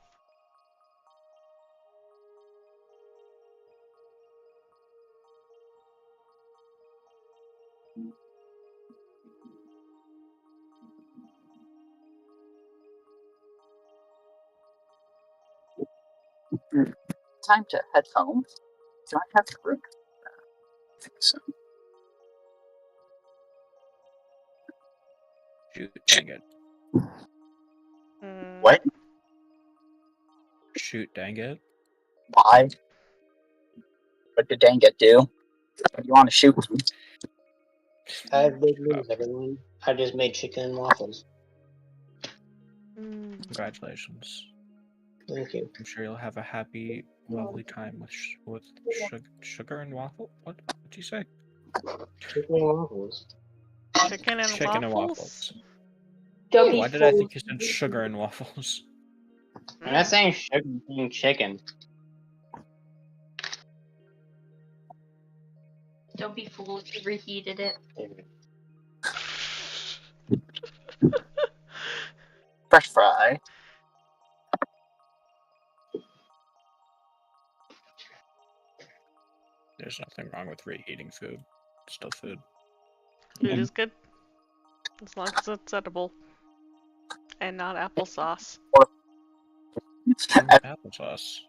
[SPEAKER 6] Time to head home. Do I have the room? I think so.
[SPEAKER 2] Shoot, dang it.
[SPEAKER 6] What?
[SPEAKER 2] Shoot, dang it.
[SPEAKER 6] Why? What did Dang it do? You want to shoot him?
[SPEAKER 8] I have big news, everyone. I just made chicken and waffles.
[SPEAKER 2] Congratulations.
[SPEAKER 8] Thank you.
[SPEAKER 2] I'm sure you'll have a happy, lovely time with sugar and waffle. What did you say?
[SPEAKER 8] Chicken and waffles.
[SPEAKER 1] Chicken and
[SPEAKER 2] Chicken
[SPEAKER 1] waffles?
[SPEAKER 2] and waffles.
[SPEAKER 7] Don't be
[SPEAKER 2] Why did I
[SPEAKER 7] fooled.
[SPEAKER 2] think you said sugar and waffles?
[SPEAKER 8] I'm not saying sugar, I'm saying chicken.
[SPEAKER 7] Don't be fooled. You reheated it.
[SPEAKER 6] Fresh fry.
[SPEAKER 2] There's nothing wrong with reheating food. It's still food.
[SPEAKER 1] Food is good. As long as it's edible. And not applesauce.
[SPEAKER 2] Applesauce.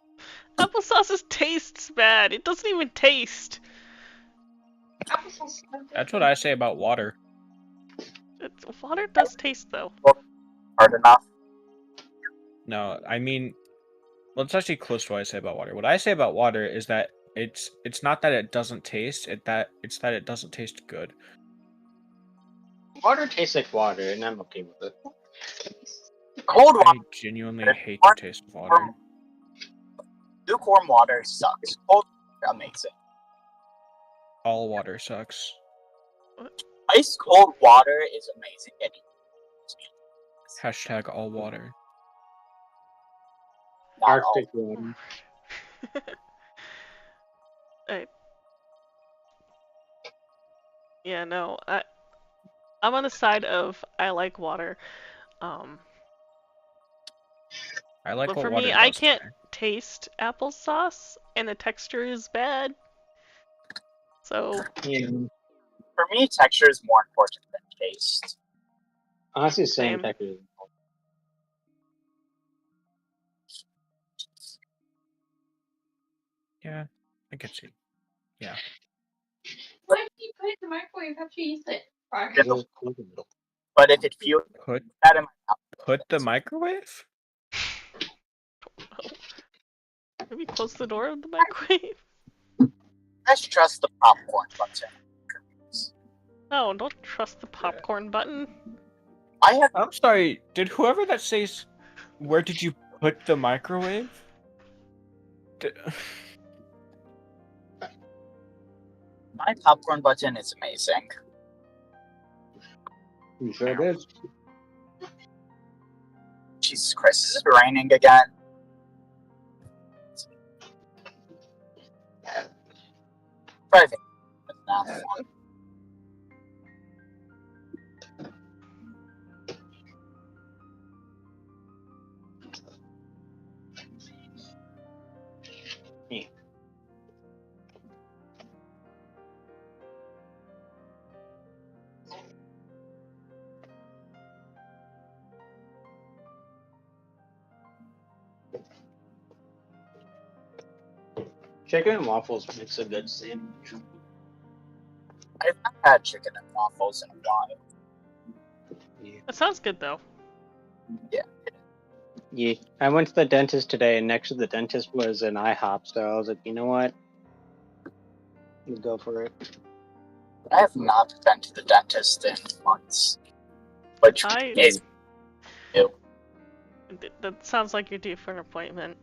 [SPEAKER 1] Applesauce tastes bad. It doesn't even taste.
[SPEAKER 2] That's what I say about water.
[SPEAKER 1] Water does taste, though.
[SPEAKER 6] Hard enough.
[SPEAKER 2] No, I mean, well, it's actually close to what I say about water. What I say about water is that it's not that it doesn't taste, it's that it doesn't taste good.
[SPEAKER 8] Water tastes like water, and I'm okay with it.
[SPEAKER 6] Cold
[SPEAKER 2] I
[SPEAKER 6] water.
[SPEAKER 2] genuinely hate the taste of water.
[SPEAKER 6] Lukewarm water sucks. Cold water, amazing.
[SPEAKER 2] All water sucks.
[SPEAKER 6] Ice cold water is amazing.
[SPEAKER 2] Hashtag all water.
[SPEAKER 6] Not all.
[SPEAKER 8] Arctic water.
[SPEAKER 1] Yeah, no. I'm on the side of I like water.
[SPEAKER 2] I like
[SPEAKER 1] But
[SPEAKER 2] what
[SPEAKER 1] for
[SPEAKER 2] water
[SPEAKER 1] me,
[SPEAKER 2] does
[SPEAKER 1] I
[SPEAKER 2] to
[SPEAKER 1] can't
[SPEAKER 2] me.
[SPEAKER 1] taste applesauce, and the texture is bad. So,
[SPEAKER 8] Yeah.
[SPEAKER 6] For me, texture is more important than taste.
[SPEAKER 8] Honestly,
[SPEAKER 1] Same.
[SPEAKER 8] same texture.
[SPEAKER 2] Yeah, I can see. Yeah.
[SPEAKER 7] Why did you put it in the microwave after you used it?
[SPEAKER 6] But if it feels
[SPEAKER 2] Put
[SPEAKER 6] bad in my mouth,
[SPEAKER 2] the microwave?
[SPEAKER 1] maybe close the door of the microwave.
[SPEAKER 6] let's trust the popcorn button.
[SPEAKER 1] No, don't trust the popcorn button.
[SPEAKER 2] I'm sorry, did whoever that says, where did you put the microwave?
[SPEAKER 6] My popcorn button is amazing.
[SPEAKER 8] You sure it is?
[SPEAKER 6] Jesus Christ, is it raining again? Perfect.
[SPEAKER 8] Chicken and waffles makes a good sandwich.
[SPEAKER 6] I've not had chicken and waffles in a while.
[SPEAKER 1] That sounds good, though.
[SPEAKER 8] Yeah, I went to the dentist today, and next to the dentist was an IHOP, so I was like, you know what? Let's go for it.
[SPEAKER 6] I have not been to the dentist in months. Which is new.
[SPEAKER 1] That sounds like you're due for an appointment.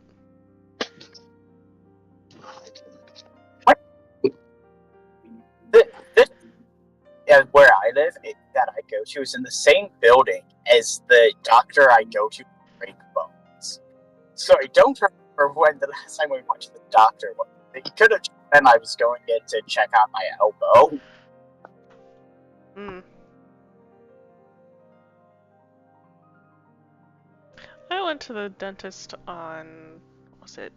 [SPEAKER 6] Where I live, that I go to, is in the same building as the doctor I go to break bones. So I don't remember when the last time we went to the doctor was. It could have been I was going in to check out my elbow.
[SPEAKER 1] I went to the dentist on, was it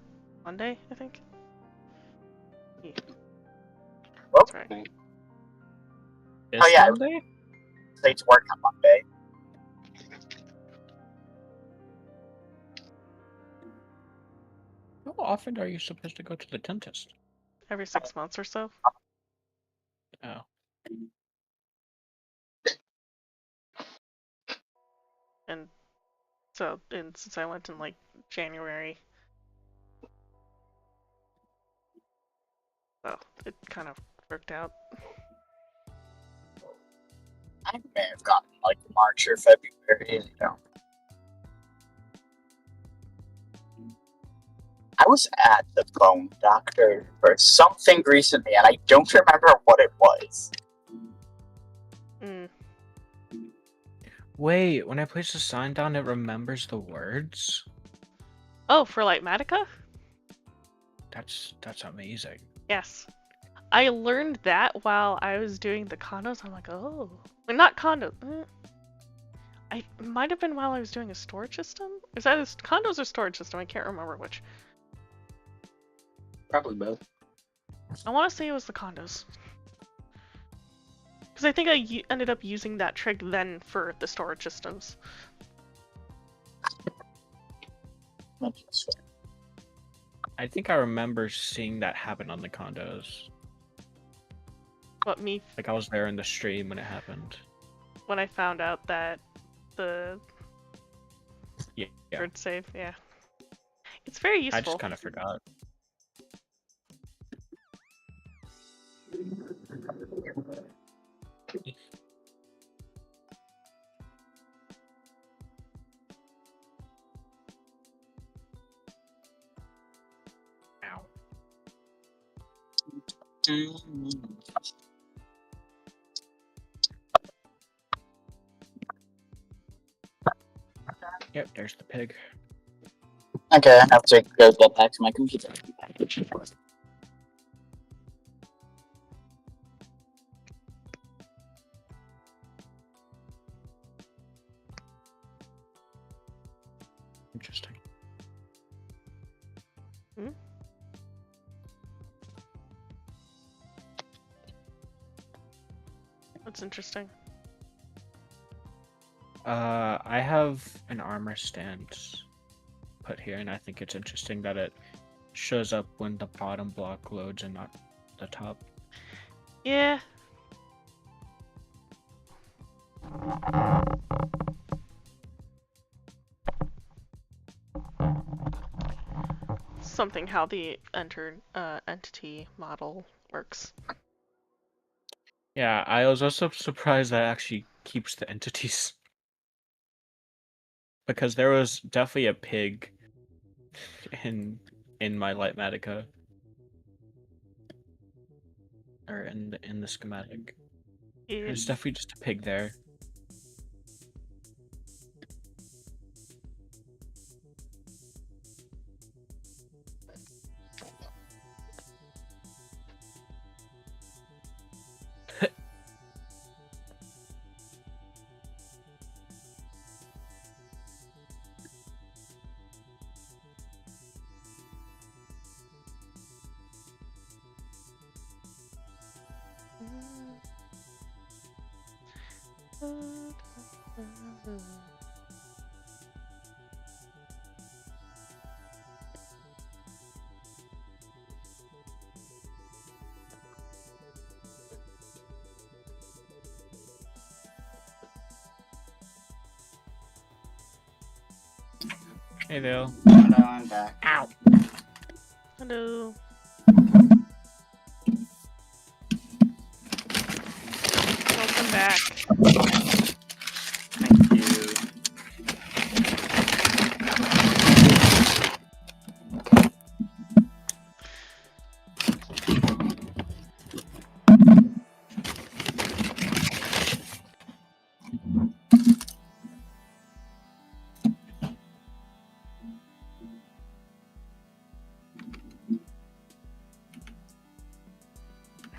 [SPEAKER 1] Monday, I think? Yeah. That's right.
[SPEAKER 2] This Monday?
[SPEAKER 6] Stay to work on Monday.
[SPEAKER 2] often are you supposed to go to the dentist?
[SPEAKER 1] Every 6 months or so.
[SPEAKER 2] Oh.
[SPEAKER 1] And since I went in like January, so it kind of worked out.
[SPEAKER 6] I may have gotten like March or February, you know. I was at the bone doctor for something recently, and I don't remember what it was.
[SPEAKER 1] Mm.
[SPEAKER 2] Wait, when I place the sign down, it remembers the words?
[SPEAKER 1] Oh, for Lightmatica?
[SPEAKER 2] That's amazing.
[SPEAKER 1] Yes. I learned that while I was doing the condos. I'm like, oh. Well, not condos. It might have been while I was doing a storage system? Is that condos or storage system? I can't remember which.
[SPEAKER 8] Probably both.
[SPEAKER 1] I want to say it was the condos. Because I think I ended up using that trick then for the storage systems.
[SPEAKER 2] I think I remember seeing that happen on the condos.
[SPEAKER 1] What me?
[SPEAKER 2] Like I was there in the stream when it happened.
[SPEAKER 1] When I found out that the
[SPEAKER 2] Yeah.
[SPEAKER 1] word save, yeah. It's very useful.
[SPEAKER 2] I just kind of forgot. Ow. Yep, there's the pig.
[SPEAKER 6] Okay, I have to go get back to my computer.
[SPEAKER 2] Interesting.
[SPEAKER 1] Hmm? That's interesting.
[SPEAKER 2] I have an armor stand put here, and I think it's interesting that it shows up when the bottom block loads and not the top.
[SPEAKER 1] Yeah. Something how the entity model works.
[SPEAKER 2] Yeah, I was also surprised that it actually keeps the entities. Because there was definitely a pig in my Lightmatica. Or in the schematic.
[SPEAKER 1] Yeah.
[SPEAKER 2] There's definitely just a pig there. Hey Vale.
[SPEAKER 3] Hello, I'm back.
[SPEAKER 2] Ow!
[SPEAKER 1] Hello. Welcome back.
[SPEAKER 3] Thank you.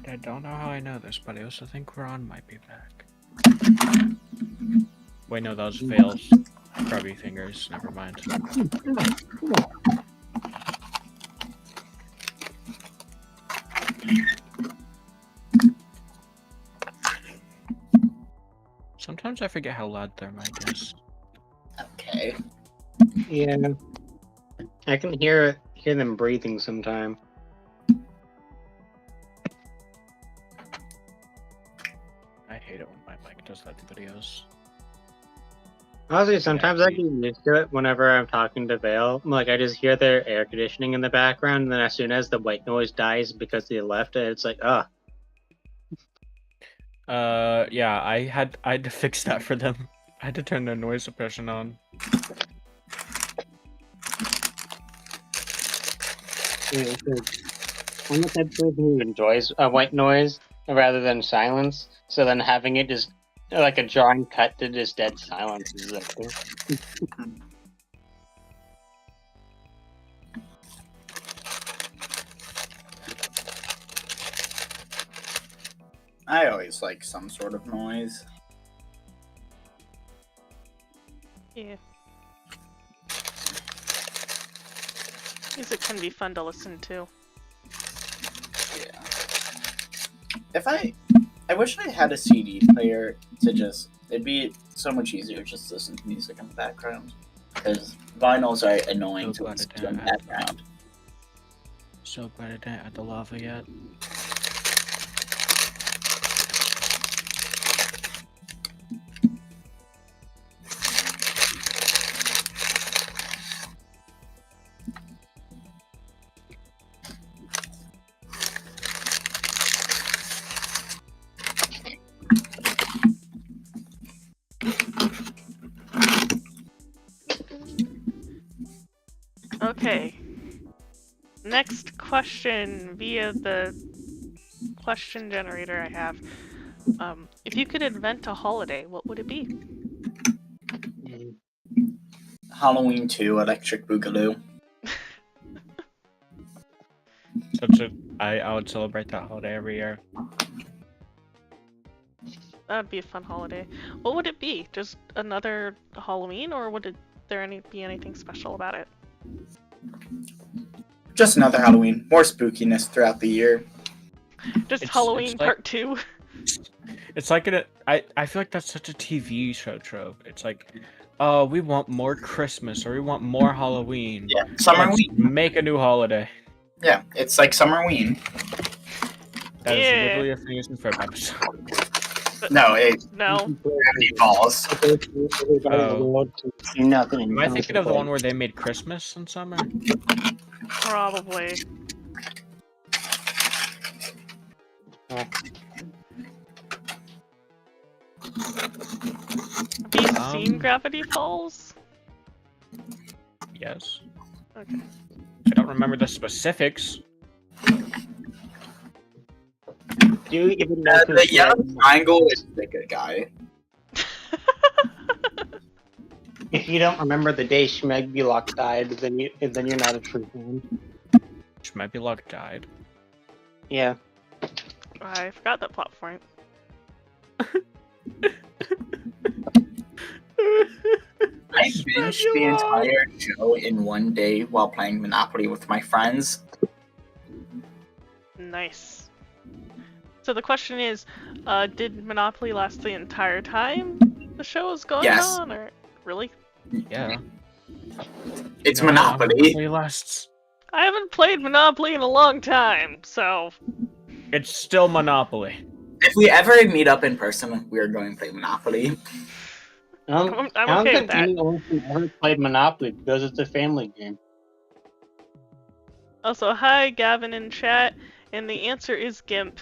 [SPEAKER 2] I don't know how I know this, but I also think Ron might be back. Wait, no, that was Vale's grubby fingers. Never mind. Sometimes I forget how loud their mic is.
[SPEAKER 3] Okay.
[SPEAKER 8] Yeah. I can hear hear them breathing sometime.
[SPEAKER 2] I hate it when my mic does that to videos.
[SPEAKER 8] Honestly, sometimes I get used to it whenever I'm talking to Vale. Like, I just hear their air conditioning in the background, and then as soon as the white noise dies because they left it, it's like, ah.
[SPEAKER 2] Yeah, I had to fix that for them. I had to turn their noise suppression on.
[SPEAKER 8] I'm the type of person who enjoys a white noise rather than silence, so then having it just like a jarring cut to just dead silence is like.
[SPEAKER 3] I always like some sort of noise.
[SPEAKER 1] Yeah. Music can be fun to listen to.
[SPEAKER 3] Yeah. I wish I had a CD player to just. It'd be so much easier just to listen to music in the background. Because vinyls are annoying to listen to in the background.
[SPEAKER 2] So glad I didn't add the lava yet.
[SPEAKER 1] Okay. Next question via the question generator I have. If you could invent a holiday, what would it be?
[SPEAKER 3] Halloween 2, Electric Boogaloo.
[SPEAKER 2] I would celebrate that holiday every year.
[SPEAKER 1] That'd be a fun holiday. What would it be? Just another Halloween, or would there be anything special about it?
[SPEAKER 3] Just another Halloween. More spookiness throughout the year.
[SPEAKER 1] Just Halloween Part 2.
[SPEAKER 2] It's like I feel like that's such a TV show trope. It's like, we want more Christmas or we want more Halloween.
[SPEAKER 3] Yeah, Summerween.
[SPEAKER 2] Make a new holiday.
[SPEAKER 3] Yeah, it's like Summerween.
[SPEAKER 2] That is literally a Phineas and Ferb episode.
[SPEAKER 3] No.
[SPEAKER 6] Gravity Falls.
[SPEAKER 2] Am I thinking of the one where they made Christmas in summer?
[SPEAKER 1] Probably. Have you seen Gravity Falls?
[SPEAKER 2] Yes.
[SPEAKER 1] Okay.
[SPEAKER 2] I don't remember the specifics.
[SPEAKER 8] Do you even know
[SPEAKER 3] the yellow triangle is the good guy.
[SPEAKER 8] If you don't remember the day Schmegbulock died, then you're not a true fan.
[SPEAKER 2] Schmegbulock died.
[SPEAKER 8] Yeah.
[SPEAKER 1] I forgot that plot point.
[SPEAKER 3] I binged the entire show in one day while playing Monopoly with my friends.
[SPEAKER 1] Nice. So the question is, did Monopoly last the entire time the show was going on, or really?
[SPEAKER 2] Yeah.
[SPEAKER 3] It's Monopoly.
[SPEAKER 2] Lasts.
[SPEAKER 1] I haven't played Monopoly in a long time, so...
[SPEAKER 2] It's still Monopoly.
[SPEAKER 3] If we ever meet up in person, we're going to play Monopoly.
[SPEAKER 1] I'm
[SPEAKER 8] I
[SPEAKER 1] okay
[SPEAKER 8] don't
[SPEAKER 1] with
[SPEAKER 8] think
[SPEAKER 1] that.
[SPEAKER 8] anyone ever played Monopoly because it's a family game.
[SPEAKER 1] Also, hi Gavin in chat, and the answer is GIMP.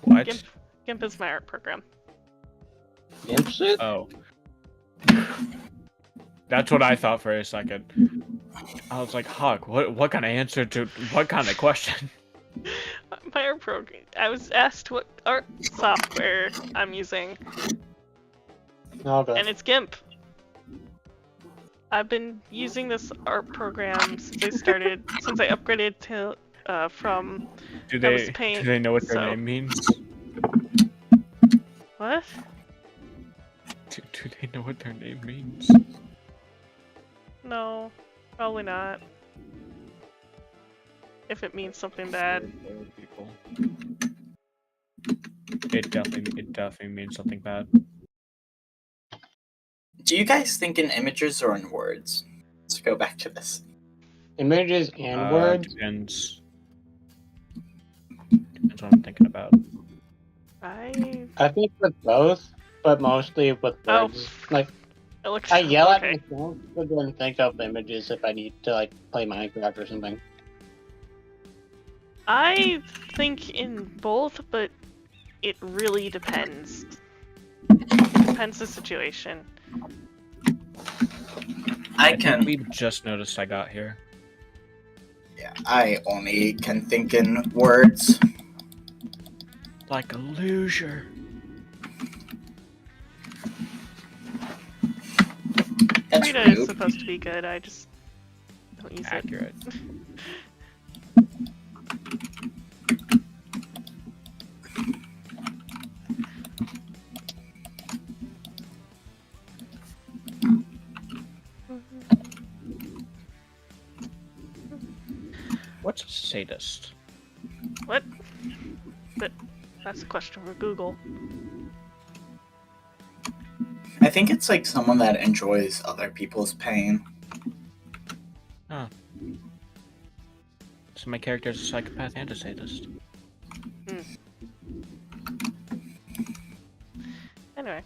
[SPEAKER 2] What?
[SPEAKER 1] GIMP is my art program.
[SPEAKER 8] GIMP shit?
[SPEAKER 2] Oh. That's what I thought for a second. I was like, Huck, what kind of answer to what kind of question?
[SPEAKER 1] My art program. I was asked what art software I'm using,
[SPEAKER 8] Okay.
[SPEAKER 1] and it's GIMP. I've been using this art program since I upgraded to from
[SPEAKER 2] Do
[SPEAKER 1] MS Paint.
[SPEAKER 2] Do they know what their name means?
[SPEAKER 1] What?
[SPEAKER 2] Do they know what their name means?
[SPEAKER 1] No, probably not. If it means something bad.
[SPEAKER 2] It definitely means something bad.
[SPEAKER 3] Do you guys think in images or in words? Let's go back to this.
[SPEAKER 8] Images and words.
[SPEAKER 2] Depends. Depends what I'm thinking about.
[SPEAKER 1] I
[SPEAKER 8] think with both, but mostly with
[SPEAKER 1] Oh.
[SPEAKER 8] words. Like,
[SPEAKER 1] it looks
[SPEAKER 8] I yell
[SPEAKER 1] okay.
[SPEAKER 8] at myself, but then think of images if I need to like play Minecraft or something.
[SPEAKER 1] I think in both, but it really depends. Depends the situation.
[SPEAKER 3] I
[SPEAKER 2] think
[SPEAKER 3] can.
[SPEAKER 2] we just noticed I got here.
[SPEAKER 3] Yeah, I only can think in words.
[SPEAKER 2] Like a loser.
[SPEAKER 3] That's
[SPEAKER 1] Rita
[SPEAKER 3] rude.
[SPEAKER 1] is supposed to be good, I just don't use
[SPEAKER 2] Accurate. What's a sadist?
[SPEAKER 1] What? But that's a question for Google.
[SPEAKER 3] I think it's like someone that enjoys other people's pain.
[SPEAKER 2] Oh. So my character's a psychopath and a sadist.
[SPEAKER 1] Anyway.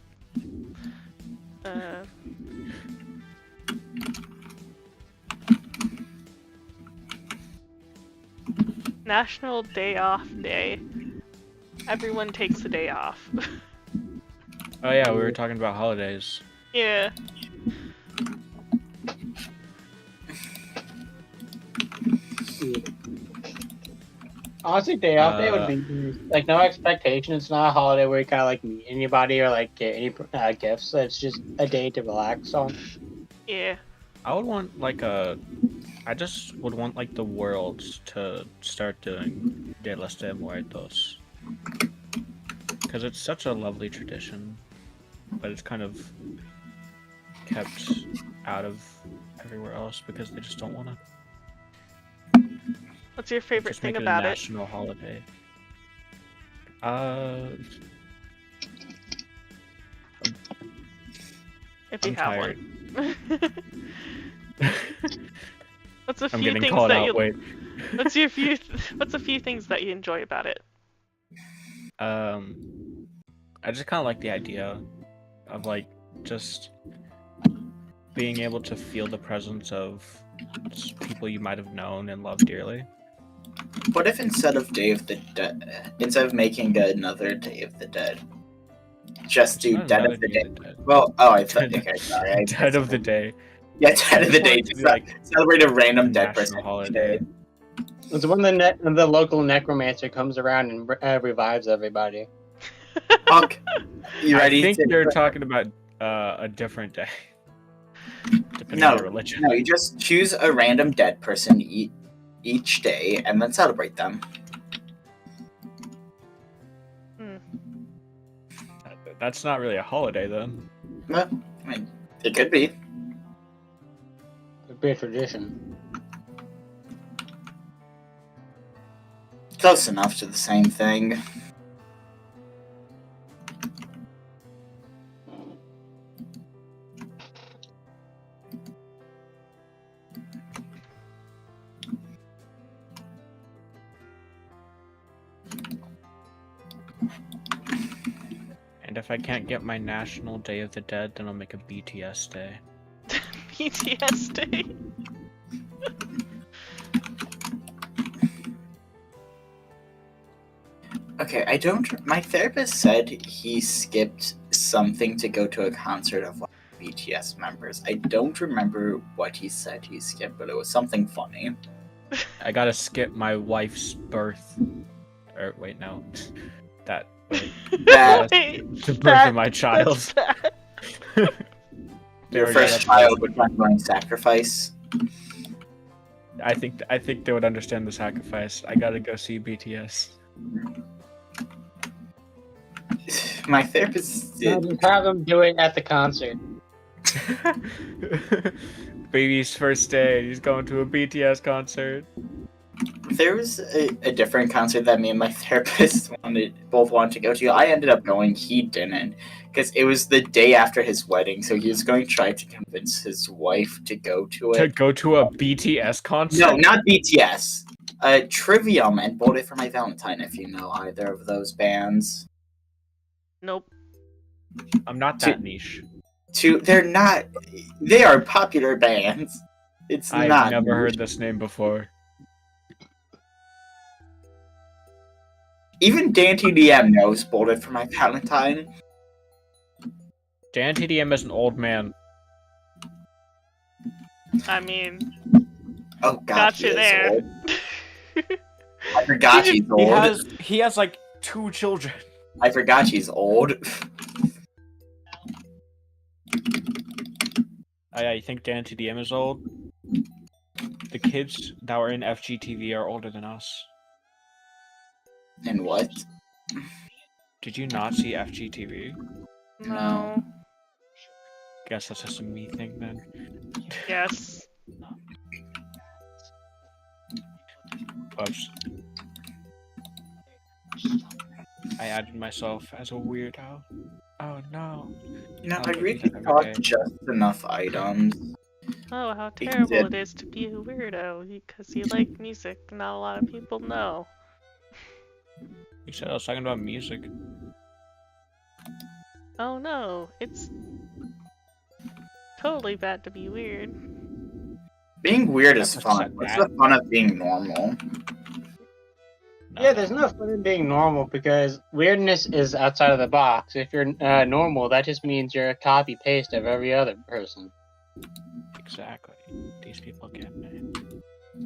[SPEAKER 1] National Day Off Day. Everyone takes the day off.
[SPEAKER 2] Oh yeah, we were talking about holidays.
[SPEAKER 1] Yeah.
[SPEAKER 8] Honestly, day off day would be like no expectation. It's not a holiday where you kind of like meet anybody or like get any gifts. It's just a day to relax on.
[SPEAKER 1] Yeah.
[SPEAKER 2] I would want like I just would want like the world to start doing De los de Muertos. Because it's such a lovely tradition, but it's kind of kept out of everywhere else because they just don't want to.
[SPEAKER 1] What's your favorite
[SPEAKER 2] Just
[SPEAKER 1] thing
[SPEAKER 2] make
[SPEAKER 1] about
[SPEAKER 2] a
[SPEAKER 1] it?
[SPEAKER 2] national holiday.
[SPEAKER 1] If you
[SPEAKER 2] I'm
[SPEAKER 1] have
[SPEAKER 2] tired.
[SPEAKER 1] one. What's a
[SPEAKER 2] I'm
[SPEAKER 1] few
[SPEAKER 2] getting
[SPEAKER 1] things
[SPEAKER 2] called
[SPEAKER 1] that
[SPEAKER 2] out.
[SPEAKER 1] you?
[SPEAKER 2] Wait.
[SPEAKER 1] What's a few things that you enjoy about it?
[SPEAKER 2] I just kind of like the idea of like just being able to feel the presence of people you might have known and loved dearly.
[SPEAKER 3] What if instead of Day of the Dead, instead of making another Day of the Dead, just
[SPEAKER 2] It's
[SPEAKER 3] do
[SPEAKER 2] not
[SPEAKER 3] Dead
[SPEAKER 2] another
[SPEAKER 3] of the
[SPEAKER 2] Day
[SPEAKER 3] Day?
[SPEAKER 2] of the Dead.
[SPEAKER 3] Well, oh, I thought. Okay, sorry.
[SPEAKER 2] Dead of the Day.
[SPEAKER 3] Yeah, Dead of the Day.
[SPEAKER 2] want it to be like
[SPEAKER 3] Celebrate a random
[SPEAKER 2] a
[SPEAKER 3] dead
[SPEAKER 2] national
[SPEAKER 3] person each
[SPEAKER 2] holiday.
[SPEAKER 3] day.
[SPEAKER 8] It's when the local necromancer comes around and revives everybody.
[SPEAKER 3] Hawk, you ready?
[SPEAKER 2] I think they're talking about a different day, depending on your religion.
[SPEAKER 3] No, you just choose a random dead person each day and then celebrate them.
[SPEAKER 2] That's not really a holiday, then.
[SPEAKER 3] Well, I mean, it could be.
[SPEAKER 8] It'd be a tradition.
[SPEAKER 3] Close enough to the same thing.
[SPEAKER 2] And if I can't get my National Day of the Dead, then I'll make a BTS day.
[SPEAKER 1] BTS Day.
[SPEAKER 3] Okay, I don't. My therapist said he skipped something to go to a concert of BTS members. I don't remember what he said he skipped, but it was something funny.
[SPEAKER 2] I gotta skip my wife's birth. Or wait, no. That. Wait.
[SPEAKER 3] That
[SPEAKER 2] The birth of my child.
[SPEAKER 3] your first child would undergoing sacrifice.
[SPEAKER 2] I think they would understand the sacrifice. I gotta go see BTS.
[SPEAKER 3] My therapist did.
[SPEAKER 8] Just have them do it at the concert.
[SPEAKER 2] Baby's first day. He's going to a BTS concert.
[SPEAKER 3] there was a different concert that me and my therapist both wanted to go to. I ended up going. He didn't, because it was the day after his wedding. So he was going to try to convince his wife to go to it.
[SPEAKER 2] To go to a BTS concert?
[SPEAKER 3] No, not BTS. Trivium and Bought It for My Valentine. If you know either of those bands.
[SPEAKER 1] Nope.
[SPEAKER 2] I'm not that niche.
[SPEAKER 3] They're not. They are popular bands.
[SPEAKER 2] I've never heard this name before.
[SPEAKER 3] Even Dan TDM knows Bought It for My Valentine.
[SPEAKER 2] Dan TDM is an old man.
[SPEAKER 1] I mean,
[SPEAKER 3] oh god,
[SPEAKER 1] got you there.
[SPEAKER 3] Old. I forgot he's old.
[SPEAKER 2] He has like 2 children.
[SPEAKER 3] I forgot she's old.
[SPEAKER 2] I think Dan TDM is old. The kids that were in FGTV are older than us.
[SPEAKER 3] And what?
[SPEAKER 2] Did you not see FGTV?
[SPEAKER 1] No.
[SPEAKER 2] Guess that's just a me thing then.
[SPEAKER 1] Yes.
[SPEAKER 2] Oops. I added myself as a weirdo. Oh no.
[SPEAKER 3] I really thought just enough items.
[SPEAKER 1] Oh, how terrible it is to be a weirdo because you like music not a lot of people know.
[SPEAKER 2] You said I was talking about music.
[SPEAKER 1] Oh no, it's totally bad to be weird.
[SPEAKER 3] Being weird is fun. What's the fun of being normal?
[SPEAKER 8] Yeah, there's no fun in being normal because weirdness is outside of the box. If you're normal, that just means you're a copy paste of every other person.
[SPEAKER 2] Exactly. These people get me.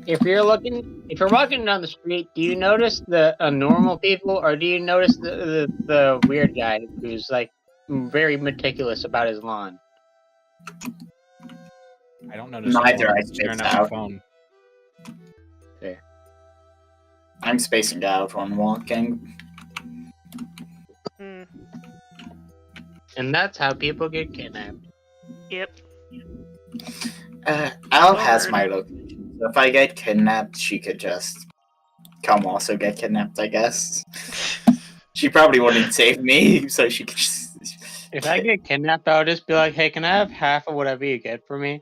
[SPEAKER 8] If you're walking down the street, do you notice the normal people, or do you notice the weird guy who's like very meticulous about his lawn?
[SPEAKER 2] I don't notice.
[SPEAKER 3] Neither. I
[SPEAKER 2] staring
[SPEAKER 3] spaced
[SPEAKER 2] at my
[SPEAKER 3] out.
[SPEAKER 2] phone.
[SPEAKER 8] Fair.
[SPEAKER 3] I'm spacing out when walking.
[SPEAKER 1] Hmm.
[SPEAKER 8] And that's how people get kidnapped.
[SPEAKER 1] Yep.
[SPEAKER 3] Al has my location, so if I get kidnapped, she could just come also get kidnapped, I guess. She probably wouldn't save me, so she could just...
[SPEAKER 8] If I get kidnapped, I'll just be like, hey, can I have half of whatever you get for me?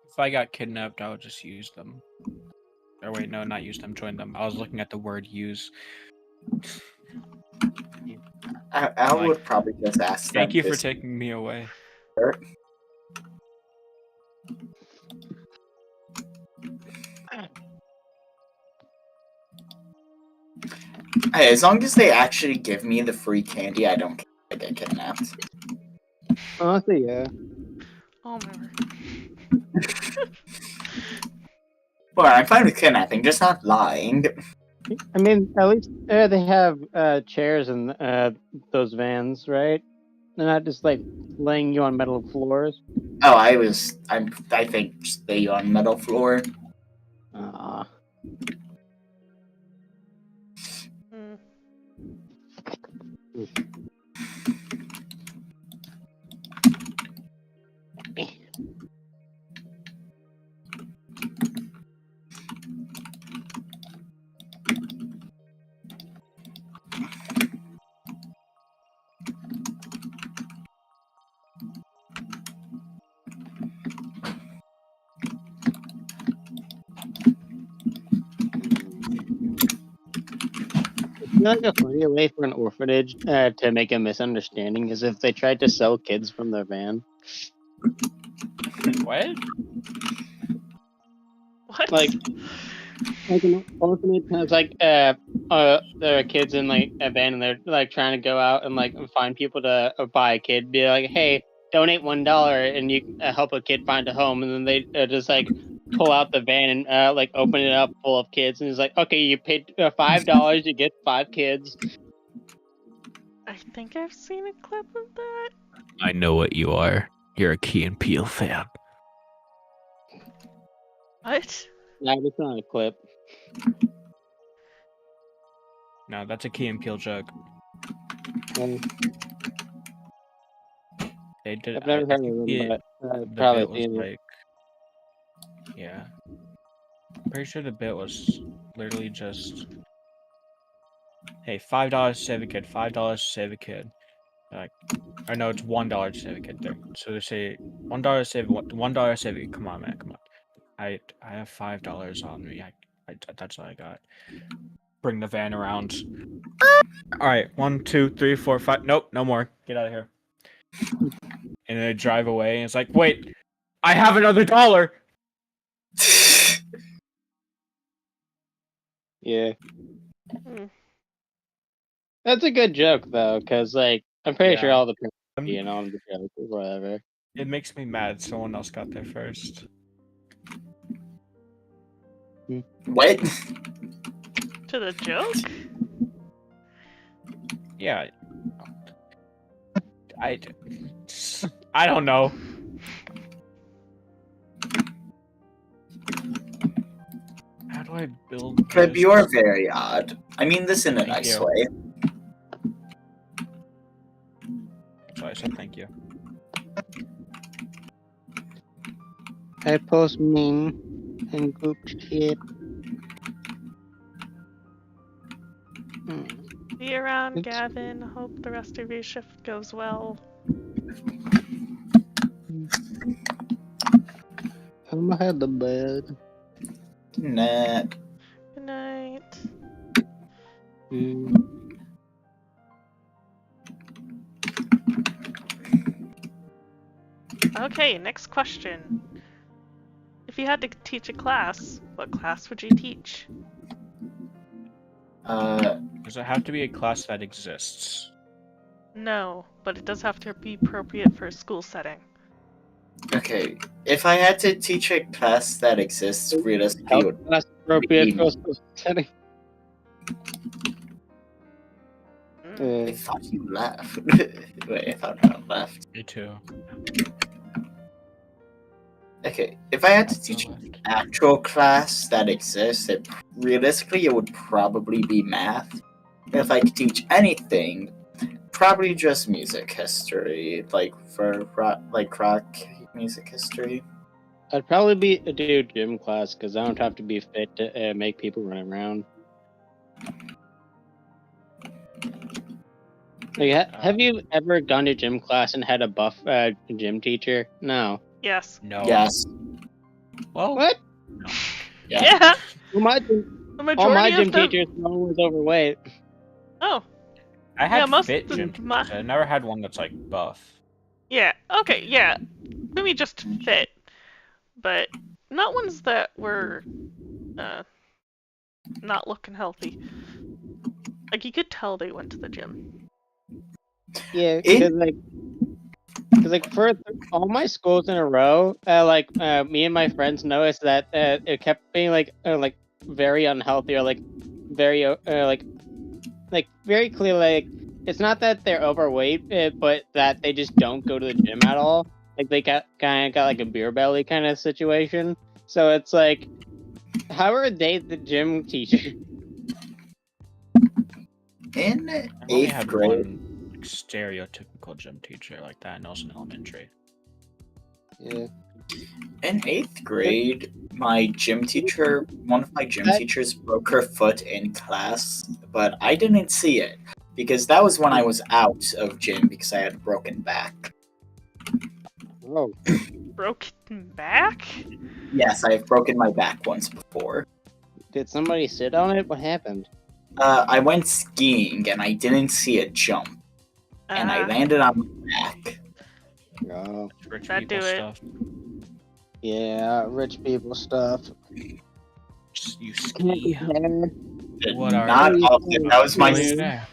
[SPEAKER 2] If I got kidnapped, I would just use them. Or wait, no, not use them, join them. I was looking at the word use.
[SPEAKER 3] Al would probably just ask them.
[SPEAKER 2] Thank you for taking me away.
[SPEAKER 3] Hey, as long as they actually give me the free candy, I don't care if I get kidnapped.
[SPEAKER 8] Honestly, yeah.
[SPEAKER 1] Oh my word.
[SPEAKER 3] Well, I'm fine with kidnapping, just not lying.
[SPEAKER 8] I mean, at least they have chairs in those vans, right? They're not just like laying you on metal floors.
[SPEAKER 3] Oh, I think just lay you on metal floor.
[SPEAKER 8] Aww.
[SPEAKER 1] Hmm.
[SPEAKER 8] I feel like a funny way for an orphanage to make a misunderstanding is if they tried to sell kids from their van.
[SPEAKER 2] What?
[SPEAKER 1] What?
[SPEAKER 8] Like an orphanage has like there are kids in like a van and they're like trying to go out and like find people to buy a kid. Be like, hey, donate $1 and you can help a kid find a home, and then they just like pull out the van and like open it up full of kids, and it's like, okay, you paid $5, you get 5 kids.
[SPEAKER 1] I think I've seen a clip of that.
[SPEAKER 2] I know what you are. You're a Key and Peele fan.
[SPEAKER 1] What?
[SPEAKER 8] Nah, that's not a clip.
[SPEAKER 2] No, that's a Key and Peele joke. They did.
[SPEAKER 8] I've never heard of them, but probably
[SPEAKER 2] was
[SPEAKER 8] seen it.
[SPEAKER 2] like, yeah. pretty sure the bit was literally just, hey, $5 to save a kid, $5 to save a kid. Like, I know it's $1 to save a kid there. So they say $1 to save $1 to save it. Come on, man, come on. I have $5 on me. That's all I got. Bring the van around. All right, 1, 2, 3, 4, 5. Nope, no more. Get out of here. And they drive away, and it's like, wait, I have another $1.
[SPEAKER 8] Yeah.
[SPEAKER 1] Hmm.
[SPEAKER 8] That's a good joke though, because like I'm pretty sure
[SPEAKER 2] Yeah.
[SPEAKER 8] all the parents you know the joke or whatever.
[SPEAKER 2] It makes me mad someone else got there first.
[SPEAKER 3] What?
[SPEAKER 1] To the joke?
[SPEAKER 2] Yeah. I don't know. How do I build
[SPEAKER 3] Crib,
[SPEAKER 2] this?
[SPEAKER 3] you're very odd. I mean this in a
[SPEAKER 2] Thank
[SPEAKER 3] nice
[SPEAKER 2] you.
[SPEAKER 3] way.
[SPEAKER 2] So I said thank you.
[SPEAKER 8] I post meme in group chat.
[SPEAKER 1] See you around,
[SPEAKER 8] Oops.
[SPEAKER 1] Gavin. Hope the rest of your shift goes well.
[SPEAKER 8] I'm gonna head to bed.
[SPEAKER 3] Nah.
[SPEAKER 1] Good night. Okay, next question. If you had to teach a class, what class would you teach?
[SPEAKER 2] Does it have to be a class that exists?
[SPEAKER 1] No, but it does have to be appropriate for a school setting.
[SPEAKER 3] Okay. If I had to teach a class that exists, realistically, it would
[SPEAKER 8] That's appropriate
[SPEAKER 3] be-
[SPEAKER 8] for a school setting.
[SPEAKER 3] I thought you left. Wait, I thought I left.
[SPEAKER 2] Me too.
[SPEAKER 3] Okay, if I had to
[SPEAKER 2] That's
[SPEAKER 3] teach
[SPEAKER 2] the
[SPEAKER 3] an
[SPEAKER 2] left.
[SPEAKER 3] actual class that exists, realistically, it would probably be math. If I could teach anything, probably just music history, like for rock music history.
[SPEAKER 8] I'd probably do gym class because I don't have to be fit to make people run around. Like, have you ever gone to gym class and had a buff gym teacher? No.
[SPEAKER 1] Yes.
[SPEAKER 2] No.
[SPEAKER 3] Yes.
[SPEAKER 2] Well.
[SPEAKER 8] What?
[SPEAKER 2] No.
[SPEAKER 1] Yeah.
[SPEAKER 8] Well, my
[SPEAKER 1] The
[SPEAKER 8] all
[SPEAKER 1] majority
[SPEAKER 8] my
[SPEAKER 1] of
[SPEAKER 8] gym
[SPEAKER 1] them.
[SPEAKER 8] teachers were always overweight.
[SPEAKER 1] Oh.
[SPEAKER 2] I had
[SPEAKER 1] Yeah, most
[SPEAKER 2] fit
[SPEAKER 1] of the-
[SPEAKER 2] gym teachers.
[SPEAKER 1] my-
[SPEAKER 2] I never had one that's like buff.
[SPEAKER 1] Yeah. Okay. Yeah. Maybe just fit, but not ones that were not looking healthy. Like you could tell they went to the gym.
[SPEAKER 8] Yeah,
[SPEAKER 3] It-
[SPEAKER 8] because like for all my schools in a row, me and my friends noticed that it kept being like very unhealthy or like very like very clear like it's not that they're overweight, but that they just don't go to the gym at all. Like they got like a beer belly kind of situation. So it's like, how are they the gym teacher?
[SPEAKER 3] In
[SPEAKER 2] I only
[SPEAKER 3] 8th
[SPEAKER 2] had
[SPEAKER 3] grade,
[SPEAKER 2] one like, stereotypical gym teacher like that, and also in elementary.
[SPEAKER 8] Yeah.
[SPEAKER 3] in 8th grade, my gym teacher, one of my gym teachers, broke her foot in class, but I didn't see it because that was when I was out of gym because I had a broken back.
[SPEAKER 8] Oh.
[SPEAKER 1] Broken back?
[SPEAKER 3] Yes, I have broken my back once before.
[SPEAKER 8] Did somebody sit on it? What happened?
[SPEAKER 3] I went skiing and I didn't see it jump, and I landed on my back.
[SPEAKER 8] Oh.
[SPEAKER 2] Rich
[SPEAKER 1] That'd
[SPEAKER 2] people
[SPEAKER 1] do it.
[SPEAKER 2] stuff.
[SPEAKER 8] Yeah, rich people stuff.
[SPEAKER 2] You ski. What are
[SPEAKER 3] Not
[SPEAKER 2] you?
[SPEAKER 3] all of it. That was my
[SPEAKER 2] Millionaire.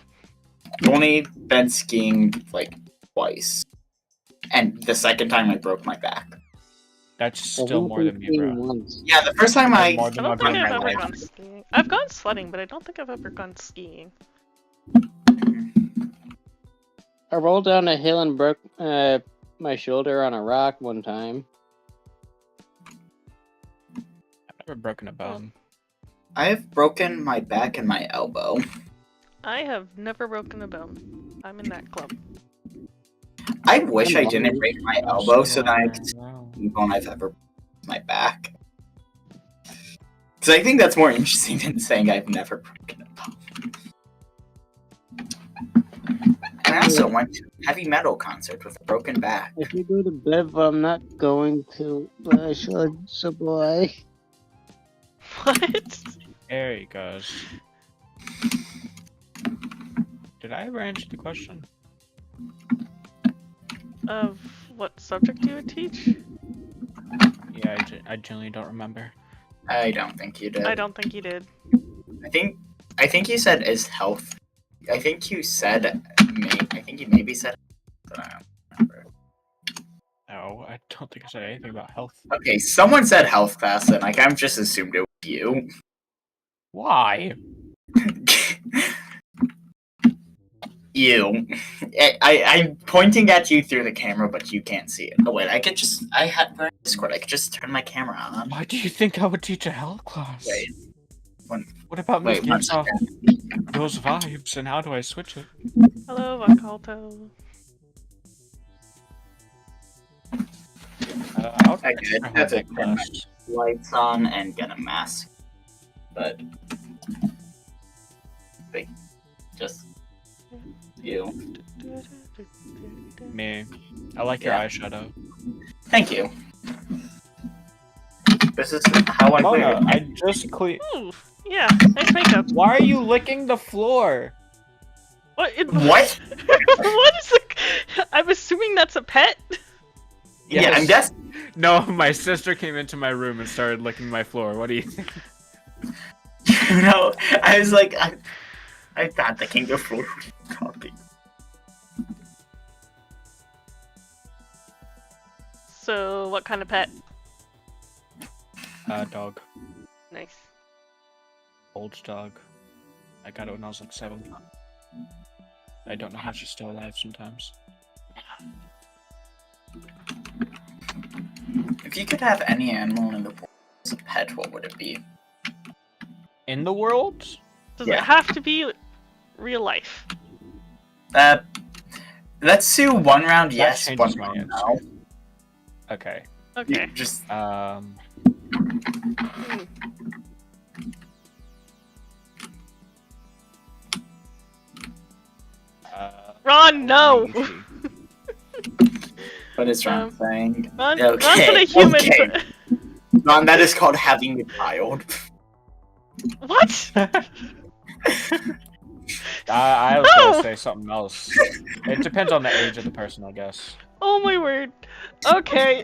[SPEAKER 3] only been skiing like twice, and the second time I broke my back.
[SPEAKER 2] That's still more than me, bro.
[SPEAKER 8] Once.
[SPEAKER 3] Yeah, the first time I
[SPEAKER 2] More
[SPEAKER 1] I
[SPEAKER 2] than
[SPEAKER 1] don't
[SPEAKER 2] my
[SPEAKER 1] think I've
[SPEAKER 3] my
[SPEAKER 1] ever
[SPEAKER 3] life.
[SPEAKER 1] gone skiing. I've gone sledding, but I don't think I've ever gone skiing.
[SPEAKER 8] I rolled down a hill and broke my shoulder on a rock one time.
[SPEAKER 2] I've never broken a bone.
[SPEAKER 3] I have broken my back and my elbow.
[SPEAKER 1] I have never broken a bone. I'm in that club.
[SPEAKER 3] I wish I didn't break my elbow so that I could see
[SPEAKER 2] Wow.
[SPEAKER 3] the bone I've ever broken my back. Because I think that's more interesting than saying I've never broken a bone. And I also went to a heavy metal concert with a broken back.
[SPEAKER 8] If you go to bed, I'm not going to, but I should, so boy.
[SPEAKER 1] What?
[SPEAKER 2] There he goes. Did I ever answer the question?
[SPEAKER 1] Of what subject you would teach?
[SPEAKER 2] Yeah, I genuinely don't remember.
[SPEAKER 3] I don't think you did.
[SPEAKER 1] I don't think you did.
[SPEAKER 3] I think you said is health. I think you said I think you maybe said, but I don't remember.
[SPEAKER 2] No, I don't think I said anything about health.
[SPEAKER 3] Okay, someone said health class, and like I've just assumed it was you.
[SPEAKER 2] Why?
[SPEAKER 3] You. I'm pointing at you through the camera, but you can't see it. Oh wait, I had Discord. I could just turn my camera on.
[SPEAKER 2] Why do you think I would teach a health class?
[SPEAKER 3] Wait.
[SPEAKER 2] What about me
[SPEAKER 3] Wait, one
[SPEAKER 2] gives off
[SPEAKER 3] second.
[SPEAKER 2] those vibes, and how do I switch it?
[SPEAKER 1] Hello, Vakalto.
[SPEAKER 2] I'll
[SPEAKER 3] I
[SPEAKER 2] teach
[SPEAKER 3] did
[SPEAKER 2] a
[SPEAKER 3] have to
[SPEAKER 2] health
[SPEAKER 3] turn my
[SPEAKER 2] class.
[SPEAKER 3] lights on and get a mask, but wait, just you.
[SPEAKER 2] Me. I like your
[SPEAKER 3] Yeah.
[SPEAKER 2] eyeshadow.
[SPEAKER 3] Thank you. This is how I wear
[SPEAKER 2] Mona,
[SPEAKER 3] it.
[SPEAKER 2] I just clean.
[SPEAKER 1] Ooh, yeah, nice makeup.
[SPEAKER 2] Why are you licking the floor?
[SPEAKER 1] What?
[SPEAKER 3] What?
[SPEAKER 1] What is the? I'm assuming that's a pet.
[SPEAKER 3] Yeah, I'm
[SPEAKER 2] Yes.
[SPEAKER 3] guessing.
[SPEAKER 2] No, my sister came into my room and started licking my floor. What do you think?
[SPEAKER 3] No, I was like, I thought the king of floor was copy.
[SPEAKER 1] So, what kind of pet?
[SPEAKER 2] Dog.
[SPEAKER 1] Nice.
[SPEAKER 2] Old dog. I got it when I was like 7. I don't know how she's still alive sometimes.
[SPEAKER 3] If you could have any animal in the world as a pet, what would it be?
[SPEAKER 2] In the world?
[SPEAKER 1] Does
[SPEAKER 3] Yeah.
[SPEAKER 1] it have to be real life?
[SPEAKER 3] Let's do one round yes,
[SPEAKER 2] changes
[SPEAKER 3] one
[SPEAKER 2] my
[SPEAKER 3] round
[SPEAKER 2] answer.
[SPEAKER 3] no.
[SPEAKER 2] Okay.
[SPEAKER 1] Okay.
[SPEAKER 3] Just
[SPEAKER 1] Hmm. Ron, no!
[SPEAKER 2] let me see.
[SPEAKER 3] what is Ron saying?
[SPEAKER 1] Ron's
[SPEAKER 3] Okay,
[SPEAKER 1] a human.
[SPEAKER 3] okay. Ron, that is called having a child.
[SPEAKER 1] What?
[SPEAKER 2] I was
[SPEAKER 1] No!
[SPEAKER 2] gonna say something else. It depends on the age of the person, I guess.
[SPEAKER 1] Oh my word. Okay.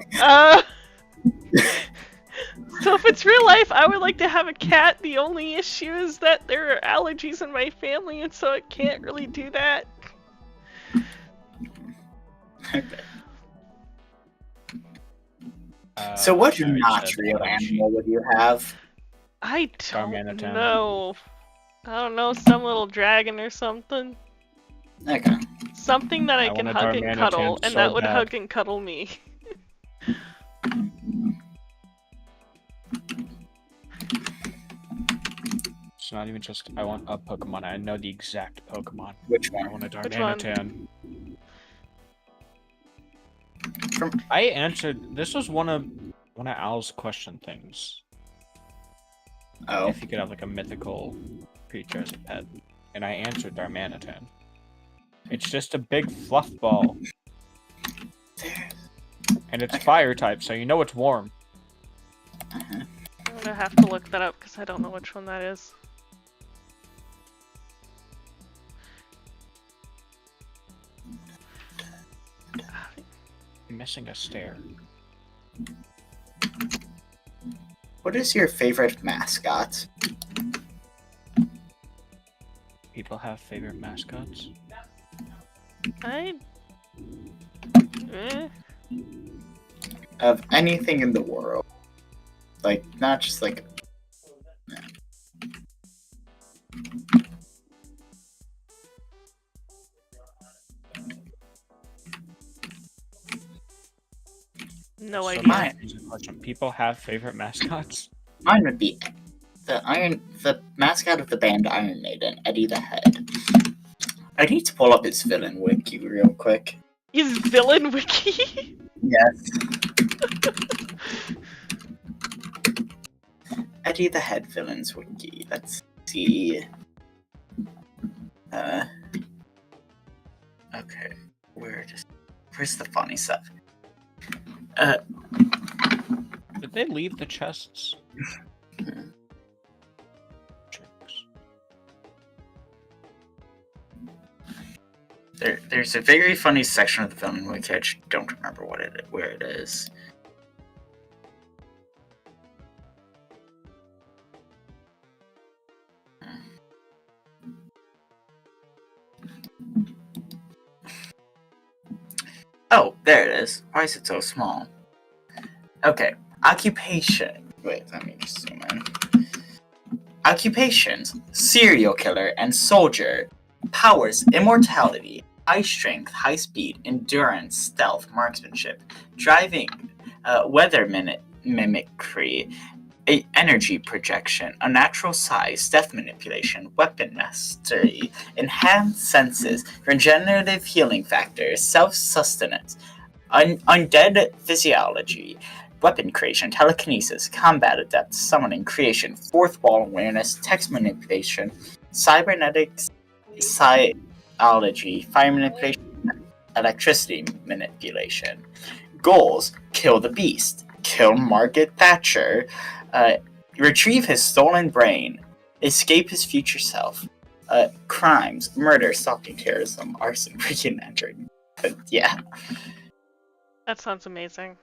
[SPEAKER 1] So if it's real life, I would like to have a cat. The only issue is that there are allergies in my family, and so it can't really do that.
[SPEAKER 3] So what
[SPEAKER 2] I already
[SPEAKER 3] not
[SPEAKER 2] said
[SPEAKER 3] real
[SPEAKER 2] allergy.
[SPEAKER 3] animal would you have?
[SPEAKER 1] I don't
[SPEAKER 2] Darmanitan.
[SPEAKER 1] know. I don't know, some little dragon or something.
[SPEAKER 3] Okay.
[SPEAKER 1] Something that I
[SPEAKER 2] I
[SPEAKER 1] can
[SPEAKER 2] want a
[SPEAKER 1] hug and
[SPEAKER 2] Darmanitan
[SPEAKER 1] cuddle, and
[SPEAKER 2] so
[SPEAKER 1] that would
[SPEAKER 2] bad.
[SPEAKER 1] hug and cuddle me.
[SPEAKER 2] It's not even just I want a Pokemon. I know the exact Pokemon.
[SPEAKER 3] Which
[SPEAKER 2] I
[SPEAKER 3] one?
[SPEAKER 2] want a
[SPEAKER 1] Which one?
[SPEAKER 2] Darmanitan.
[SPEAKER 3] From
[SPEAKER 2] I answered. This was one of Al's question things.
[SPEAKER 3] oh.
[SPEAKER 2] If you could have like a mythical creature as a pet, and I answered Darmanitan. It's just a big fluff ball, and it's fire type, so you know it's warm.
[SPEAKER 3] Uh-huh.
[SPEAKER 1] I'm gonna have to look that up because I don't know which one that is.
[SPEAKER 2] I'm missing a stair.
[SPEAKER 3] What is your favorite mascot?
[SPEAKER 2] People have favorite mascots.
[SPEAKER 3] Of anything in the world. Like, not just like...
[SPEAKER 1] No
[SPEAKER 2] So
[SPEAKER 1] idea.
[SPEAKER 3] mine-
[SPEAKER 2] here's a question. People have favorite mascots.
[SPEAKER 3] Mine would be the mascot of the band Iron Maiden, Eddie the Head. I need to pull up his villain wiki real quick.
[SPEAKER 1] Is villain wiki?
[SPEAKER 3] Yes. Eddie the Head Villains Wiki. Let's see. Okay. Where's the funny stuff?
[SPEAKER 2] Did they leave the chests?
[SPEAKER 3] There's a very funny section of the film in which I don't remember where it is. Oh, there it is. Why is it so small? Okay, occupation. Wait, let me just zoom in. Occupations: serial killer and soldier. Powers: immortality, high strength, high speed, endurance, stealth, marksmanship, driving, weather mimicry, energy projection, unnatural size, death manipulation, weapon mastery, enhanced senses, regenerative healing factors, self-sustenance, undead physiology, weapon creation, telekinesis, combat adept, summoning, creation, fourth wall awareness, text manipulation, cybernetics, psiology, fire manipulation, electricity manipulation. Goals: kill the beast, kill Margaret Thatcher, retrieve his stolen brain, escape his future self. Crimes: murder, stalking, terrorism, arson, breaking and entering. Yeah.
[SPEAKER 1] That sounds amazing.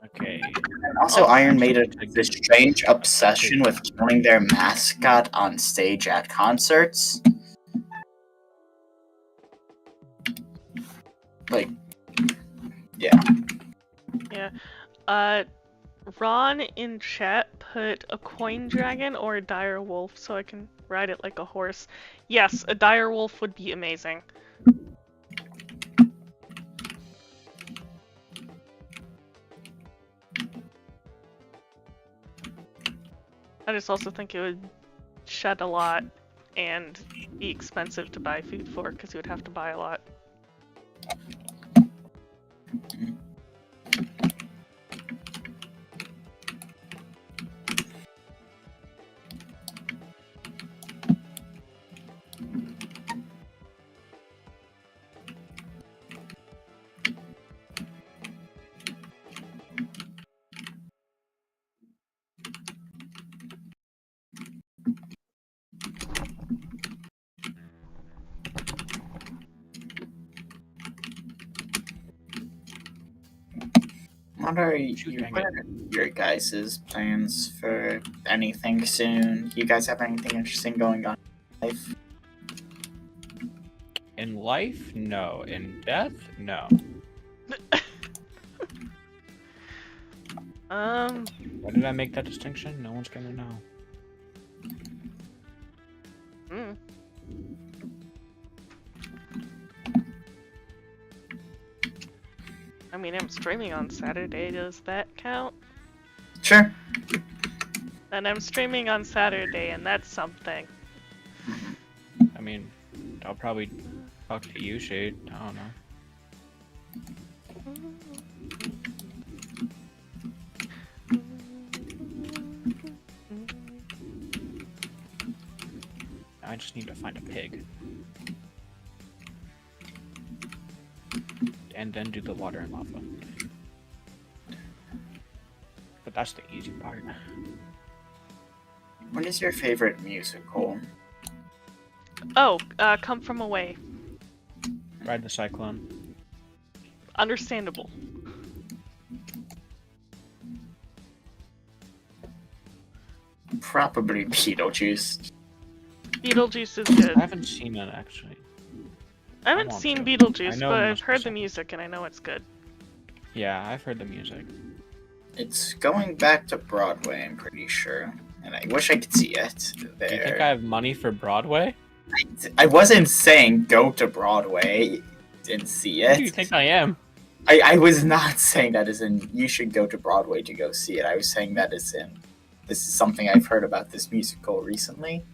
[SPEAKER 2] Okay.
[SPEAKER 3] And also, Iron made this strange obsession with killing their mascot on stage at concerts. Like, yeah.
[SPEAKER 1] Yeah. Ron in chat put a coin dragon or a dire wolf so I can ride it like a horse. Yes, a dire wolf would be amazing. I just also think it would shed a lot and be expensive to buy food for because you would have to buy a lot.
[SPEAKER 3] What are your guys' plans for anything soon? You guys have anything interesting going on in life?
[SPEAKER 2] In life, no. In death, no. Why did I make that distinction? No one's gonna know.
[SPEAKER 1] I mean, I'm streaming on Saturday. Does that count?
[SPEAKER 3] Sure.
[SPEAKER 1] And I'm streaming on Saturday, and that's something.
[SPEAKER 2] I mean, I'll probably talk to you, Shade. I don't know. I just need to find a pig. And then do the water and lava. But that's the easy part.
[SPEAKER 3] What is your favorite musical?
[SPEAKER 1] Oh, Come From Away.
[SPEAKER 2] Ride the Cyclone.
[SPEAKER 1] Understandable.
[SPEAKER 3] Probably Beetlejuice.
[SPEAKER 1] Beetlejuice is good.
[SPEAKER 2] I haven't seen it, actually.
[SPEAKER 1] I haven't
[SPEAKER 2] want
[SPEAKER 1] seen
[SPEAKER 2] to.
[SPEAKER 1] Beetlejuice,
[SPEAKER 2] I know
[SPEAKER 1] but I've
[SPEAKER 2] most
[SPEAKER 1] heard the
[SPEAKER 2] percent.
[SPEAKER 1] music and I know it's good.
[SPEAKER 2] Yeah, I've heard the music.
[SPEAKER 3] It's going back to Broadway, I'm pretty sure. And I wish I could see it there.
[SPEAKER 2] Do you think I have money for Broadway?
[SPEAKER 3] I wasn't saying go to Broadway and see
[SPEAKER 2] Who do you
[SPEAKER 3] it.
[SPEAKER 2] think I am?
[SPEAKER 3] I was not saying that as in you should go to Broadway to go see it. I was saying that as in this is something I've heard about this musical recently.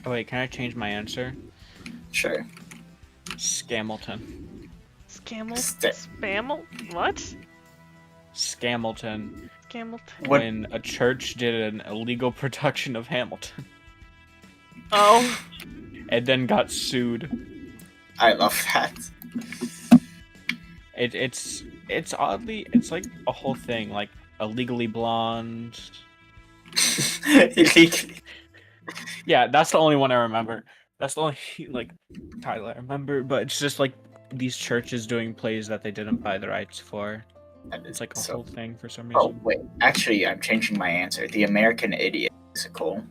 [SPEAKER 2] Oh wait, can I change my answer?
[SPEAKER 3] Sure.
[SPEAKER 2] Scamilton.
[SPEAKER 1] Spammel? What?
[SPEAKER 2] Scamilton.
[SPEAKER 1] Scamilton.
[SPEAKER 3] What?
[SPEAKER 2] When a church did an illegal production of Hamilton.
[SPEAKER 1] Oh.
[SPEAKER 2] And then got sued.
[SPEAKER 3] I love that.
[SPEAKER 2] It's oddly, it's like a whole thing, like a Legally Blonde.
[SPEAKER 3] Illegally.
[SPEAKER 2] Yeah, that's the only one I remember. That's the only like title I remember. But it's just like these churches doing plays that they didn't buy the rights for. It's like a whole thing for some reason.
[SPEAKER 3] Oh wait, actually, I'm changing my answer. The American Idiot musical.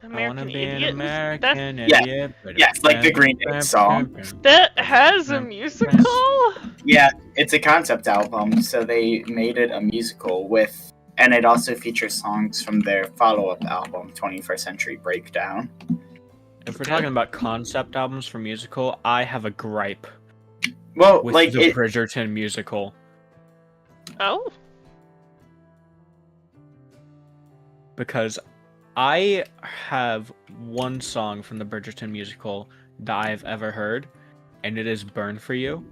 [SPEAKER 2] I wanna be an
[SPEAKER 1] Idiot?
[SPEAKER 2] American
[SPEAKER 3] Yeah.
[SPEAKER 2] idiot.
[SPEAKER 3] Yes, like the Green Day song.
[SPEAKER 1] That has a musical?
[SPEAKER 3] Yeah, it's a concept album, so they made it a musical with, and it also features songs from their follow-up album, 21st Century Breakdown.
[SPEAKER 2] If we're talking about concept albums for musical, I have a gripe
[SPEAKER 3] Well,
[SPEAKER 2] with
[SPEAKER 3] like
[SPEAKER 2] the
[SPEAKER 3] it,
[SPEAKER 2] Bridgerton musical.
[SPEAKER 1] Oh.
[SPEAKER 2] Because I have one song from the Bridgerton musical that I've ever heard, and it is Burn For You.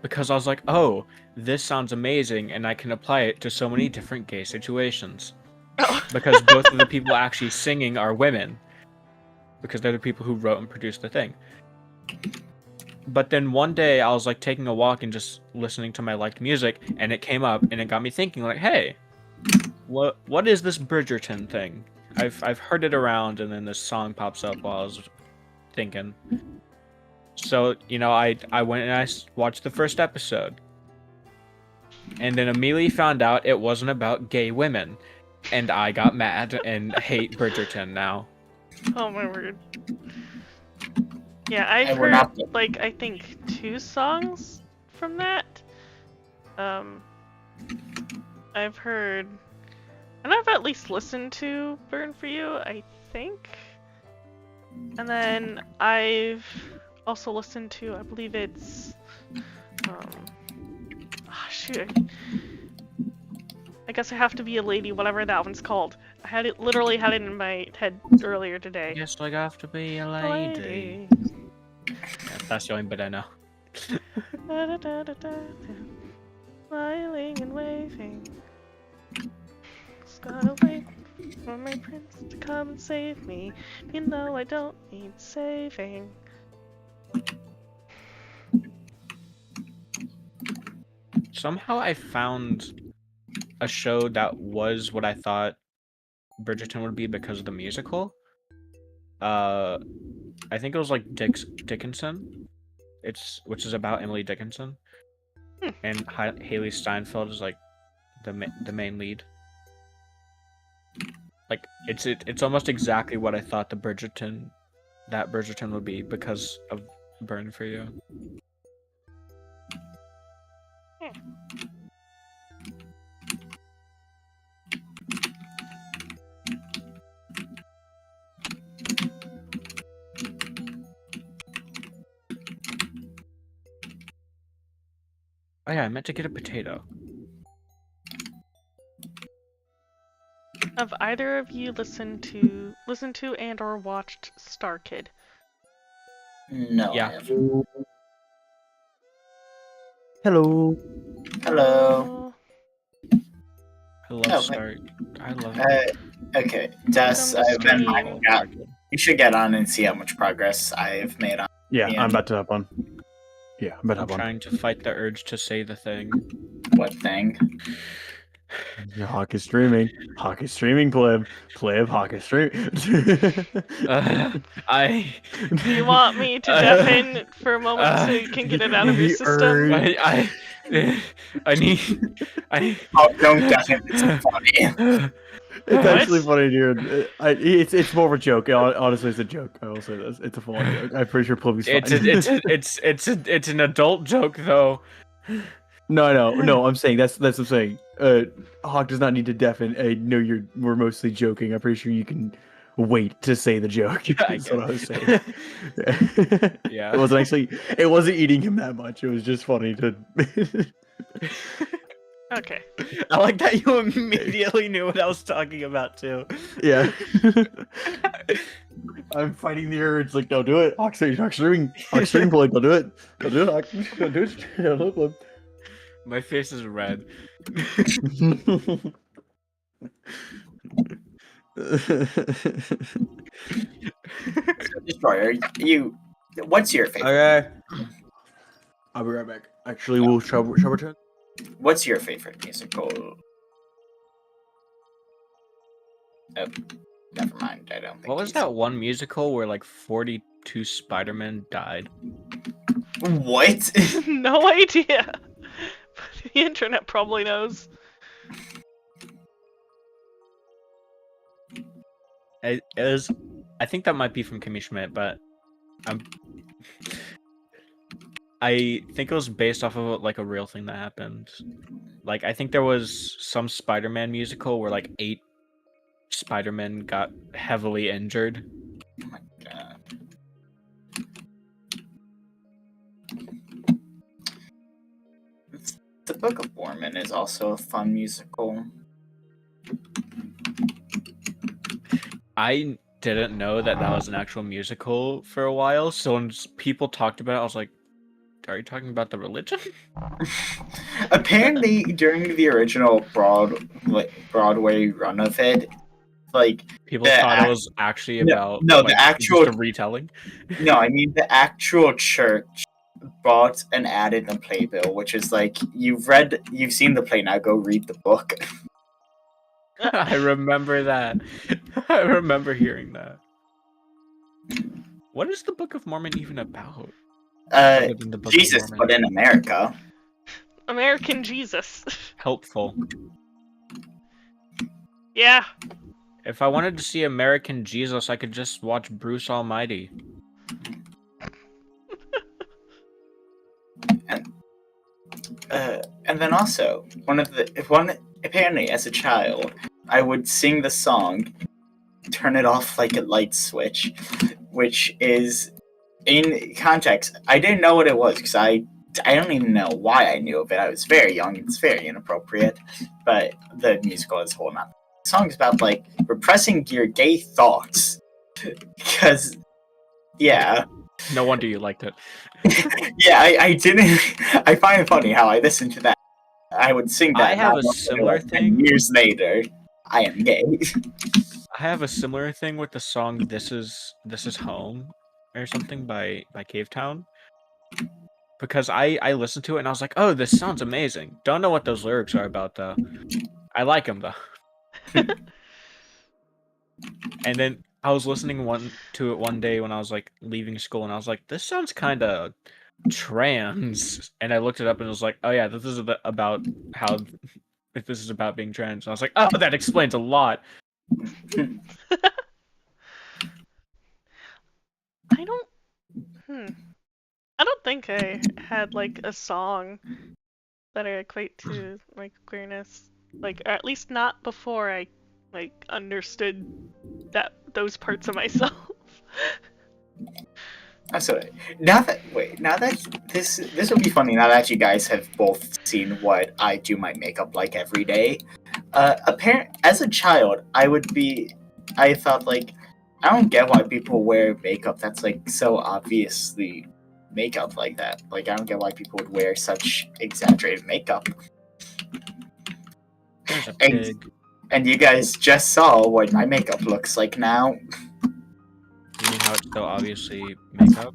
[SPEAKER 2] Because I was like, oh, this sounds amazing, and I can apply it to so many different gay situations. Because both of the people actually singing are women. Because they're the people who wrote and produced the thing. But then one day I was like taking a walk and just listening to my liked music, and it came up, and it got me thinking like, hey, what is this Bridgerton thing? I've heard it around, and then this song pops up while I was thinking. So, you know, I went and I watched the first episode. And then immediately found out it wasn't about gay women. And I got mad and hate Bridgerton now.
[SPEAKER 1] Oh my word. Yeah, I've
[SPEAKER 3] And we're
[SPEAKER 1] heard,
[SPEAKER 3] not-
[SPEAKER 1] like, I think 2 songs from that. I've heard... And I've at least listened to Burn For You, I think. And then I've also listened to, I believe it's... shoot. I guess I have to be a lady, whatever that one's called. I had it, literally had it in my head earlier today.
[SPEAKER 2] Yes, I have to be a lady. Yeah, that's the only bit I know.
[SPEAKER 1] Smiling and waving. Just gotta wait for my prince to come and save me. You know I don't need saving.
[SPEAKER 2] Somehow I found a show that was what I thought Bridgerton would be because of the musical. I think it was like Dickinson. Which is about Emily Dickinson, and Haley Steinfeld is like the main lead. Like it's almost exactly what I thought that Bridgerton would be because of Burn For You. Oh yeah, I meant to get a potato.
[SPEAKER 1] Have either of you listened to and or watched Star Kid?
[SPEAKER 3] No.
[SPEAKER 2] Yeah.
[SPEAKER 3] I haven't.
[SPEAKER 9] Hello.
[SPEAKER 3] Hello.
[SPEAKER 2] I love
[SPEAKER 3] Oh,
[SPEAKER 2] Star. I love it.
[SPEAKER 3] Okay, Des,
[SPEAKER 1] Welcome to
[SPEAKER 3] I've been
[SPEAKER 1] stream.
[SPEAKER 3] mining out. You should get on and see how much progress I've made on.
[SPEAKER 9] Yeah,
[SPEAKER 3] Yeah.
[SPEAKER 9] I'm about to hop on. Yeah, I'm about to
[SPEAKER 2] I'm
[SPEAKER 9] hop on.
[SPEAKER 2] trying to fight the urge to say the thing.
[SPEAKER 3] What thing?
[SPEAKER 9] Hawk is streaming. Hawk is streaming, pleb. Pleb, Hawk is streaming.
[SPEAKER 1] Do you want me to deafen for a moment so you can get it out of your
[SPEAKER 9] the
[SPEAKER 1] system?
[SPEAKER 2] I need.
[SPEAKER 3] Oh, don't definitely. It's funny.
[SPEAKER 9] It's
[SPEAKER 1] What?
[SPEAKER 9] actually funny, dude. It's more of a joke. Honestly, it's a joke. I will say this. It's a full joke. I'm pretty sure Plebby's fine.
[SPEAKER 2] It's an adult joke though.
[SPEAKER 9] No. I'm saying that's what I'm saying. Hawk does not need to deafen. No, we're mostly joking. I'm pretty sure you can wait to say the joke. That's what I was saying.
[SPEAKER 2] Yeah.
[SPEAKER 9] It wasn't eating him that much. It was just funny to.
[SPEAKER 1] Okay.
[SPEAKER 2] I like that you immediately knew what I was talking about too.
[SPEAKER 9] Yeah. I'm fighting the urge. Like, don't do it. Hawk stream play. Don't do it. Don't do it, Hawk. Don't do it. Don't do it.
[SPEAKER 2] My face is red.
[SPEAKER 3] Destroyer, what's your favorite?
[SPEAKER 9] Okay. I'll be right back. Actually, we'll shall return.
[SPEAKER 3] What's your favorite musical? Oh, never mind. I don't think.
[SPEAKER 2] What was that one musical where like 42 Spider-Men died?
[SPEAKER 3] What?
[SPEAKER 1] No idea. But the internet probably knows.
[SPEAKER 2] I think that might be from Kimmy Schmidt, but I think it was based off of like a real thing that happened. Like I think there was some Spider-Man musical where like 8 Spider-Men got heavily injured.
[SPEAKER 3] Oh my god. The Book of Mormon is also a fun musical.
[SPEAKER 2] I didn't know that was an actual musical for a while, so when people talked about it, I was like, are you talking about the religion?
[SPEAKER 3] Apparently, during the original Broadway run of it, like
[SPEAKER 2] People thought it was actually about
[SPEAKER 3] the
[SPEAKER 2] like,
[SPEAKER 3] actual
[SPEAKER 2] just a retelling.
[SPEAKER 3] No, I mean the actual church bought and added a playbill, which is like you've seen the play, now go read the book.
[SPEAKER 2] I remember that. I remember hearing that. What is the Book of Mormon even about? Other than the Book of
[SPEAKER 3] Jesus,
[SPEAKER 2] Mormon?
[SPEAKER 3] but in America.
[SPEAKER 1] American Jesus.
[SPEAKER 2] Helpful.
[SPEAKER 1] Yeah.
[SPEAKER 2] If I wanted to see American Jesus, I could just watch Bruce Almighty.
[SPEAKER 3] And then also apparently as a child, I would sing the song "Turn It Off Like a Light Switch," which is in context. I didn't know what it was because I don't even know why I knew of it. I was very young. It's very inappropriate, but the musical as a whole not. The song is about like repressing your gay thoughts because yeah.
[SPEAKER 2] No wonder you liked it.
[SPEAKER 3] Yeah, I didn't. I find it funny how I listened to that. I would sing that.
[SPEAKER 2] I have a similar thing.
[SPEAKER 3] Years later, I am gay.
[SPEAKER 2] I have a similar thing with the song "This Is Home" or something by Cavetown. Because I listened to it and I was like, oh, this sounds amazing. Don't know what those lyrics are about though. I like them though. And then I was listening to it one day when I was like leaving school, and I was like, this sounds kind of trans. And I looked it up and it was like, oh yeah, this is about how if this is about being trans. And I was like, oh, that explains a lot.
[SPEAKER 1] I don't think I had like a song that I equate to like queerness, like or at least not before I like understood those parts of myself.
[SPEAKER 3] I'm sorry. Now that this will be funny. Now that you guys have both seen what I do my makeup like every day. As a child, I thought like I don't get why people wear makeup that's like so obviously makeup like that. Like I don't get why people would wear such exaggerated makeup.
[SPEAKER 2] There's a pig.
[SPEAKER 3] And you guys just saw what my makeup looks like now.
[SPEAKER 2] You mean how it's so obviously makeup?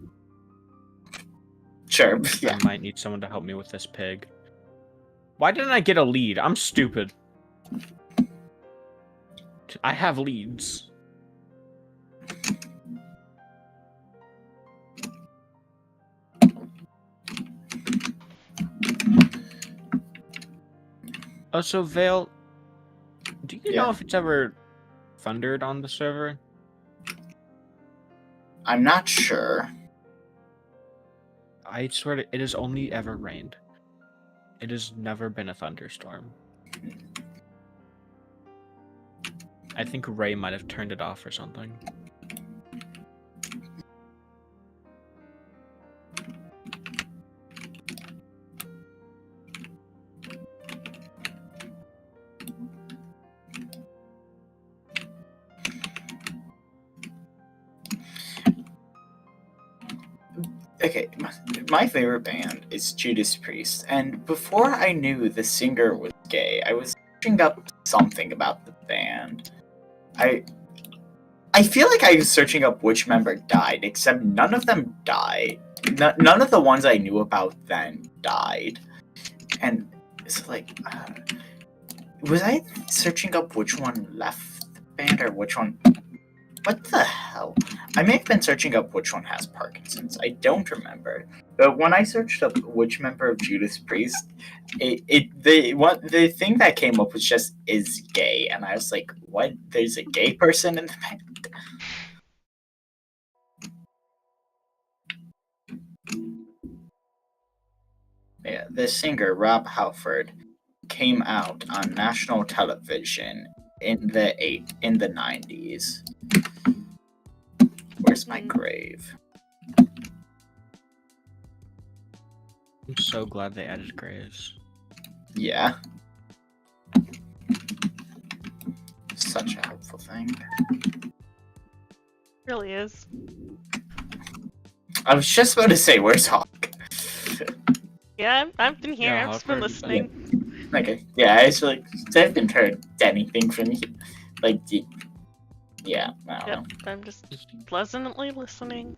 [SPEAKER 3] Sure. Yeah.
[SPEAKER 2] I might need someone to help me with this pig. Why didn't I get a lead? I'm stupid. I have leads. Oh, so Vale, do you know if it's ever thundered on the server?
[SPEAKER 3] I'm not sure.
[SPEAKER 2] I swear it has only ever rained. It has never been a thunderstorm. I think Ray might have turned it off or something.
[SPEAKER 3] Okay, my favorite band is Judas Priest, and before I knew the singer was gay, I was searching up something about the band. I feel like I was searching up which member died, except none of them died. None of the ones I knew about then died. And it's like, was I searching up which one left the band or which one? What the hell? I may have been searching up which one has Parkinson's. I don't remember. But when I searched up which member of Judas Priest, the thing that came up was just is gay, and I was like, what? There's a gay person in the band? Yeah, the singer Rob Halford came out on national television in the 90s. Where's my grave?
[SPEAKER 2] I'm so glad they added graves.
[SPEAKER 3] Yeah. Such a helpful thing.
[SPEAKER 1] Really is.
[SPEAKER 3] I was just about to say, where's Hawk?
[SPEAKER 1] Yeah, I've been here.
[SPEAKER 2] Yeah,
[SPEAKER 1] I've just been
[SPEAKER 2] Hawkworth,
[SPEAKER 1] listening.
[SPEAKER 3] Okay. Yeah, I haven't heard anything from you. Like, yeah, I don't know.
[SPEAKER 1] I'm just pleasantly listening.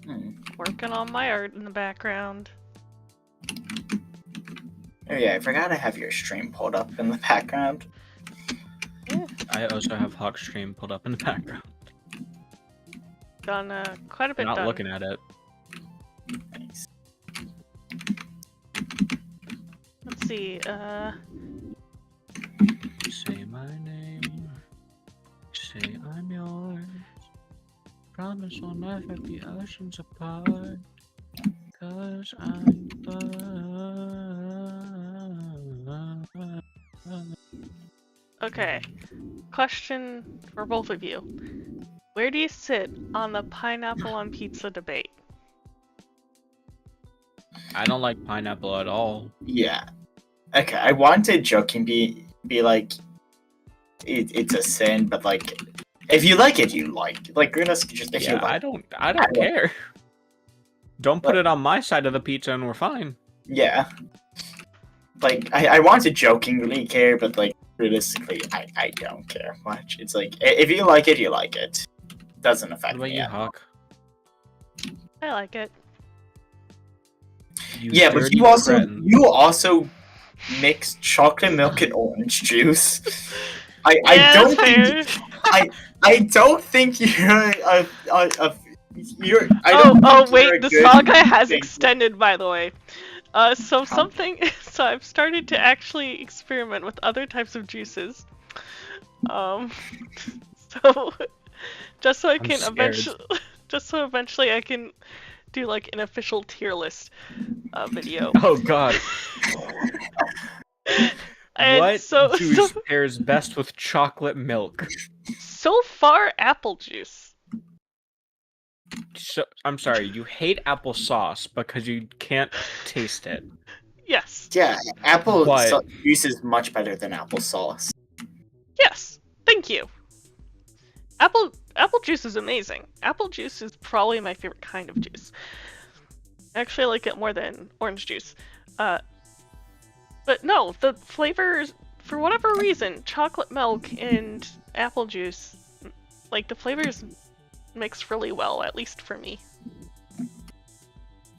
[SPEAKER 3] Hmm.
[SPEAKER 1] Working on my art in the background.
[SPEAKER 3] Oh yeah, I forgot I have your stream pulled up in the background.
[SPEAKER 1] Yeah,
[SPEAKER 2] I also have Hawk's stream pulled up in the background.
[SPEAKER 1] done quite a bit
[SPEAKER 2] I'm not
[SPEAKER 1] done.
[SPEAKER 2] looking at it.
[SPEAKER 3] Nice.
[SPEAKER 1] Let's see,
[SPEAKER 2] Say my name. Say I'm yours. Promise we'll never be oceans apart. 'Cause I'm
[SPEAKER 1] okay. Question for both of you. Where do you sit on the pineapple on pizza debate?
[SPEAKER 2] I don't like pineapple at all.
[SPEAKER 3] Yeah. Okay, I wanted joking be like it's a sin, but like if you like it, you like it. Like just if you
[SPEAKER 2] Yeah,
[SPEAKER 3] like
[SPEAKER 2] I don't care. Don't put it on my side of the pizza and we're fine.
[SPEAKER 3] yeah. Like I want to jokingly care, but like realistically I don't care much. It's like if you like it, you like it. Doesn't
[SPEAKER 2] What
[SPEAKER 3] affect
[SPEAKER 2] about
[SPEAKER 3] me.
[SPEAKER 2] you,
[SPEAKER 3] at all.
[SPEAKER 2] Hawk?
[SPEAKER 1] I like it.
[SPEAKER 2] You
[SPEAKER 3] Yeah, but
[SPEAKER 2] dirty
[SPEAKER 3] you
[SPEAKER 2] cretin.
[SPEAKER 3] also mix chocolate milk and orange juice. I
[SPEAKER 1] Yeah,
[SPEAKER 3] don't
[SPEAKER 1] that's
[SPEAKER 3] think
[SPEAKER 1] fair.
[SPEAKER 3] I don't think you're you're I don't
[SPEAKER 1] Oh
[SPEAKER 3] think you're
[SPEAKER 1] wait,
[SPEAKER 3] a
[SPEAKER 1] the
[SPEAKER 3] good
[SPEAKER 1] saga has
[SPEAKER 3] thing.
[SPEAKER 1] extended, by the way. So I've started to actually experiment with other types of juices. So just so I can
[SPEAKER 2] scared.
[SPEAKER 1] eventually I can do like an official tier list video.
[SPEAKER 2] Oh god.
[SPEAKER 1] And
[SPEAKER 2] What
[SPEAKER 1] so
[SPEAKER 2] juice pairs best with chocolate milk?
[SPEAKER 1] so far apple juice.
[SPEAKER 2] So, I'm sorry, you hate applesauce because you can't taste it.
[SPEAKER 1] Yes.
[SPEAKER 3] Yeah, apple
[SPEAKER 2] But-
[SPEAKER 3] juice is much better than applesauce.
[SPEAKER 1] Yes. Thank you. Apple juice is amazing. Apple juice is probably my favorite kind of juice. I actually like it more than orange juice. But no, the flavors, for whatever reason, chocolate milk and apple juice, like the flavors mix really well, at least for me.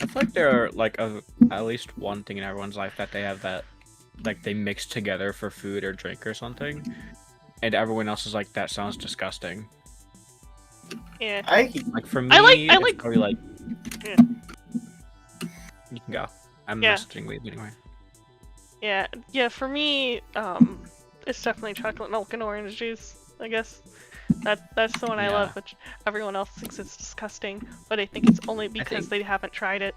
[SPEAKER 2] I feel like there are like at least one thing in everyone's life that they have that like they mix together for food or drink or something, and everyone else is like, that sounds disgusting.
[SPEAKER 1] Yeah.
[SPEAKER 2] Like for me,
[SPEAKER 1] I like
[SPEAKER 2] it's probably like
[SPEAKER 1] Yeah.
[SPEAKER 2] you can go. I'm
[SPEAKER 1] Yeah.
[SPEAKER 2] messaging with anyway.
[SPEAKER 1] Yeah, for me, it's definitely chocolate milk and orange juice, I guess. That's the one I
[SPEAKER 2] Yeah.
[SPEAKER 1] love, which everyone else thinks it's disgusting, but I think it's only because they haven't tried it.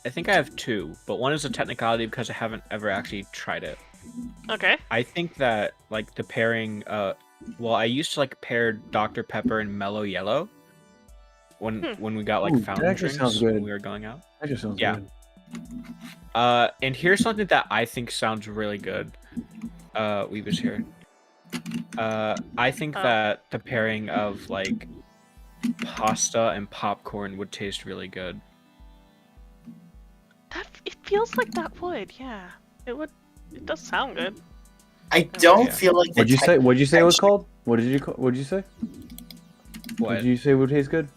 [SPEAKER 2] I think I have two, but one is a technicality because I haven't ever actually tried it.
[SPEAKER 1] Okay.
[SPEAKER 2] I think that like the pairing, well, I used to like pair Dr. Pepper and Mellow Yellow when we got like
[SPEAKER 9] Ooh, that
[SPEAKER 2] fountain
[SPEAKER 9] actually
[SPEAKER 2] drinks
[SPEAKER 9] sounds
[SPEAKER 2] when
[SPEAKER 9] good.
[SPEAKER 2] we were going out.
[SPEAKER 9] That just sounds
[SPEAKER 2] Yeah.
[SPEAKER 9] good.
[SPEAKER 2] And here's something that I think sounds really good. Weebus here. I think that the pairing of like pasta and popcorn would taste really good.
[SPEAKER 1] It feels like that would, yeah. It would. It does sound good.
[SPEAKER 3] I don't
[SPEAKER 2] Yeah.
[SPEAKER 3] feel like the
[SPEAKER 9] What'd you say? What'd you say it was
[SPEAKER 3] texture-
[SPEAKER 9] called? What'd you say?
[SPEAKER 2] What?
[SPEAKER 9] Did you say would taste good?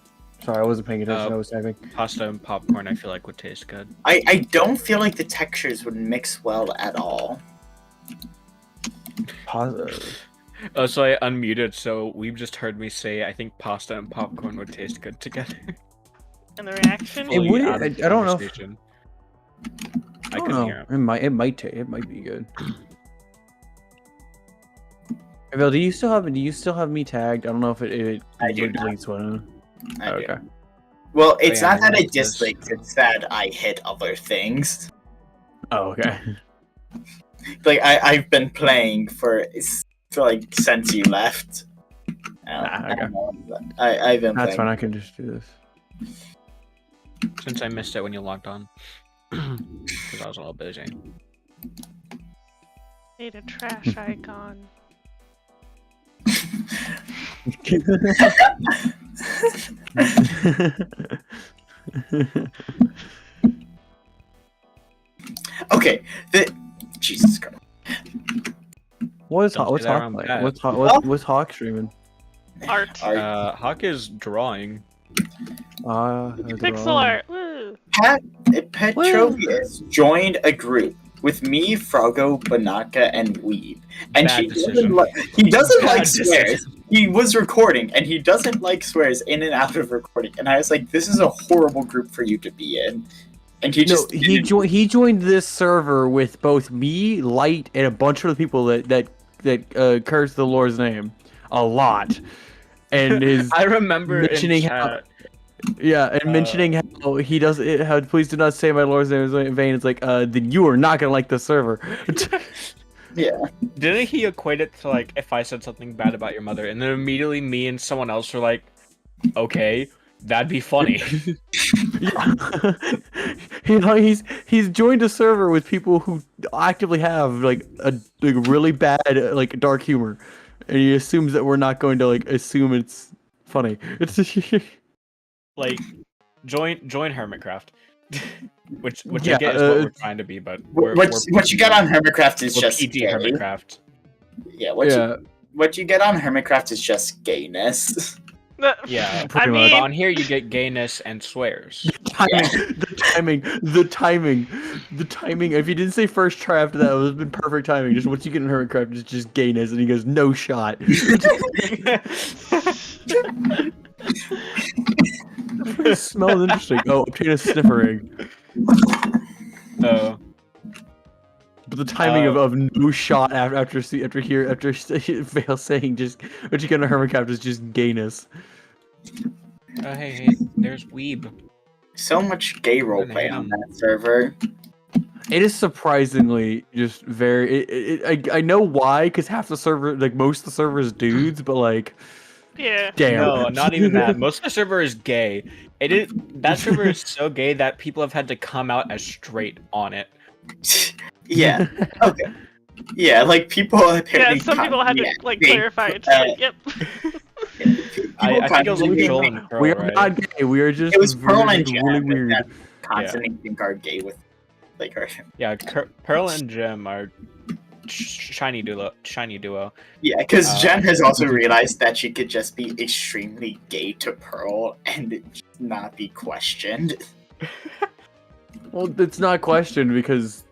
[SPEAKER 9] Sorry, I wasn't paying attention. I was typing.
[SPEAKER 2] Pasta and popcorn, I feel like would taste good.
[SPEAKER 3] I don't feel like the textures would mix well at all.
[SPEAKER 2] Oh, so I unmuted, so Weeb just heard me say I think pasta and popcorn would taste good together.
[SPEAKER 1] And the reaction?
[SPEAKER 9] It would-
[SPEAKER 2] Fully out of
[SPEAKER 9] I don't know if-
[SPEAKER 2] conversation.
[SPEAKER 9] I
[SPEAKER 2] couldn't
[SPEAKER 9] don't
[SPEAKER 2] hear
[SPEAKER 9] know.
[SPEAKER 2] him.
[SPEAKER 9] It might be good. Abel, do you still have me tagged? I don't know if it
[SPEAKER 3] I do not.
[SPEAKER 9] deletes one.
[SPEAKER 3] I do.
[SPEAKER 9] Okay.
[SPEAKER 3] Well, it's
[SPEAKER 2] yeah,
[SPEAKER 3] not that I
[SPEAKER 2] I like this.
[SPEAKER 3] disliked, it's that I hit other things.
[SPEAKER 9] Oh, okay.
[SPEAKER 3] Like I've been playing for like since you left. I don't know, but I've been
[SPEAKER 9] That's
[SPEAKER 3] playing.
[SPEAKER 9] fine. I can just do this.
[SPEAKER 2] Since I missed it when you logged on. Because I was a little busy.
[SPEAKER 1] Made a trash icon.
[SPEAKER 3] Okay, Jesus Christ.
[SPEAKER 9] What's
[SPEAKER 2] Don't
[SPEAKER 9] Hawk
[SPEAKER 2] say that around
[SPEAKER 9] playing?
[SPEAKER 2] Pat.
[SPEAKER 9] What's Hawk streaming?
[SPEAKER 1] Art.
[SPEAKER 2] Hawk is drawing.
[SPEAKER 1] Pixel art. Woo.
[SPEAKER 3] Petrovius joined a group with me, Froggo, Banaka, and Weeb. And
[SPEAKER 2] Bad
[SPEAKER 3] he
[SPEAKER 2] decision.
[SPEAKER 3] doesn't
[SPEAKER 2] Bad
[SPEAKER 3] like swears. He was recording, and he doesn't like swears in and out of recording. And I was like, this is a horrible group for you to be in. And he just
[SPEAKER 9] he joined this server with both me, Light, and a bunch of people that curse the Lord's name a lot, and is
[SPEAKER 2] I remember
[SPEAKER 9] mentioning
[SPEAKER 2] in
[SPEAKER 9] how
[SPEAKER 2] chat,
[SPEAKER 9] mentioning how he does it. How please do not say my Lord's name is in vain. It's like then you are not gonna like the server.
[SPEAKER 3] Yeah.
[SPEAKER 2] didn't he equate it to like if I said something bad about your mother, and then immediately me and someone else were like, okay, that'd be funny.
[SPEAKER 9] he's joined a server with people who actively have like really bad like dark humor, and he assumes that we're not going to like assume it's funny.
[SPEAKER 2] Like, join Hermitcraft. which
[SPEAKER 9] Yeah,
[SPEAKER 2] I get is what we're trying to be, but
[SPEAKER 3] What you get on Hermitcraft is
[SPEAKER 2] we're
[SPEAKER 3] just
[SPEAKER 2] PG
[SPEAKER 3] gay.
[SPEAKER 2] Hermitcraft.
[SPEAKER 3] Yeah,
[SPEAKER 9] Yeah,
[SPEAKER 3] what you get on Hermitcraft is just gayness.
[SPEAKER 2] Yeah,
[SPEAKER 9] pretty
[SPEAKER 1] I
[SPEAKER 9] much.
[SPEAKER 1] mean,
[SPEAKER 2] but on here you get gayness and swears.
[SPEAKER 9] the timing. If you didn't say first try after that, it would have been perfect timing. Just what you get in Hermitcraft is just gayness, and he goes, no shot. It smells interesting. Oh, obtain a sniffer egg.
[SPEAKER 2] Oh,
[SPEAKER 9] But the timing of no shot after Vale saying just what you get in a Hermitcraft is just gayness.
[SPEAKER 2] hey, there's Weeb.
[SPEAKER 3] So much gay roleplay on that server.
[SPEAKER 9] It is surprisingly just very. I know why, because half the server, like most of the server is dudes, but like,
[SPEAKER 1] yeah.
[SPEAKER 9] damn.
[SPEAKER 2] No, not even that. Most of the server is gay. That server is so gay that people have had to come out as straight on it.
[SPEAKER 3] Yeah. Okay. Yeah, like people apparently.
[SPEAKER 1] Yeah, some people had to like clarify it. Yep.
[SPEAKER 2] I think it was like Joel and Pearl,
[SPEAKER 9] We are
[SPEAKER 2] right?
[SPEAKER 9] not gay. We are just.
[SPEAKER 3] It was Pearl and
[SPEAKER 9] just
[SPEAKER 3] Jam
[SPEAKER 9] really weird.
[SPEAKER 3] that constantly think are gay with, like her.
[SPEAKER 2] Yeah, Pearl and Gem are shiny duo.
[SPEAKER 3] Yeah, because Jen has also realized that she could just be extremely gay to Pearl and not be questioned.
[SPEAKER 9] Well, it's not questioned because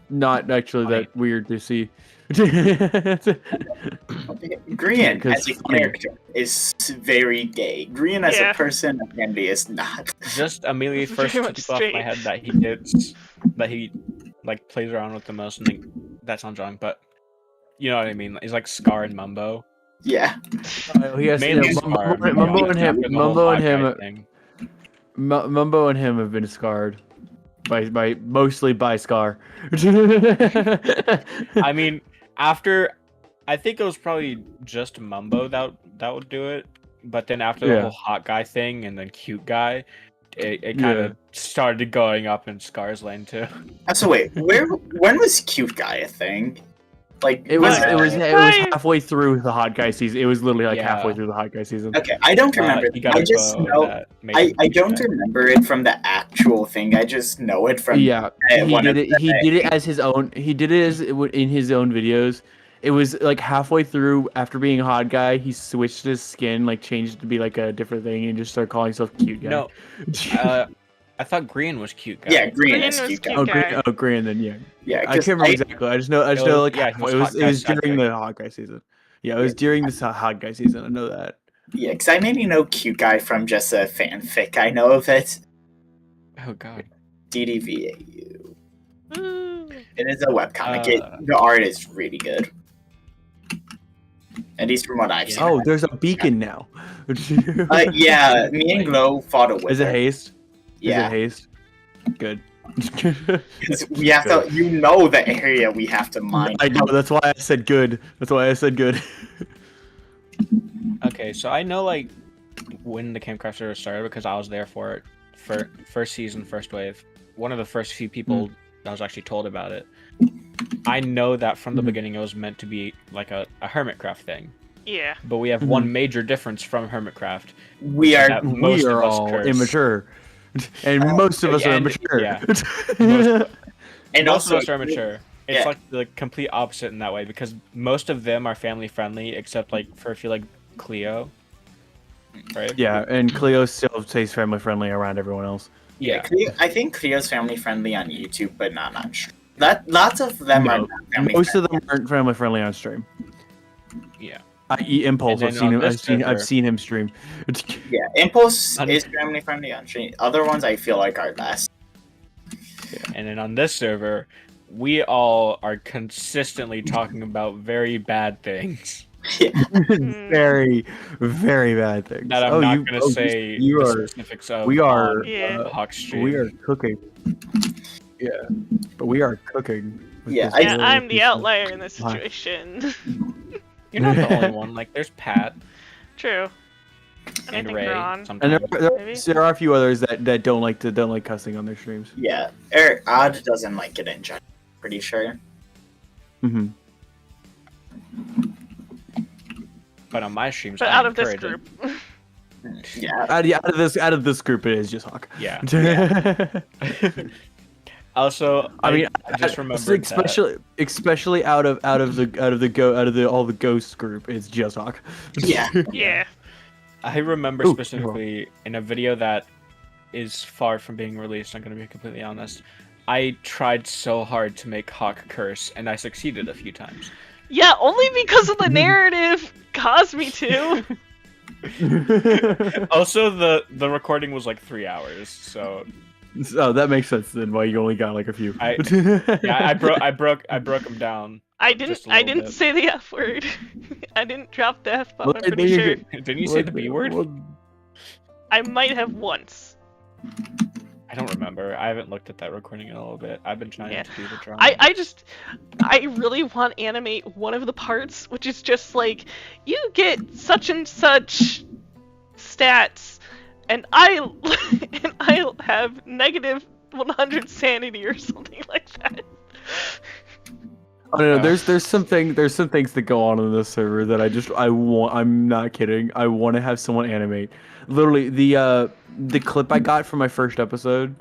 [SPEAKER 9] not actually that weird to see.
[SPEAKER 3] Grian
[SPEAKER 9] Because
[SPEAKER 3] as a
[SPEAKER 9] funny.
[SPEAKER 3] character is very gay. Grian as
[SPEAKER 1] Yeah.
[SPEAKER 3] a person apparently is not.
[SPEAKER 2] Just immediately
[SPEAKER 1] Very
[SPEAKER 2] first two
[SPEAKER 1] much
[SPEAKER 2] people off my
[SPEAKER 1] straight.
[SPEAKER 2] head that he like plays around with the most, and like, that sounds wrong, but you know what I mean. He's like Scar and Mumbo.
[SPEAKER 3] Yeah.
[SPEAKER 9] He has,
[SPEAKER 2] Mainly
[SPEAKER 9] yeah,
[SPEAKER 2] Scar.
[SPEAKER 9] Mumbo and him.
[SPEAKER 2] after the whole Hawkeye thing.
[SPEAKER 9] Mumbo and him have been scarred by mostly by Scar.
[SPEAKER 2] I mean, after I think it was probably just Mumbo that would do it, but then after the
[SPEAKER 9] Yeah.
[SPEAKER 2] whole hot guy thing and then cute guy, it kind of started going up in Scar's lane too.
[SPEAKER 3] So wait, when was cute guy a thing? Like
[SPEAKER 9] It was
[SPEAKER 1] Right.
[SPEAKER 9] halfway through the hot guy season. It was literally like
[SPEAKER 2] Yeah.
[SPEAKER 9] halfway through the hot guy season.
[SPEAKER 3] Okay, I don't remember.
[SPEAKER 2] He got
[SPEAKER 3] I
[SPEAKER 2] a
[SPEAKER 3] just
[SPEAKER 2] bow
[SPEAKER 3] know.
[SPEAKER 2] that made
[SPEAKER 3] I
[SPEAKER 2] him
[SPEAKER 3] don't
[SPEAKER 2] cute.
[SPEAKER 3] remember it from the actual thing. I just know it from
[SPEAKER 9] Yeah, he
[SPEAKER 3] one
[SPEAKER 9] did
[SPEAKER 3] of
[SPEAKER 9] it. He did it as his own. He did it as in his own videos. It was like halfway through after being a hot guy, he switched his skin, like changed to be like a different thing, and just started calling himself cute guy.
[SPEAKER 2] No, I thought Green was cute guy.
[SPEAKER 3] Yeah, Green
[SPEAKER 1] Green
[SPEAKER 3] is
[SPEAKER 1] was
[SPEAKER 3] cute guy.
[SPEAKER 1] cute.
[SPEAKER 9] Green, then yeah.
[SPEAKER 3] Yeah,
[SPEAKER 9] I can't remember exactly. I just know like
[SPEAKER 2] yeah, he was
[SPEAKER 9] it was
[SPEAKER 2] hot guy
[SPEAKER 9] during
[SPEAKER 2] sidekick.
[SPEAKER 9] the hot guy season. Yeah, it was during the hot guy season. I know that.
[SPEAKER 3] Yeah, because I maybe know cute guy from just a fanfic. I know of it.
[SPEAKER 2] Oh god.
[SPEAKER 3] DDVAU.
[SPEAKER 1] Ooh.
[SPEAKER 3] It is a webcomic. The art is really good. At least from what I've seen.
[SPEAKER 9] Oh, there's a beacon now.
[SPEAKER 3] Yeah, me and Glow fought a wizard.
[SPEAKER 9] Is it haste?
[SPEAKER 3] Yeah.
[SPEAKER 9] Is it haste? Good.
[SPEAKER 3] 'Cause we have to, the area we have to mine.
[SPEAKER 9] I know. That's why I said good.
[SPEAKER 2] Okay, so I know like when the Campcraft server started because I was there for it for first season, first wave. One of the first few people that was actually told about it. I know that from the beginning it was meant to be like a Hermitcraft thing.
[SPEAKER 1] Yeah.
[SPEAKER 2] But we have one major difference from Hermitcraft.
[SPEAKER 3] We are
[SPEAKER 9] all immature. And most of us are immature.
[SPEAKER 2] Yeah.
[SPEAKER 3] And
[SPEAKER 2] Most
[SPEAKER 3] also
[SPEAKER 2] of us are immature. It's like the complete opposite in that way because most of them are family friendly except like for if you like Cleo. Right?
[SPEAKER 9] Yeah, and Cleo still stays family friendly around everyone else.
[SPEAKER 3] Yeah, I think Cleo's family friendly on YouTube, but not on stream. Lots of them are not family
[SPEAKER 9] Most
[SPEAKER 3] friendly.
[SPEAKER 9] of them aren't family friendly on stream.
[SPEAKER 2] Yeah.
[SPEAKER 9] I.e. Impulse.
[SPEAKER 2] And then
[SPEAKER 9] I've seen him stream.
[SPEAKER 3] Yeah, Impulse is family friendly on stream. Other ones I feel like are less.
[SPEAKER 2] And then on this server, we all are consistently talking about very bad things.
[SPEAKER 9] Very, very bad things.
[SPEAKER 2] That I'm not going to say the specifics of.
[SPEAKER 9] We are.
[SPEAKER 2] Hawk stream.
[SPEAKER 9] We are cooking. Yeah, but we are cooking.
[SPEAKER 3] Yeah,
[SPEAKER 1] I'm the outlier in this situation.
[SPEAKER 2] You're not the only one. Like, there's Pat.
[SPEAKER 1] True. And I think
[SPEAKER 2] Ray.
[SPEAKER 1] Ron.
[SPEAKER 9] And
[SPEAKER 2] Sometimes.
[SPEAKER 9] there are a few others that don't like cussing on their streams.
[SPEAKER 3] Yeah, Odd doesn't like it in general. Pretty sure.
[SPEAKER 9] Mm-hmm.
[SPEAKER 2] But on my streams,
[SPEAKER 1] But
[SPEAKER 2] I
[SPEAKER 1] out of this
[SPEAKER 2] encourage it.
[SPEAKER 1] group.
[SPEAKER 3] Yeah.
[SPEAKER 9] Out of this group, it is just Hawk.
[SPEAKER 2] Yeah.
[SPEAKER 3] Yeah.
[SPEAKER 2] Also, I just remembered
[SPEAKER 9] especially out of all the ghost group, it's just Hawk.
[SPEAKER 3] Yeah.
[SPEAKER 1] Yeah.
[SPEAKER 2] I remember specifically in a video that is far from being released, I'm going to be completely honest. I tried so hard to make Hawk curse, and I succeeded a few times.
[SPEAKER 1] Yeah, only because of the narrative caused me to.
[SPEAKER 2] Also, the recording was like 3 hours, so.
[SPEAKER 9] Oh, that makes sense then. Why you only got like a few?
[SPEAKER 2] I broke them down.
[SPEAKER 1] I didn't say the F word. I didn't drop the F bomb. I'm pretty sure.
[SPEAKER 2] Didn't you say the B word?
[SPEAKER 1] I might have once.
[SPEAKER 2] I don't remember. I haven't looked at that recording in a little bit. I've been trying to do the drama.
[SPEAKER 1] I really want to animate one of the parts, which is just like, you get such and such stats, and I'll have negative 100 sanity or something like that.
[SPEAKER 9] I don't know. There's some things that go on in this server that I'm not kidding. I want to have someone animate. Literally, the clip I got from my first episode,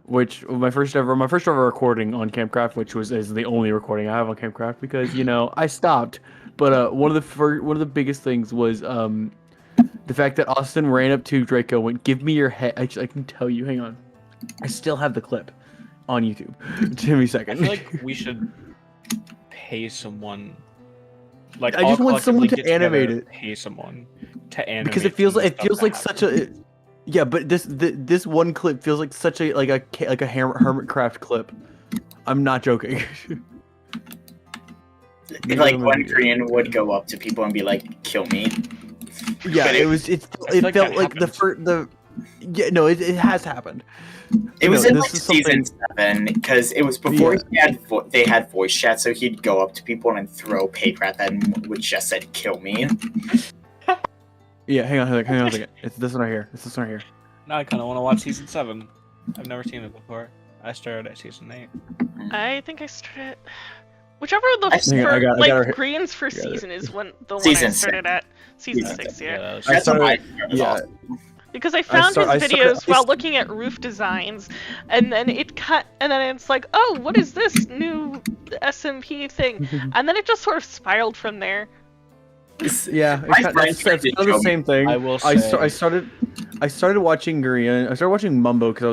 [SPEAKER 9] which my first ever recording on Campcraft, which is the only recording I have on Campcraft because I stopped. But one of the biggest things was the fact that Austin ran up to Draco and went, "Give me your head." I can tell you. Hang on, I still have the clip on YouTube. Give me a second.
[SPEAKER 2] I feel like we should pay someone. Like
[SPEAKER 9] I just want someone to animate it.
[SPEAKER 2] Pay someone to animate
[SPEAKER 9] because it feels like such a. Yeah, but this one clip feels like such a Hermitcraft clip. I'm not joking.
[SPEAKER 3] Like when Korean would go up to people and be like, "Kill me."
[SPEAKER 9] Yeah, it felt like it has happened.
[SPEAKER 3] It was in like season 7 because it was before they had voice chat, so he'd go up to people and throw paper at them, which just said "kill me."
[SPEAKER 9] Yeah, hang on a second. It's this one right here.
[SPEAKER 2] Now I kind of want to watch season 7. I've never seen it before. I started at season 8.
[SPEAKER 1] I think I started. Whichever of the
[SPEAKER 3] I
[SPEAKER 9] got her.
[SPEAKER 1] Grian's first
[SPEAKER 9] I got it.
[SPEAKER 1] season is when the one
[SPEAKER 3] Season
[SPEAKER 1] I started at. Season
[SPEAKER 3] Season
[SPEAKER 1] 6, yeah.
[SPEAKER 2] that was-
[SPEAKER 9] I
[SPEAKER 3] That's what
[SPEAKER 9] started-
[SPEAKER 3] my was
[SPEAKER 9] yeah.
[SPEAKER 3] awesome.
[SPEAKER 1] Because I found
[SPEAKER 9] I
[SPEAKER 1] his
[SPEAKER 9] started-
[SPEAKER 1] videos
[SPEAKER 9] I
[SPEAKER 1] while
[SPEAKER 9] st-
[SPEAKER 1] looking at roof designs, and then it's like, oh, what is this new SMP thing? And then it just sort of spiraled from there.
[SPEAKER 9] Yeah,
[SPEAKER 3] My friends
[SPEAKER 9] it's
[SPEAKER 3] tried to
[SPEAKER 9] kind of the
[SPEAKER 3] show me-
[SPEAKER 9] same thing.
[SPEAKER 2] I will
[SPEAKER 9] I
[SPEAKER 2] say-
[SPEAKER 9] started watching Korean. I started watching Mumbo because I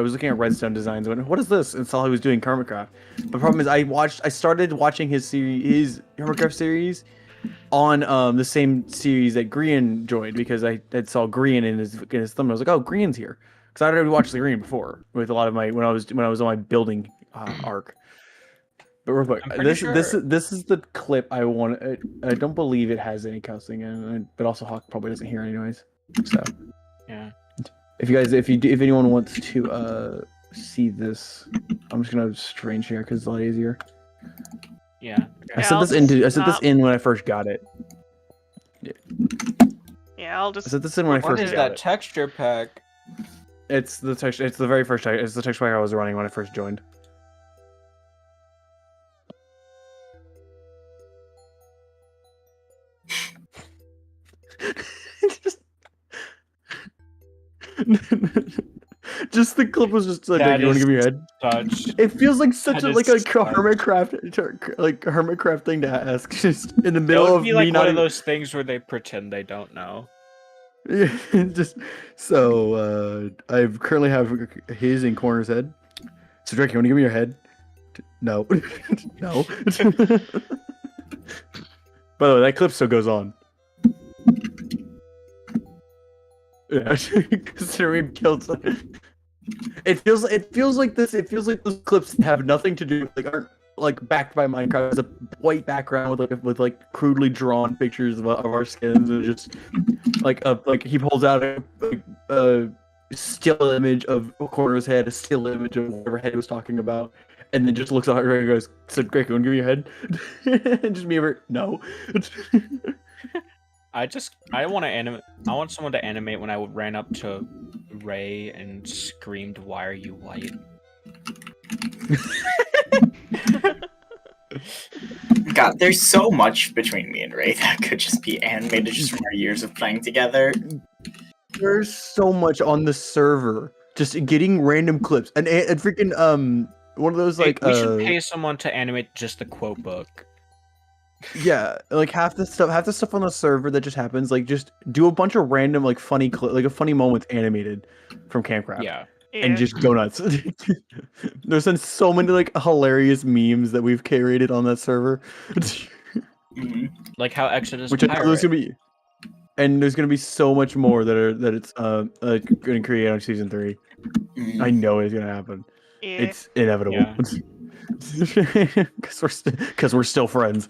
[SPEAKER 9] was looking at Redstone designs. And went, what is this? And saw he was doing Campcraft. The problem is I started watching his Campcraft series on the same series that Grian joined because I saw Grian in his thumb. I was like, oh, Grian's here because I'd already watched the Grian before with a lot of my when I was on my building arc. But real quick,
[SPEAKER 2] I'm pretty
[SPEAKER 9] this is the clip I want. I don't believe it has any cussing in it, but also Hawk probably doesn't hear anyways. So
[SPEAKER 2] Yeah.
[SPEAKER 9] if anyone wants to see this, I'm just gonna strange share because it's a lot easier.
[SPEAKER 2] Yeah.
[SPEAKER 9] I set this in when I first got it.
[SPEAKER 1] Yeah, I'll
[SPEAKER 9] I
[SPEAKER 1] just.
[SPEAKER 9] set this in when I
[SPEAKER 2] What
[SPEAKER 9] first
[SPEAKER 2] is
[SPEAKER 9] got
[SPEAKER 2] that
[SPEAKER 9] it.
[SPEAKER 2] texture pack?
[SPEAKER 9] It's the text. It's the very first. It's the text pack I was running when I first joined. Just the clip was just like,
[SPEAKER 2] That
[SPEAKER 9] you want to
[SPEAKER 2] is
[SPEAKER 9] give me your head?
[SPEAKER 2] Such.
[SPEAKER 9] It feels like such
[SPEAKER 2] That
[SPEAKER 9] a like
[SPEAKER 2] is
[SPEAKER 9] a
[SPEAKER 2] such-
[SPEAKER 9] hermitcraft thing to ask, just in the
[SPEAKER 2] It
[SPEAKER 9] middle
[SPEAKER 2] would
[SPEAKER 9] of
[SPEAKER 2] be like
[SPEAKER 9] me
[SPEAKER 2] one
[SPEAKER 9] not
[SPEAKER 2] of
[SPEAKER 9] even-
[SPEAKER 2] those things where they pretend they don't know.
[SPEAKER 9] Yeah, just so I currently have his in Corner's head. So Drake, you want to give me your head? No, no. By the way, that clip still goes on. Yeah, considering killed someone. It feels like this. It feels like those clips have nothing to do, like aren't like backed by Minecraft. It's a white background with crudely drawn pictures of our skins, and just like he pulls out a still image of Corner's head, a still image of whatever head he was talking about, and then just looks at her and goes, "So Greg, you want to give me your head?" And just me over, no.
[SPEAKER 2] I want to animate. I want someone to animate when I ran up to Ray and screamed, "Why are you white?"
[SPEAKER 3] God, there's so much between me and Ray that could just be animated just from our years of playing together.
[SPEAKER 9] There's so much on the server, just getting random clips and freaking one of those like
[SPEAKER 2] we should pay someone to animate just the quote book.
[SPEAKER 9] yeah, like half the stuff on the server that just happens, like just do a bunch of random like funny like a funny moment animated from Campcraft.
[SPEAKER 2] Yeah.
[SPEAKER 9] And just go nuts. There's been so many like hilarious memes that we've curated on that server.
[SPEAKER 2] Like how Exodus
[SPEAKER 9] Which I know
[SPEAKER 2] Pirate.
[SPEAKER 9] there's gonna be, and there's gonna be so much more that it's gonna create on season 3. I know it's gonna happen.
[SPEAKER 1] Yeah.
[SPEAKER 9] It's inevitable. Because we're still friends.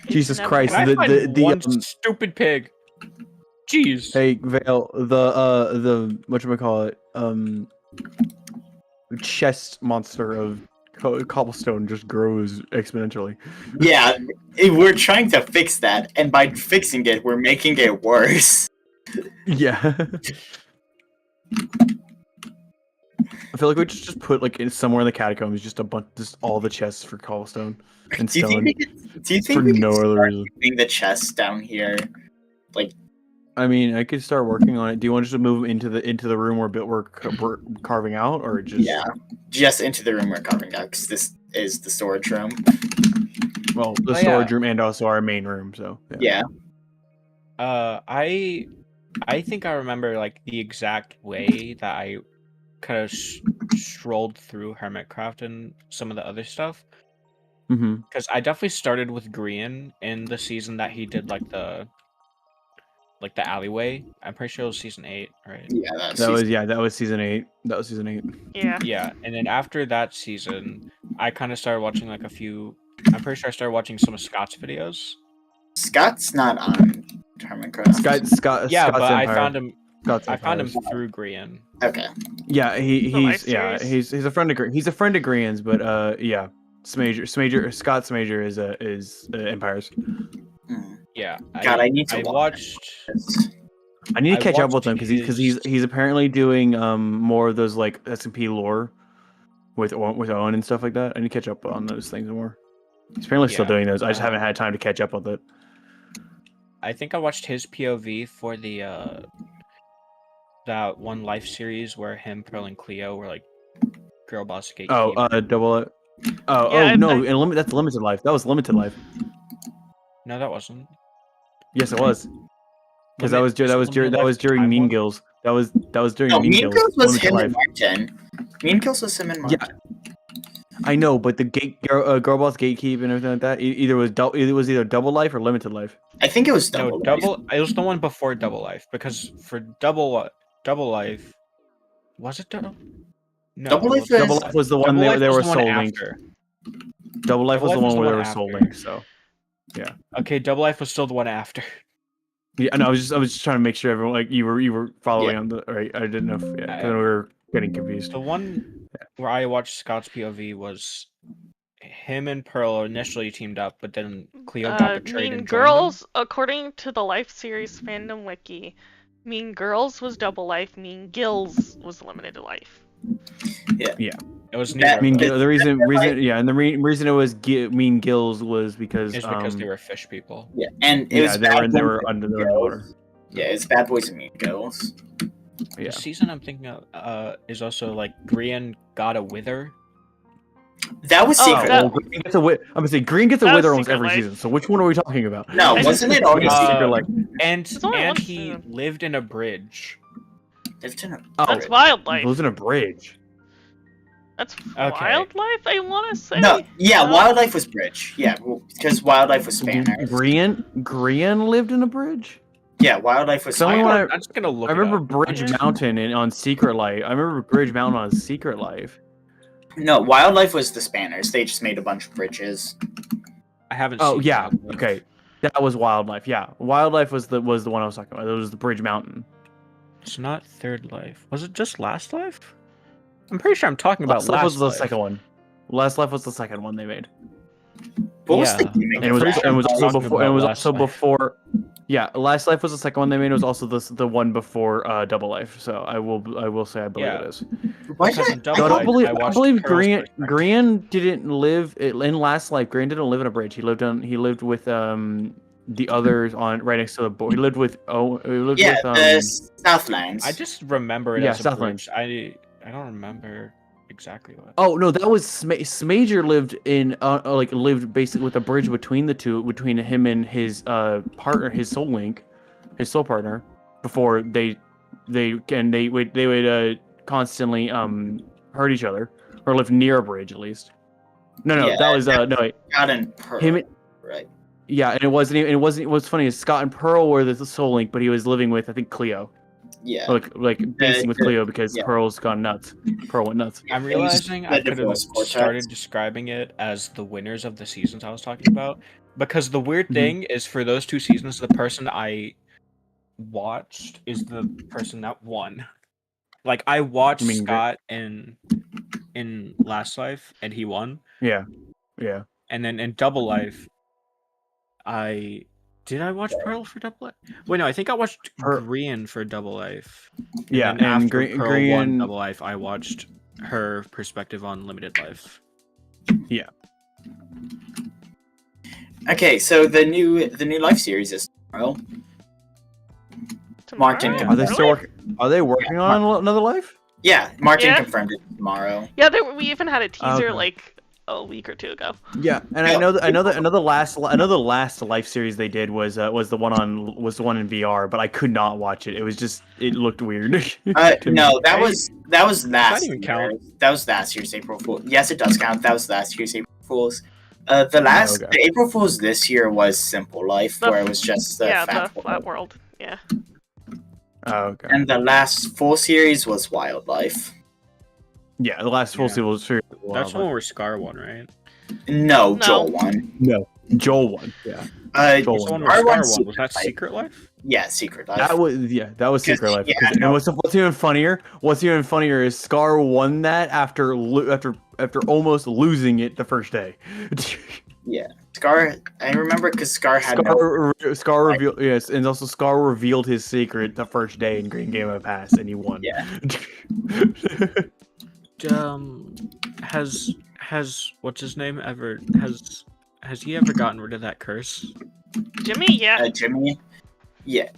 [SPEAKER 9] Jesus Christ!
[SPEAKER 2] Can I find one
[SPEAKER 9] the
[SPEAKER 2] stupid pig. Jeez.
[SPEAKER 9] Hey Vale, the whatchamacallit, chest monster of cobblestone just grows exponentially.
[SPEAKER 3] Yeah, we're trying to fix that, and by fixing it, we're making it worse.
[SPEAKER 9] Yeah. I feel like we just put like somewhere in the catacombs just all the chests for cobblestone and
[SPEAKER 3] Do you
[SPEAKER 9] stone.
[SPEAKER 3] think
[SPEAKER 9] for
[SPEAKER 3] we
[SPEAKER 9] no
[SPEAKER 3] could
[SPEAKER 9] other
[SPEAKER 3] start
[SPEAKER 9] reason?
[SPEAKER 3] moving the chests down here?
[SPEAKER 9] I mean, I could start working on it. Do you want to just move them into the room we're carving out, or just
[SPEAKER 3] Just into the room we're carving out, because this is the storage room.
[SPEAKER 9] well, the
[SPEAKER 2] Oh,
[SPEAKER 9] storage
[SPEAKER 2] yeah.
[SPEAKER 9] room and also our main room. So
[SPEAKER 3] Yeah.
[SPEAKER 2] I think I remember like the exact way that I kind of strolled through Hermitcraft and some of the other stuff.
[SPEAKER 9] Mm-hmm.
[SPEAKER 2] Because I definitely started with Grian in the season that he did like the alleyway. I'm pretty sure it was season 8, right?
[SPEAKER 3] Yeah,
[SPEAKER 9] That was season 8. That was season 8.
[SPEAKER 1] Yeah.
[SPEAKER 2] Yeah, and then after that season, I kind of started watching like a few. I'm pretty sure I started watching some of Scott's videos.
[SPEAKER 3] Scott's not on Hermitcraft.
[SPEAKER 9] Scott.
[SPEAKER 2] Yeah,
[SPEAKER 9] Scott's
[SPEAKER 2] but I
[SPEAKER 9] Empire.
[SPEAKER 2] found him.
[SPEAKER 9] Scott's
[SPEAKER 2] I found him
[SPEAKER 9] Empires.
[SPEAKER 2] through Grian.
[SPEAKER 3] Okay.
[SPEAKER 9] Yeah,
[SPEAKER 1] life
[SPEAKER 9] he's a friend of he's a friend of Grian's, but yeah, Scott's major is Empires.
[SPEAKER 2] Yeah.
[SPEAKER 3] God, I need to
[SPEAKER 2] I
[SPEAKER 3] watch
[SPEAKER 2] watched.
[SPEAKER 3] this.
[SPEAKER 9] I need to catch up
[SPEAKER 2] watched
[SPEAKER 9] with him because he's apparently doing more of those like SMP lore with Owen and stuff like that. I need to catch up on those things more. He's apparently still doing those. I just haven't had time to catch up with it.
[SPEAKER 2] I think I watched his POV for the that one Life series where him, Pearl, and Cleo were like girl boss gatekeep.
[SPEAKER 9] Double.
[SPEAKER 1] Yeah,
[SPEAKER 9] No, that's Limited Life. That was Limited Life.
[SPEAKER 2] No, that wasn't.
[SPEAKER 9] Yes, it was. Because that was during Mean Girls. That was during Mean Girls.
[SPEAKER 3] Girls was
[SPEAKER 9] Limited
[SPEAKER 3] him
[SPEAKER 9] Life.
[SPEAKER 3] and Martin. Mean Girls was him and Martin.
[SPEAKER 9] Yeah. I know, but the girl boss gatekeep and everything like that. It was either Double Life or Limited Life.
[SPEAKER 3] I think it was Double Life.
[SPEAKER 2] It was the one before Double Life, because for Double Life, was it Double? No,
[SPEAKER 3] Double Life
[SPEAKER 9] was the one they were soul linked. Double Life was the one where they were soul linked. So, yeah.
[SPEAKER 2] Okay, Double Life was still the one after.
[SPEAKER 9] Yeah, no, I was just trying to make sure everyone like you were following on the right. I didn't know if because we were getting confused.
[SPEAKER 2] The one where I watched Scott's POV was him and Pearl initially teamed up, but then Cleo got betrayed
[SPEAKER 1] Mean
[SPEAKER 2] and
[SPEAKER 1] Girls,
[SPEAKER 2] joined
[SPEAKER 1] according to the Life series fandom wiki, Mean Girls was Double Life, Mean Gills was Limited Life.
[SPEAKER 9] Yeah.
[SPEAKER 2] It was neither.
[SPEAKER 9] The reason it was Mean Gills was because
[SPEAKER 2] they were fish people.
[SPEAKER 3] Yeah, and it was
[SPEAKER 9] they were under the water.
[SPEAKER 3] Yeah, it's Bad Boys and Mean Girls.
[SPEAKER 2] Yeah. The season I'm thinking of is also like Grian got a wither.
[SPEAKER 3] That was Secret.
[SPEAKER 9] I'm gonna say Green gets a wither almost every season. So which one are we talking about?
[SPEAKER 3] No, wasn't it always Secret Life?
[SPEAKER 2] And he lived in a bridge.
[SPEAKER 1] That's Wildlife.
[SPEAKER 9] He lives in a bridge.
[SPEAKER 1] That's Wildlife, I want to say.
[SPEAKER 3] No, yeah, Wildlife was bridge. Yeah, because Wildlife was Spanners.
[SPEAKER 9] Grian lived in a bridge.
[SPEAKER 3] Yeah, Wildlife was.
[SPEAKER 2] I'm just gonna look.
[SPEAKER 9] I remember Bridge Mountain on Secret Life. I remember Bridge Mountain on Secret Life.
[SPEAKER 3] No, Wildlife was the Spanners. They just made a bunch of bridges.
[SPEAKER 2] I haven't.
[SPEAKER 9] Oh yeah, okay, that was Wildlife. Yeah, Wildlife was the one I was talking about. It was the Bridge Mountain.
[SPEAKER 2] It's not Third Life. Was it just Last Life? I'm pretty sure I'm talking about Last Life.
[SPEAKER 9] Was the second one. Last Life was the second one they made.
[SPEAKER 3] What was the
[SPEAKER 9] and it was also before. And it was also before. Yeah, Last Life was the second one they made. It was also the one before Double Life. So I will say I believe it is.
[SPEAKER 3] Why
[SPEAKER 9] I believe Grian didn't live in Last Life. Grian didn't live in a bridge. He lived with the others on right next to the board. He lived with
[SPEAKER 3] Southlands.
[SPEAKER 2] I just remember it as a
[SPEAKER 9] Southlands.
[SPEAKER 2] bridge. I don't remember exactly what.
[SPEAKER 9] Oh no, that was Smager lived in lived basically with a bridge between the two, between him and his partner, his soul link, his soul partner, before they would constantly hurt each other or live near a bridge at least. That was
[SPEAKER 3] Scott and Pearl, right?
[SPEAKER 9] Yeah, and it wasn't. What's funny is Scott and Pearl were the soul link, but he was living with I think Cleo.
[SPEAKER 3] Yeah,
[SPEAKER 9] like basing with Cleo because Pearl's gone nuts. Pearl went nuts.
[SPEAKER 2] I'm realizing I could have started describing it as the winners of the seasons I was talking about, because the weird thing is for those two seasons, the person I watched is the person that won. Like I watched Scott in Last Life and he won.
[SPEAKER 9] Yeah.
[SPEAKER 2] And then in Double Life, Did I watch Pearl for Double Life? Wait, no, I think I watched Grian for Double Life. And after Pearl won Double Life, I watched her perspective on Limited Life.
[SPEAKER 9] Yeah.
[SPEAKER 3] Okay, so the new Life series is tomorrow. Martin,
[SPEAKER 9] are they still working? Are they working on another Life?
[SPEAKER 3] Yeah, Martin confirmed it tomorrow.
[SPEAKER 1] Yeah, we even had a teaser a week or two ago.
[SPEAKER 9] Yeah, and I know that another last Life series they did was the one in VR, but I could not watch it. It was just it looked weird.
[SPEAKER 3] No, that was last. That even count? That was last year's April Fool's. Yes, it does count. That was last year's April Fool's. The April Fool's this year was Simple Life, where it was just the
[SPEAKER 1] flat world. Yeah.
[SPEAKER 9] Oh, okay.
[SPEAKER 3] And the last full series was Wildlife.
[SPEAKER 9] Yeah, the last full series.
[SPEAKER 2] That's the one where Scar won, right?
[SPEAKER 3] No, Joel won.
[SPEAKER 9] No, Joel won. Yeah.
[SPEAKER 2] Joel won. Scar won. Was that Secret Life?
[SPEAKER 3] Yeah, Secret Life.
[SPEAKER 9] That was Secret Life. Yeah, and what's even funnier is Scar won that after almost losing it the first day.
[SPEAKER 3] Yeah, Scar. I remember because Scar had
[SPEAKER 9] Scar revealed and also Scar revealed his secret the first day in Green Game of Pass, and he won.
[SPEAKER 3] Yeah.
[SPEAKER 2] has what's his name ever has he ever gotten rid of that curse?
[SPEAKER 1] Jimmy, yeah.
[SPEAKER 3] Jimmy? Yeah.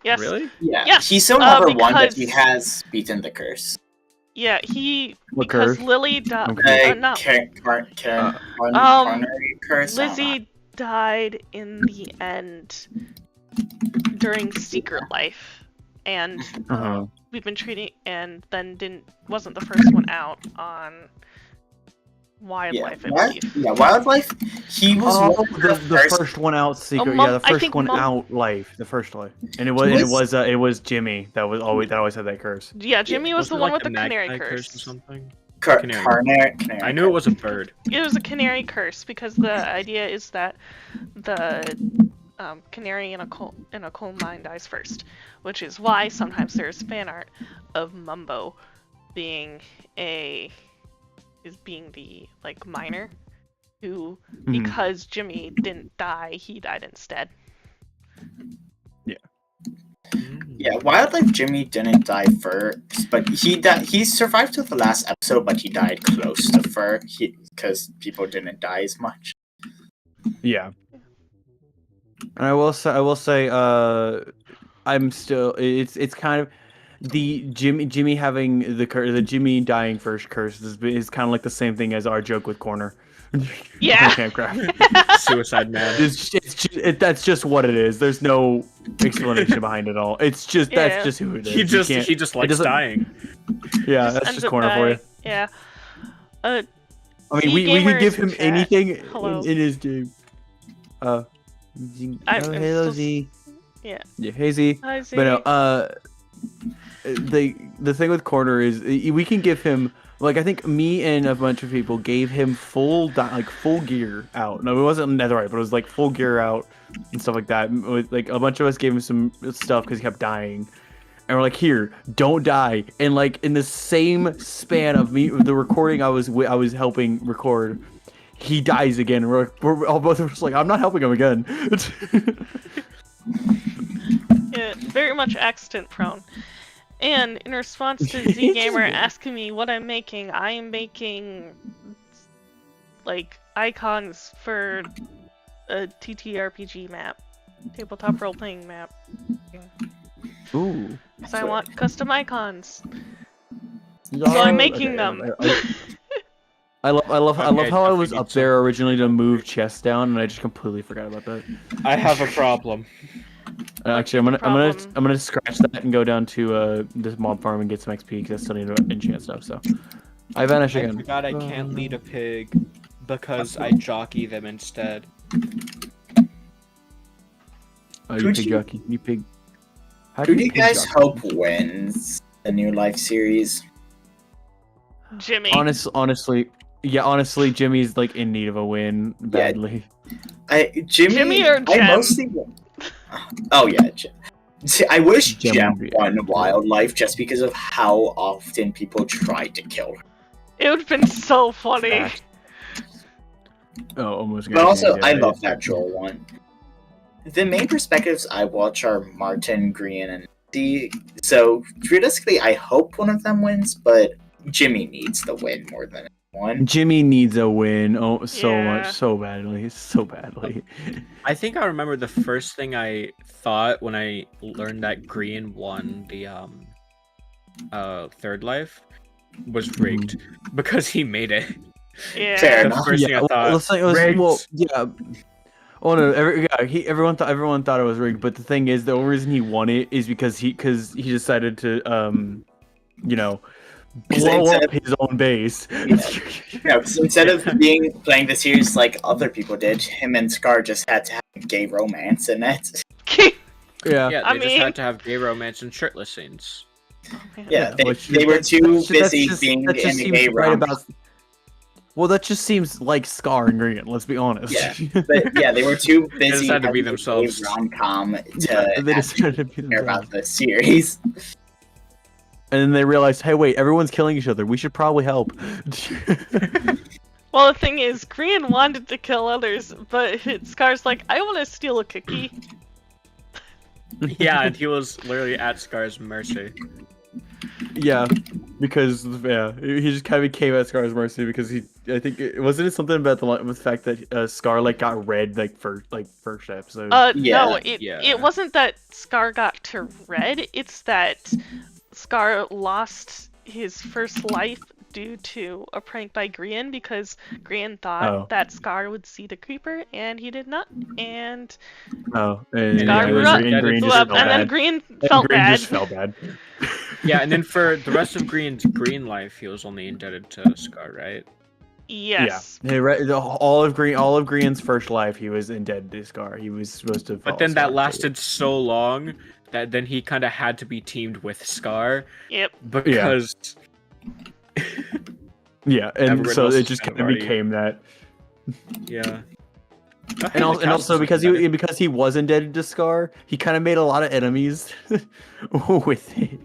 [SPEAKER 1] Yes.
[SPEAKER 2] Really?
[SPEAKER 3] Yeah.
[SPEAKER 1] Yes,
[SPEAKER 3] He's still never won, but he
[SPEAKER 1] because-
[SPEAKER 3] has beaten the curse.
[SPEAKER 1] Yeah,
[SPEAKER 9] What
[SPEAKER 1] because
[SPEAKER 9] curse?
[SPEAKER 1] Lily died.
[SPEAKER 9] Okay.
[SPEAKER 1] No.
[SPEAKER 3] Coronary curse?
[SPEAKER 1] Lizzie died in the end during Secret Life, and
[SPEAKER 9] Uh-huh.
[SPEAKER 1] we've been treating, and then wasn't the first one out on Wildlife, I believe.
[SPEAKER 3] Yeah, Wildlife. He was
[SPEAKER 9] Oh,
[SPEAKER 3] one of
[SPEAKER 9] the first one out secret. Yeah, the
[SPEAKER 1] I
[SPEAKER 9] first
[SPEAKER 1] think
[SPEAKER 9] one out life. The first life. And it was Jimmy that always had that curse.
[SPEAKER 1] Yeah, Jimmy was the one with the canary
[SPEAKER 2] magpie
[SPEAKER 1] curse.
[SPEAKER 2] or something.
[SPEAKER 3] Canary.
[SPEAKER 2] I knew it was a bird.
[SPEAKER 1] It was a canary curse because the idea is that the canary in a coal mine dies first, which is why sometimes there's fan art of Mumbo being the like miner who, because Jimmy didn't die, he died instead.
[SPEAKER 3] Yeah, Wildlife Jimmy didn't die first, but he survived to the last episode, but he died close to Fur because people didn't die as much.
[SPEAKER 9] Yeah. And I will say, I'm still. It's kind of the Jimmy having the Jimmy dying first curse is kind of like the same thing as our joke with Corner.
[SPEAKER 1] Yeah.
[SPEAKER 9] Campcraft.
[SPEAKER 2] Suicide man.
[SPEAKER 9] That's just what it is. There's no explanation behind it all. It's just that's just who it is.
[SPEAKER 2] He just likes dying.
[SPEAKER 9] Yeah, that's just Corner for you.
[SPEAKER 1] Yeah.
[SPEAKER 9] I mean, we could give him anything in his game. Hello Z.
[SPEAKER 1] Yeah.
[SPEAKER 9] Hey Z.
[SPEAKER 1] Hi Z.
[SPEAKER 9] But no, the thing with Corner is we can give him, like, I think me and a bunch of people gave him full gear out. No, it wasn't netherite, but it was like full gear out and stuff like that. Like a bunch of us gave him some stuff because he kept dying, and we're like, here, don't die. And like in the same span of the recording I was helping record, he dies again. And we're all both of us like, I'm not helping him again.
[SPEAKER 1] Yeah, very much accident prone. And in response to Z Gamer asking me what I'm making, I am making like icons for a TTRPG map, tabletop role-playing map.
[SPEAKER 9] Ooh.
[SPEAKER 1] Because I want custom icons. So I'm making them.
[SPEAKER 9] I love how I was up there originally to move chests down, and I just completely forgot about that.
[SPEAKER 2] I have a problem.
[SPEAKER 9] Actually, I'm gonna scratch that and go down to this mob farm and get some XP because I still need to enchant stuff. So I vanish again.
[SPEAKER 2] I forgot I can't lead a pig because I jockey them instead.
[SPEAKER 9] Oh, you pig jockey. You pig.
[SPEAKER 3] Who do you guys hope wins the New Life series?
[SPEAKER 1] Jimmy.
[SPEAKER 3] Honestly,
[SPEAKER 9] Jimmy's like in need of a win badly.
[SPEAKER 1] Jimmy or Jem?
[SPEAKER 3] Oh yeah, I wish Jem won Wildlife just because of how often people tried to kill her.
[SPEAKER 1] It would have been so funny.
[SPEAKER 9] Oh, almost.
[SPEAKER 3] But also, I love that Joel one. The main perspectives I watch are Martin, Green, and D. So realistically, I hope one of them wins, but Jimmy needs the win more than anyone.
[SPEAKER 9] Jimmy needs a win. Oh, so badly.
[SPEAKER 2] I think I remember the first thing I thought when I learned that Green won the Third Life was rigged because he made it.
[SPEAKER 1] Yeah.
[SPEAKER 3] Fair
[SPEAKER 2] The
[SPEAKER 3] enough.
[SPEAKER 2] first thing I thought.
[SPEAKER 9] Oh no! Everyone thought it was rigged, but the thing is, the only reason he won it is because he decided to blow up his own base.
[SPEAKER 3] Yeah, instead of playing the series like other people did, him and Scar just had to have gay romance in it.
[SPEAKER 9] Yeah,
[SPEAKER 2] they just had to have gay romance and shirtless scenes.
[SPEAKER 3] Yeah, they were too busy being in a gay rom-com.
[SPEAKER 9] Well, that just seems like Scar and Green. Let's be honest.
[SPEAKER 3] Yeah, but yeah, they were too busy
[SPEAKER 2] to be themselves.
[SPEAKER 3] Rom-com
[SPEAKER 9] they decided to be
[SPEAKER 3] care about the series.
[SPEAKER 9] And then they realized, hey, wait, everyone's killing each other. We should probably help.
[SPEAKER 1] Well, the thing is, Green wanted to kill others, but Scar's like, I want to steal a cookie.
[SPEAKER 2] Yeah, and he was literally at Scar's mercy.
[SPEAKER 9] Yeah. because he just kind of came at Scar's mercy because I think wasn't it something about the fact that Scar like got red like first episode.
[SPEAKER 3] Yeah.
[SPEAKER 1] No,
[SPEAKER 2] Yeah.
[SPEAKER 1] it wasn't that Scar got to red. It's that Scar lost his first life due to a prank by Grian because Grian thought that Scar would see the creeper and he did not. And
[SPEAKER 9] Scar
[SPEAKER 1] grew up, and then Grian felt bad.
[SPEAKER 9] Just felt bad.
[SPEAKER 2] Yeah, and then for the rest of Grian's green life, he was only indebted to Scar, right?
[SPEAKER 1] Yes.
[SPEAKER 9] Yeah. All of Grian's first life, he was indebted to Scar. He was supposed to.
[SPEAKER 2] But then that lasted so long that then he kind of had to be teamed with Scar.
[SPEAKER 1] Yep.
[SPEAKER 2] Because.
[SPEAKER 9] Yeah, and
[SPEAKER 2] everyone
[SPEAKER 9] so
[SPEAKER 2] else
[SPEAKER 9] it just kind of became that.
[SPEAKER 2] Yeah.
[SPEAKER 9] And also because he was indebted to Scar, he kind of made a lot of enemies with it.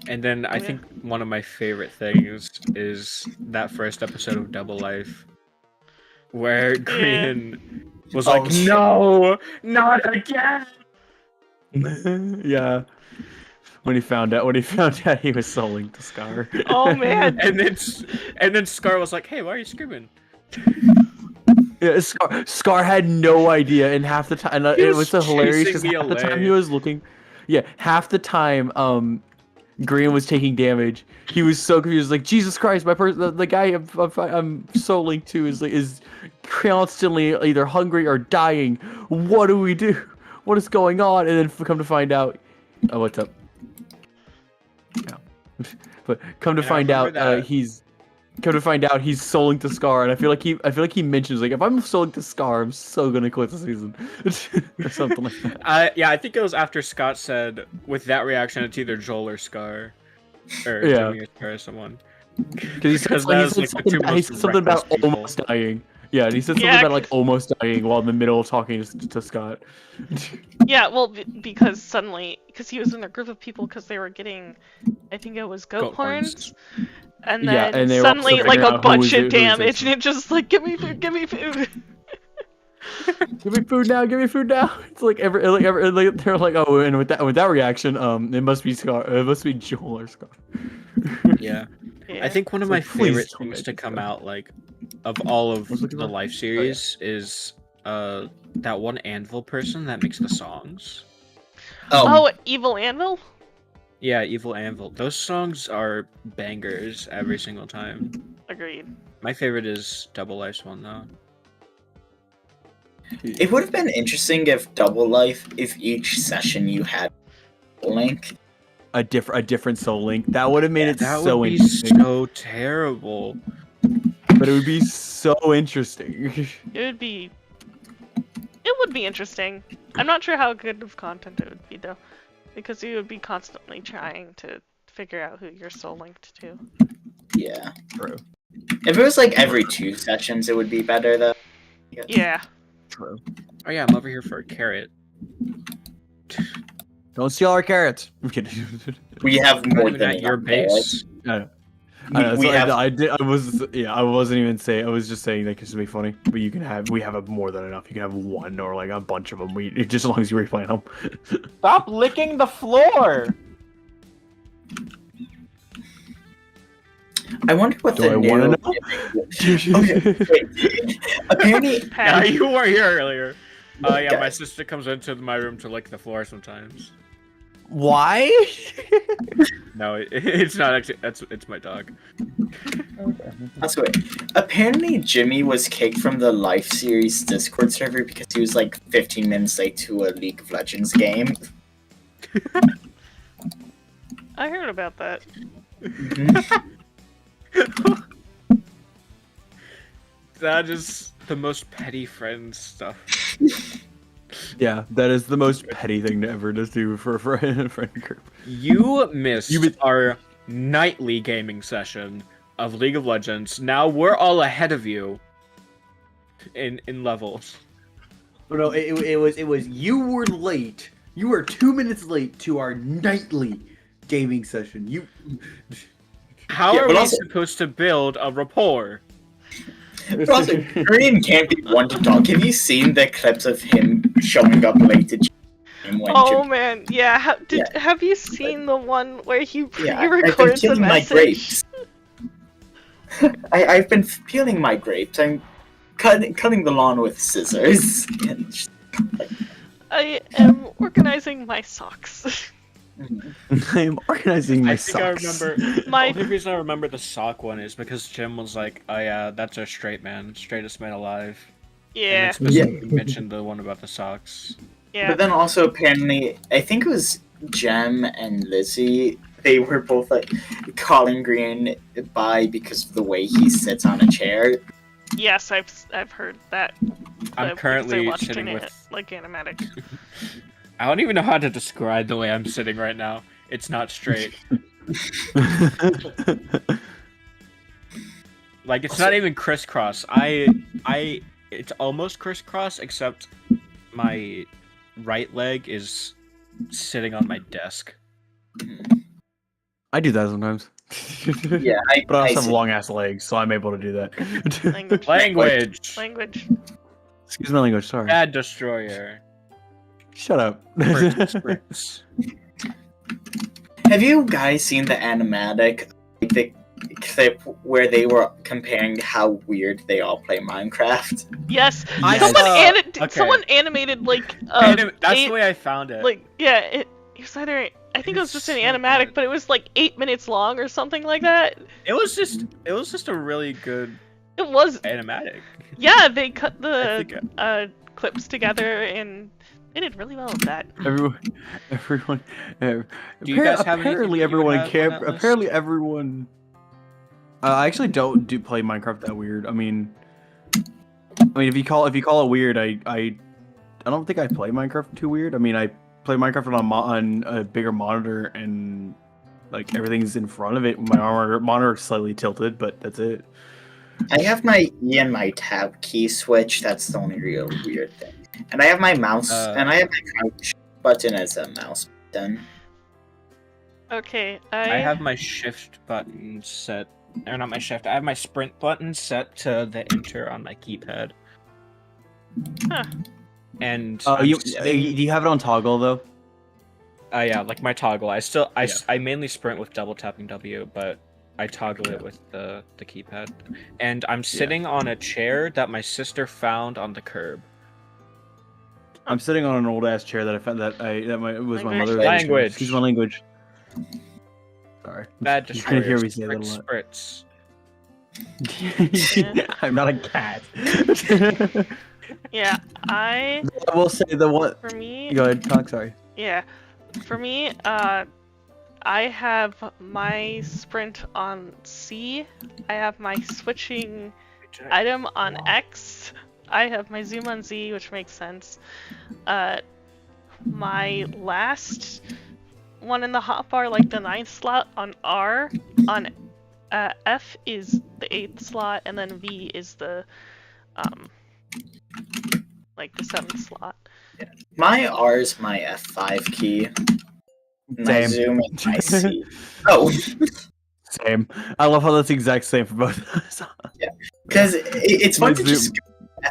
[SPEAKER 2] And then I think one of my favorite things is that first episode of Double Life, where Grian was like, "No, not again."
[SPEAKER 9] Yeah. When he found out he was so linked to Scar.
[SPEAKER 1] Oh man!
[SPEAKER 2] and then Scar was like, "Hey, why are you screaming?"
[SPEAKER 9] Yeah, Scar had no idea, and half the time it was so hilarious because half the time he was looking. Yeah, half the time Grian was taking damage. He was so confused, like Jesus Christ, the guy I'm so linked to is constantly either hungry or dying. What do we do? What is going on? And then come to find out, oh, what's up? Yeah. But come to find out, he's so linked to Scar, and I feel like he mentions like if I'm so linked to Scar, I'm so gonna quit the season or something like that.
[SPEAKER 2] Yeah, I think it was after Scott said with that reaction, it's either Joel or Scar, or Jimmy or Scar or someone.
[SPEAKER 9] Because he said something about almost dying. Yeah, and he said something about like almost dying while in the middle of talking to Scott.
[SPEAKER 1] Yeah, well, because he was in a group of people because they were getting, I think it was goat horns. And then
[SPEAKER 9] and
[SPEAKER 1] suddenly like a bunch of damage, and it just like, give me food.
[SPEAKER 9] Give me food now! It's like they're like, oh, and with that reaction, it must be Scar. It must be Joel or Scar.
[SPEAKER 2] Yeah. I think one of my favorite things to come out like of all of the Life series is that one Anvil person that makes the songs.
[SPEAKER 1] Evil Anvil?
[SPEAKER 2] Yeah, Evil Anvil. Those songs are bangers every single time.
[SPEAKER 1] Agreed.
[SPEAKER 2] My favorite is Double Life's one though.
[SPEAKER 3] It would have been interesting if Double Life, if each session you had a link.
[SPEAKER 9] A different Soul Link. That would have made it
[SPEAKER 2] that
[SPEAKER 9] so
[SPEAKER 2] would be
[SPEAKER 9] interesting.
[SPEAKER 2] so terrible.
[SPEAKER 9] But it would be so interesting.
[SPEAKER 1] It would be interesting. I'm not sure how good of content it would be though, because you would be constantly trying to figure out who you're soul linked to.
[SPEAKER 3] Yeah.
[SPEAKER 9] True.
[SPEAKER 3] If it was like every 2 sessions, it would be better though.
[SPEAKER 1] Yeah.
[SPEAKER 9] True.
[SPEAKER 2] Oh yeah, I'm over here for a carrot.
[SPEAKER 9] Don't steal our carrots. I'm kidding.
[SPEAKER 3] We have more than
[SPEAKER 2] at your base.
[SPEAKER 9] I wasn't even saying. I was just saying that because it'd be funny. But we have more than enough. You can have one or like a bunch of them. Just as long as you replant them.
[SPEAKER 6] Stop licking the floor.
[SPEAKER 3] I wonder what the new. Okay, wait. Apparently,
[SPEAKER 2] yeah, you were here earlier. Yeah, my sister comes into my room to lick the floor sometimes.
[SPEAKER 9] Why?
[SPEAKER 2] No, it's not actually. It's my dog.
[SPEAKER 3] Okay. That's weird. Apparently, Jimmy was kicked from the Life series Discord server because he was like 15 minutes late to a League of Legends game.
[SPEAKER 1] I heard about that.
[SPEAKER 2] That is the most petty friend stuff.
[SPEAKER 9] Yeah, that is the most petty thing to ever just do for a friend group.
[SPEAKER 2] You missed our nightly gaming session of League of Legends. Now we're all ahead of you in levels.
[SPEAKER 9] Oh, no, it was you were late. You were 2 minutes late to our nightly gaming session.
[SPEAKER 2] How are we supposed to build a rapport?
[SPEAKER 3] But also, Korean can't be one to talk. Have you seen the clips of him showing up late to time when
[SPEAKER 1] Oh
[SPEAKER 3] Jim.
[SPEAKER 1] man, yeah. Have you seen the one where he
[SPEAKER 3] Yeah, I've been
[SPEAKER 1] records a
[SPEAKER 3] peeling my
[SPEAKER 1] message?
[SPEAKER 3] grapes. I've been peeling my grapes. I'm cutting the lawn with scissors.
[SPEAKER 1] I am organizing my socks.
[SPEAKER 9] I'm organizing my
[SPEAKER 2] I think I
[SPEAKER 9] socks.
[SPEAKER 2] remember.
[SPEAKER 1] My-
[SPEAKER 2] The only reason I remember the sock one is because Jim was like, "Oh yeah, that's a straight man, straightest man alive." And
[SPEAKER 1] Yeah,
[SPEAKER 2] then specifically mentioned the one about the socks.
[SPEAKER 1] yeah.
[SPEAKER 3] But then also apparently, I think it was Jem and Lizzie. They were both like calling Green bi because of the way he sits on a chair.
[SPEAKER 1] Yes, I've heard that.
[SPEAKER 2] I'm
[SPEAKER 1] because I
[SPEAKER 2] currently
[SPEAKER 1] watched
[SPEAKER 2] sitting
[SPEAKER 1] an-
[SPEAKER 2] with.
[SPEAKER 1] like animatic.
[SPEAKER 2] I don't even know how to describe the way I'm sitting right now. It's not straight. Like it's not even crisscross. It's almost crisscross, except my right leg is sitting on my desk.
[SPEAKER 9] I do that sometimes.
[SPEAKER 3] Yeah,
[SPEAKER 9] But I also have
[SPEAKER 3] see.
[SPEAKER 9] long ass legs, so I'm able to do that.
[SPEAKER 1] Language.
[SPEAKER 2] Language.
[SPEAKER 1] Language.
[SPEAKER 9] Excuse my language, sorry.
[SPEAKER 2] Bad destroyer.
[SPEAKER 9] Shut up.
[SPEAKER 2] Bricks.
[SPEAKER 3] Have you guys seen the animatic, the clip where they were comparing how weird they all play Minecraft?
[SPEAKER 1] Yes.
[SPEAKER 2] I
[SPEAKER 1] Someone,
[SPEAKER 2] saw- okay.
[SPEAKER 1] someone animated like
[SPEAKER 2] That's
[SPEAKER 1] eight-
[SPEAKER 2] the way I found it.
[SPEAKER 1] like yeah. It was either I think it was just an
[SPEAKER 2] So
[SPEAKER 1] animatic,
[SPEAKER 2] good.
[SPEAKER 1] but it was like 8 minutes long or something like that.
[SPEAKER 2] It was just a really good
[SPEAKER 1] It was
[SPEAKER 2] animatic.
[SPEAKER 1] yeah. They cut
[SPEAKER 2] I
[SPEAKER 1] the
[SPEAKER 2] think
[SPEAKER 1] clips together and they did really well with that.
[SPEAKER 9] Everyone.
[SPEAKER 2] Do you guys have anything
[SPEAKER 9] apparently
[SPEAKER 2] that you
[SPEAKER 9] everyone
[SPEAKER 2] would
[SPEAKER 9] in
[SPEAKER 2] have on
[SPEAKER 9] camp.
[SPEAKER 2] that list?
[SPEAKER 9] Apparently everyone. I actually don't play Minecraft that weird. I mean, if you call it weird, I don't think I play Minecraft too weird. I mean, I play Minecraft on a bigger monitor and like everything's in front of it. My monitor is slightly tilted, but that's it.
[SPEAKER 3] I have my E and my tab key switch. That's the only real weird thing. And I have my mouse, and I have my crouch button as a mouse button.
[SPEAKER 1] Okay,
[SPEAKER 2] I have my shift button set, or not my shift. I have my sprint button set to the enter on my keypad.
[SPEAKER 1] Huh.
[SPEAKER 2] And
[SPEAKER 9] Do
[SPEAKER 2] I'm
[SPEAKER 9] you
[SPEAKER 2] sitting-
[SPEAKER 9] have it on toggle though?
[SPEAKER 2] yeah, like my toggle. I
[SPEAKER 9] Yeah.
[SPEAKER 2] mainly sprint with double tapping W, but I toggle it with the keypad. And I'm sitting on a chair that my sister found on the curb.
[SPEAKER 9] I'm sitting on an old ass chair that I found was my
[SPEAKER 1] Language.
[SPEAKER 9] mother's
[SPEAKER 2] Language.
[SPEAKER 9] Excuse my language. Sorry.
[SPEAKER 2] Bad
[SPEAKER 9] You're gonna hear
[SPEAKER 2] destroyer.
[SPEAKER 9] me say that a lot.
[SPEAKER 2] Spritz.
[SPEAKER 9] I'm not a cat.
[SPEAKER 1] Yeah,
[SPEAKER 9] I will say the one.
[SPEAKER 1] for me,
[SPEAKER 9] Go ahead, talk. Sorry.
[SPEAKER 1] yeah, for me, I have my sprint on C. I have my switching item on X. I have my zoom on Z, which makes sense. My last one in the hotbar, like the 9th slot on R. On F is the 8th slot, and then V is the like the 7th slot.
[SPEAKER 3] My R is my F5 key. My
[SPEAKER 9] Same.
[SPEAKER 3] zoom is my C. Oh,
[SPEAKER 9] Same. I love how that's the exact same for both of us.
[SPEAKER 3] because it's fun
[SPEAKER 9] My
[SPEAKER 3] to
[SPEAKER 9] zoom-
[SPEAKER 3] just go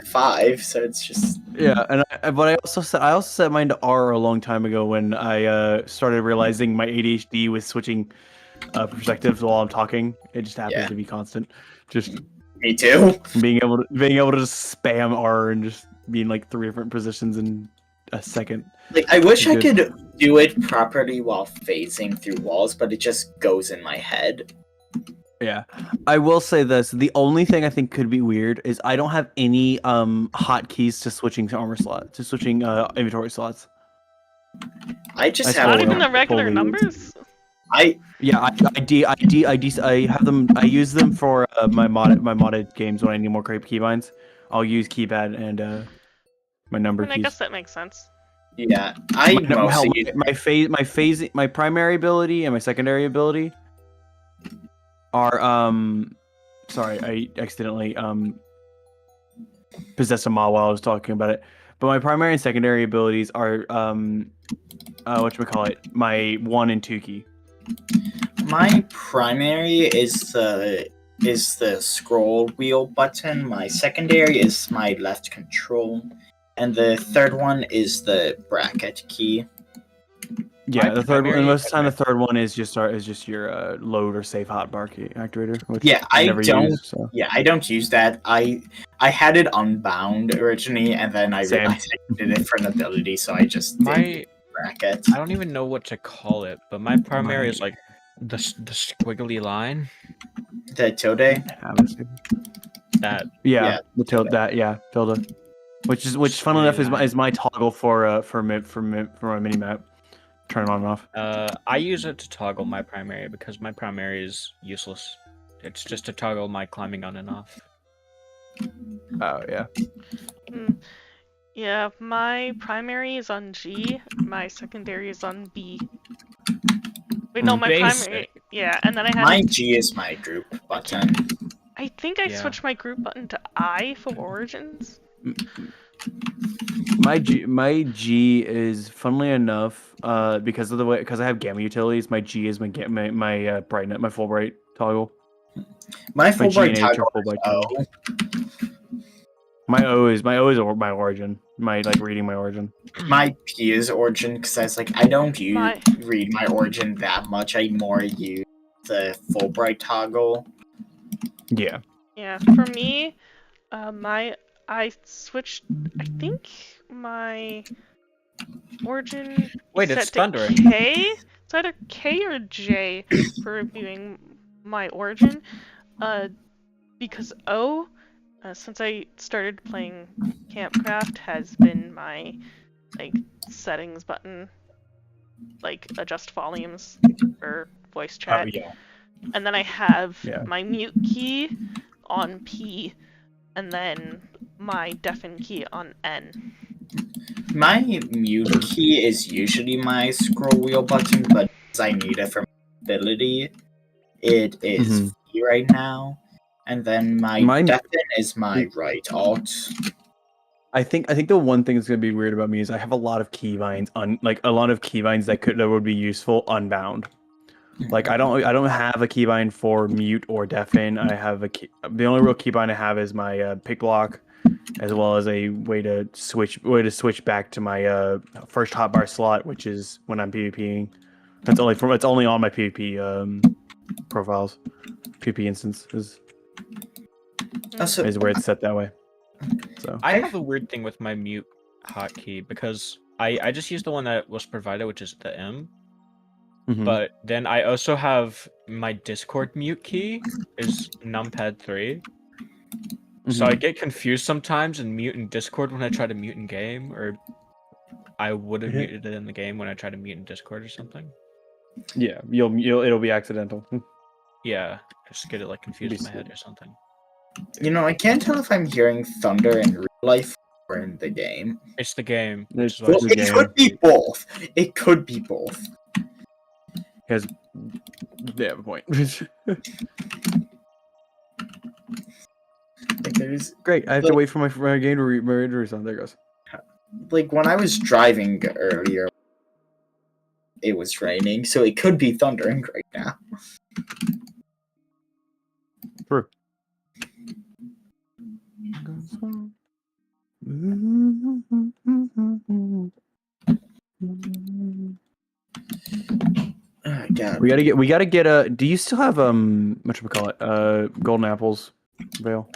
[SPEAKER 3] F5, so it's just.
[SPEAKER 9] Yeah, but I also set mine to R a long time ago when I started realizing my ADHD with switching perspectives while I'm talking. It just happens
[SPEAKER 3] Yeah.
[SPEAKER 9] to be constant. Just
[SPEAKER 3] Me too.
[SPEAKER 9] being able to just spam R and just be in like 3 different positions in a second.
[SPEAKER 3] Like, I wish I
[SPEAKER 9] Good.
[SPEAKER 3] could do it properly while phasing through walls, but it just goes in my head.
[SPEAKER 9] Yeah, I will say this: the only thing I think could be weird is I don't have any hotkeys to switching to armor slot, to switching inventory slots.
[SPEAKER 3] I just
[SPEAKER 9] I
[SPEAKER 3] have
[SPEAKER 1] Not
[SPEAKER 9] totally
[SPEAKER 1] even the
[SPEAKER 9] don't
[SPEAKER 1] regular
[SPEAKER 9] fully-
[SPEAKER 1] numbers.
[SPEAKER 3] I
[SPEAKER 9] I have them. I use them for my modded games when I need more keybinds. I'll use keypad and my number
[SPEAKER 1] And I
[SPEAKER 9] keys.
[SPEAKER 1] guess that makes sense.
[SPEAKER 3] yeah. I mostly use
[SPEAKER 9] My primary ability and my secondary ability are sorry, I accidentally possessed a mod while I was talking about it. But my primary and secondary abilities are whatchamacallit, my 1 and 2 key.
[SPEAKER 3] My primary is the scroll wheel button. My secondary is my left control, And the third one is the bracket key.
[SPEAKER 9] Yeah,
[SPEAKER 2] My
[SPEAKER 9] the third one.
[SPEAKER 2] primary-
[SPEAKER 9] Most of the time, the third one is just your load or save hotbar key activator, which
[SPEAKER 3] Yeah,
[SPEAKER 9] I
[SPEAKER 3] I
[SPEAKER 9] never
[SPEAKER 3] don't.
[SPEAKER 9] use. So.
[SPEAKER 3] Yeah, I don't use that. I had it unbound originally, and then I
[SPEAKER 9] Same.
[SPEAKER 3] realized I needed it for an ability, so I just did
[SPEAKER 2] My
[SPEAKER 3] bracket.
[SPEAKER 2] I don't even know what to call it, but my primary is like the squiggly line.
[SPEAKER 3] The Tilde.
[SPEAKER 2] That
[SPEAKER 9] Yeah,
[SPEAKER 3] Yeah,
[SPEAKER 9] the tilde. That tilde. Which, funnily enough, is my toggle for my mini map. Turn it on and off.
[SPEAKER 2] I use it to toggle my primary because my primary is useless. It's just to toggle my climbing on and off.
[SPEAKER 9] Oh yeah.
[SPEAKER 1] Yeah, my primary is on G, my secondary is on B. Wait, no, my
[SPEAKER 2] Basic.
[SPEAKER 1] primary. Yeah, and then I have.
[SPEAKER 3] My G is my group button.
[SPEAKER 1] I think I
[SPEAKER 2] Yeah.
[SPEAKER 1] switched my group button to I for Origins.
[SPEAKER 9] My G is, funnily enough, because I have gamma utilities. My G is my brightness, my full bright toggle.
[SPEAKER 3] My full
[SPEAKER 9] G
[SPEAKER 3] bright
[SPEAKER 9] and H are
[SPEAKER 3] toggle
[SPEAKER 9] full
[SPEAKER 3] is
[SPEAKER 9] bright
[SPEAKER 3] O.
[SPEAKER 9] toggle. My O is my origin. My reading my origin.
[SPEAKER 3] My P is origin because I was like, I don't
[SPEAKER 1] My-
[SPEAKER 3] read my origin that much. I more use the full bright toggle.
[SPEAKER 9] Yeah.
[SPEAKER 1] Yeah, for me, I switched. I think my Origin.
[SPEAKER 2] Wait,
[SPEAKER 1] is
[SPEAKER 2] it's
[SPEAKER 1] set to
[SPEAKER 2] thundering.
[SPEAKER 1] K. It's either K or J for reviewing my Origin. Because O, since I started playing Campcraft, has been my settings button, adjust volumes for voice chat.
[SPEAKER 9] Oh yeah.
[SPEAKER 1] And then I have
[SPEAKER 9] Yeah.
[SPEAKER 1] my mute key on P, and then my deafen key on N.
[SPEAKER 3] My mute key is usually my scroll wheel button, but as I need it for mobility, it is V right now. And then my deafen is my right alt.
[SPEAKER 9] I think the one thing that's gonna be weird about me is I have a lot of keybinds that would be useful unbound. Like I don't have a keybind for mute or deafen. I have the only real keybind I have is my pick block, as well as a way to switch back to my first hotbar slot, which is when I'm PvPing. It's only on my PvP profiles. PvP instance is where it's set that way. So
[SPEAKER 2] I have a weird thing with my mute hotkey because I just use the one that was provided, which is the M. But then I also have my Discord mute key is numpad 3. So I get confused sometimes and mute in Discord when I try to mute in game, or I would have muted it in the game when I try to mute in Discord or something.
[SPEAKER 9] Yeah, it'll be accidental.
[SPEAKER 2] Yeah, just get it confused in my head or something.
[SPEAKER 3] You know, I can't tell if I'm hearing thunder in real life or in the game.
[SPEAKER 2] It's the game.
[SPEAKER 3] It could be both. It could be both.
[SPEAKER 9] Because they have a point. Great. I have to wait for my game to resound. There it goes.
[SPEAKER 3] When I was driving earlier, it was raining, so it could be thundering right now.
[SPEAKER 9] True.
[SPEAKER 3] Oh, God.
[SPEAKER 9] We gotta get do you still have golden apples, Vale?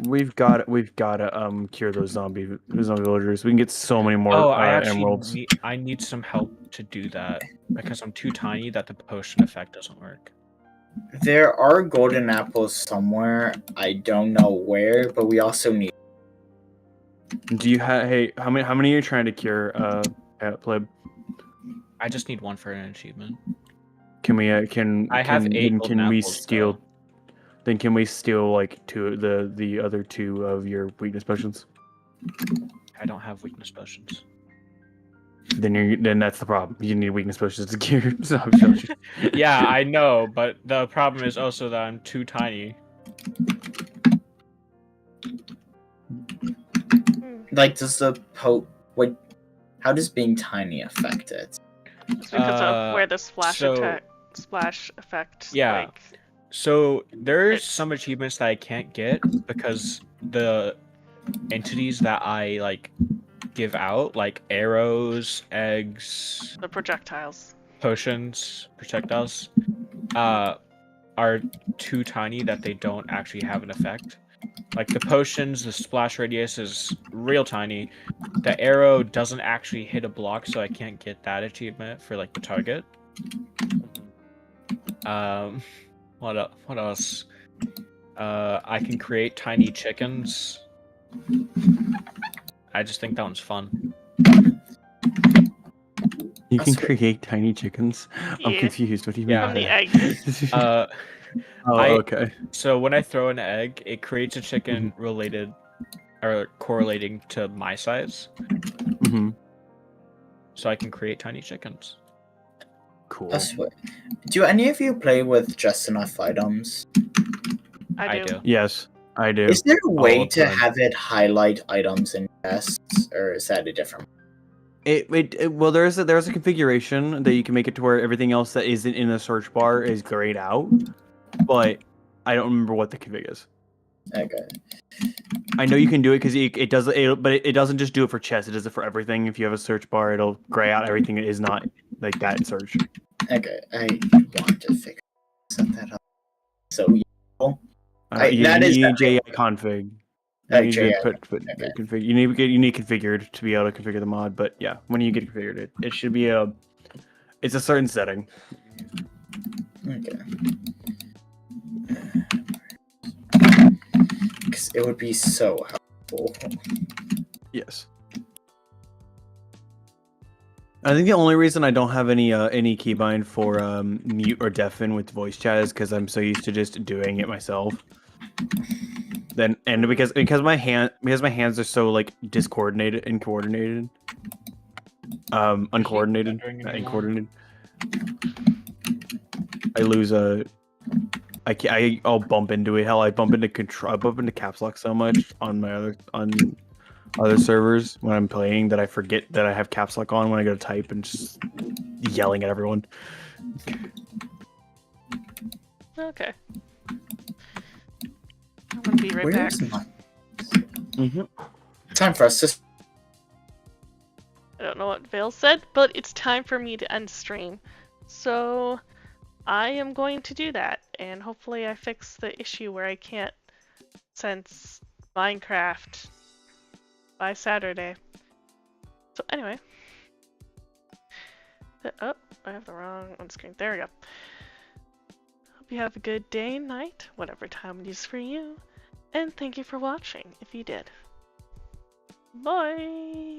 [SPEAKER 9] We've gotta cure those zombie villagers. We can get so many more emeralds.
[SPEAKER 2] I need some help to do that because I'm too tiny that the potion effect doesn't work.
[SPEAKER 3] There are golden apples somewhere. I don't know where, but we also need.
[SPEAKER 9] Do you have? Hey, how many are you trying to cure, pleb?
[SPEAKER 2] I just need one for an achievement.
[SPEAKER 9] Can we?
[SPEAKER 2] I have 8 golden
[SPEAKER 9] Can we
[SPEAKER 2] apples,
[SPEAKER 9] steal?
[SPEAKER 2] though.
[SPEAKER 9] Then can we steal the other 2 of your weakness potions?
[SPEAKER 2] I don't have weakness potions.
[SPEAKER 9] Then that's the problem. You need weakness potions to cure.
[SPEAKER 2] Yeah, I know, but the problem is also that I'm too tiny.
[SPEAKER 3] Does the how does being tiny affect it?
[SPEAKER 1] It's because of where the splash effect.
[SPEAKER 2] Yeah. So there's some achievements that I can't get because the entities that I like give out, like arrows, eggs,
[SPEAKER 1] The projectiles.
[SPEAKER 2] potions, projectiles, are too tiny that they don't actually have an effect. Like the potions, the splash radius is real tiny. The arrow doesn't actually hit a block, so I can't get that achievement for like the target. What else? I can create tiny chickens. I just think that one's fun.
[SPEAKER 9] You can create tiny chickens. I'm
[SPEAKER 1] Yeah.
[SPEAKER 9] confused. What do you
[SPEAKER 2] Yeah.
[SPEAKER 1] From the
[SPEAKER 9] mean?
[SPEAKER 1] egg.
[SPEAKER 9] Okay.
[SPEAKER 2] So when I throw an egg, it creates a chicken related or correlating to my size.
[SPEAKER 9] Mm-hmm.
[SPEAKER 2] So I can create tiny chickens.
[SPEAKER 9] Cool.
[SPEAKER 3] Do any of you play with just enough items?
[SPEAKER 1] I do.
[SPEAKER 9] Yes, I do.
[SPEAKER 3] Is there a way
[SPEAKER 9] All the
[SPEAKER 3] to
[SPEAKER 9] time.
[SPEAKER 3] have it highlight items in chests, or is that a different?
[SPEAKER 9] Well, there's a configuration that you can make it to where everything else that isn't in the search bar is grayed out, but I don't remember what the config is.
[SPEAKER 3] Okay.
[SPEAKER 9] I know you can do it because it does but it doesn't just do it for chests. It does it for everything. If you have a search bar, it'll gray out everything that is not like that search.
[SPEAKER 3] Okay, I want to set that up. So that is
[SPEAKER 9] JI config. You need to put config. You need configured to be able to configure the mod. But yeah, when you get configured, it should be it's a certain setting.
[SPEAKER 3] Okay. Because it would be so helpful.
[SPEAKER 9] Yes. I think the only reason I don't have any keybind for mute or deafen with voice chat is because I'm so used to just doing it myself. Because my hands are so like discoordinated and coordinated. Uncoordinated. Incoordinated. I lose I'll bump into it. Hell, I bump into caps lock so much on my other servers when I'm playing that I forget that I have caps lock on when I go to type and just yelling at everyone.
[SPEAKER 1] Okay. I'm gonna be right back.
[SPEAKER 3] Time for us to.
[SPEAKER 1] I don't know what Vale said, but it's time for me to end stream. So I am going to do that, and hopefully I fix the issue where I can't sense Minecraft by Saturday. So anyway. Oh, I have the wrong on screen. There we go. Hope you have a good day, night, whatever time it is for you. And thank you for watching, if you did. Bye!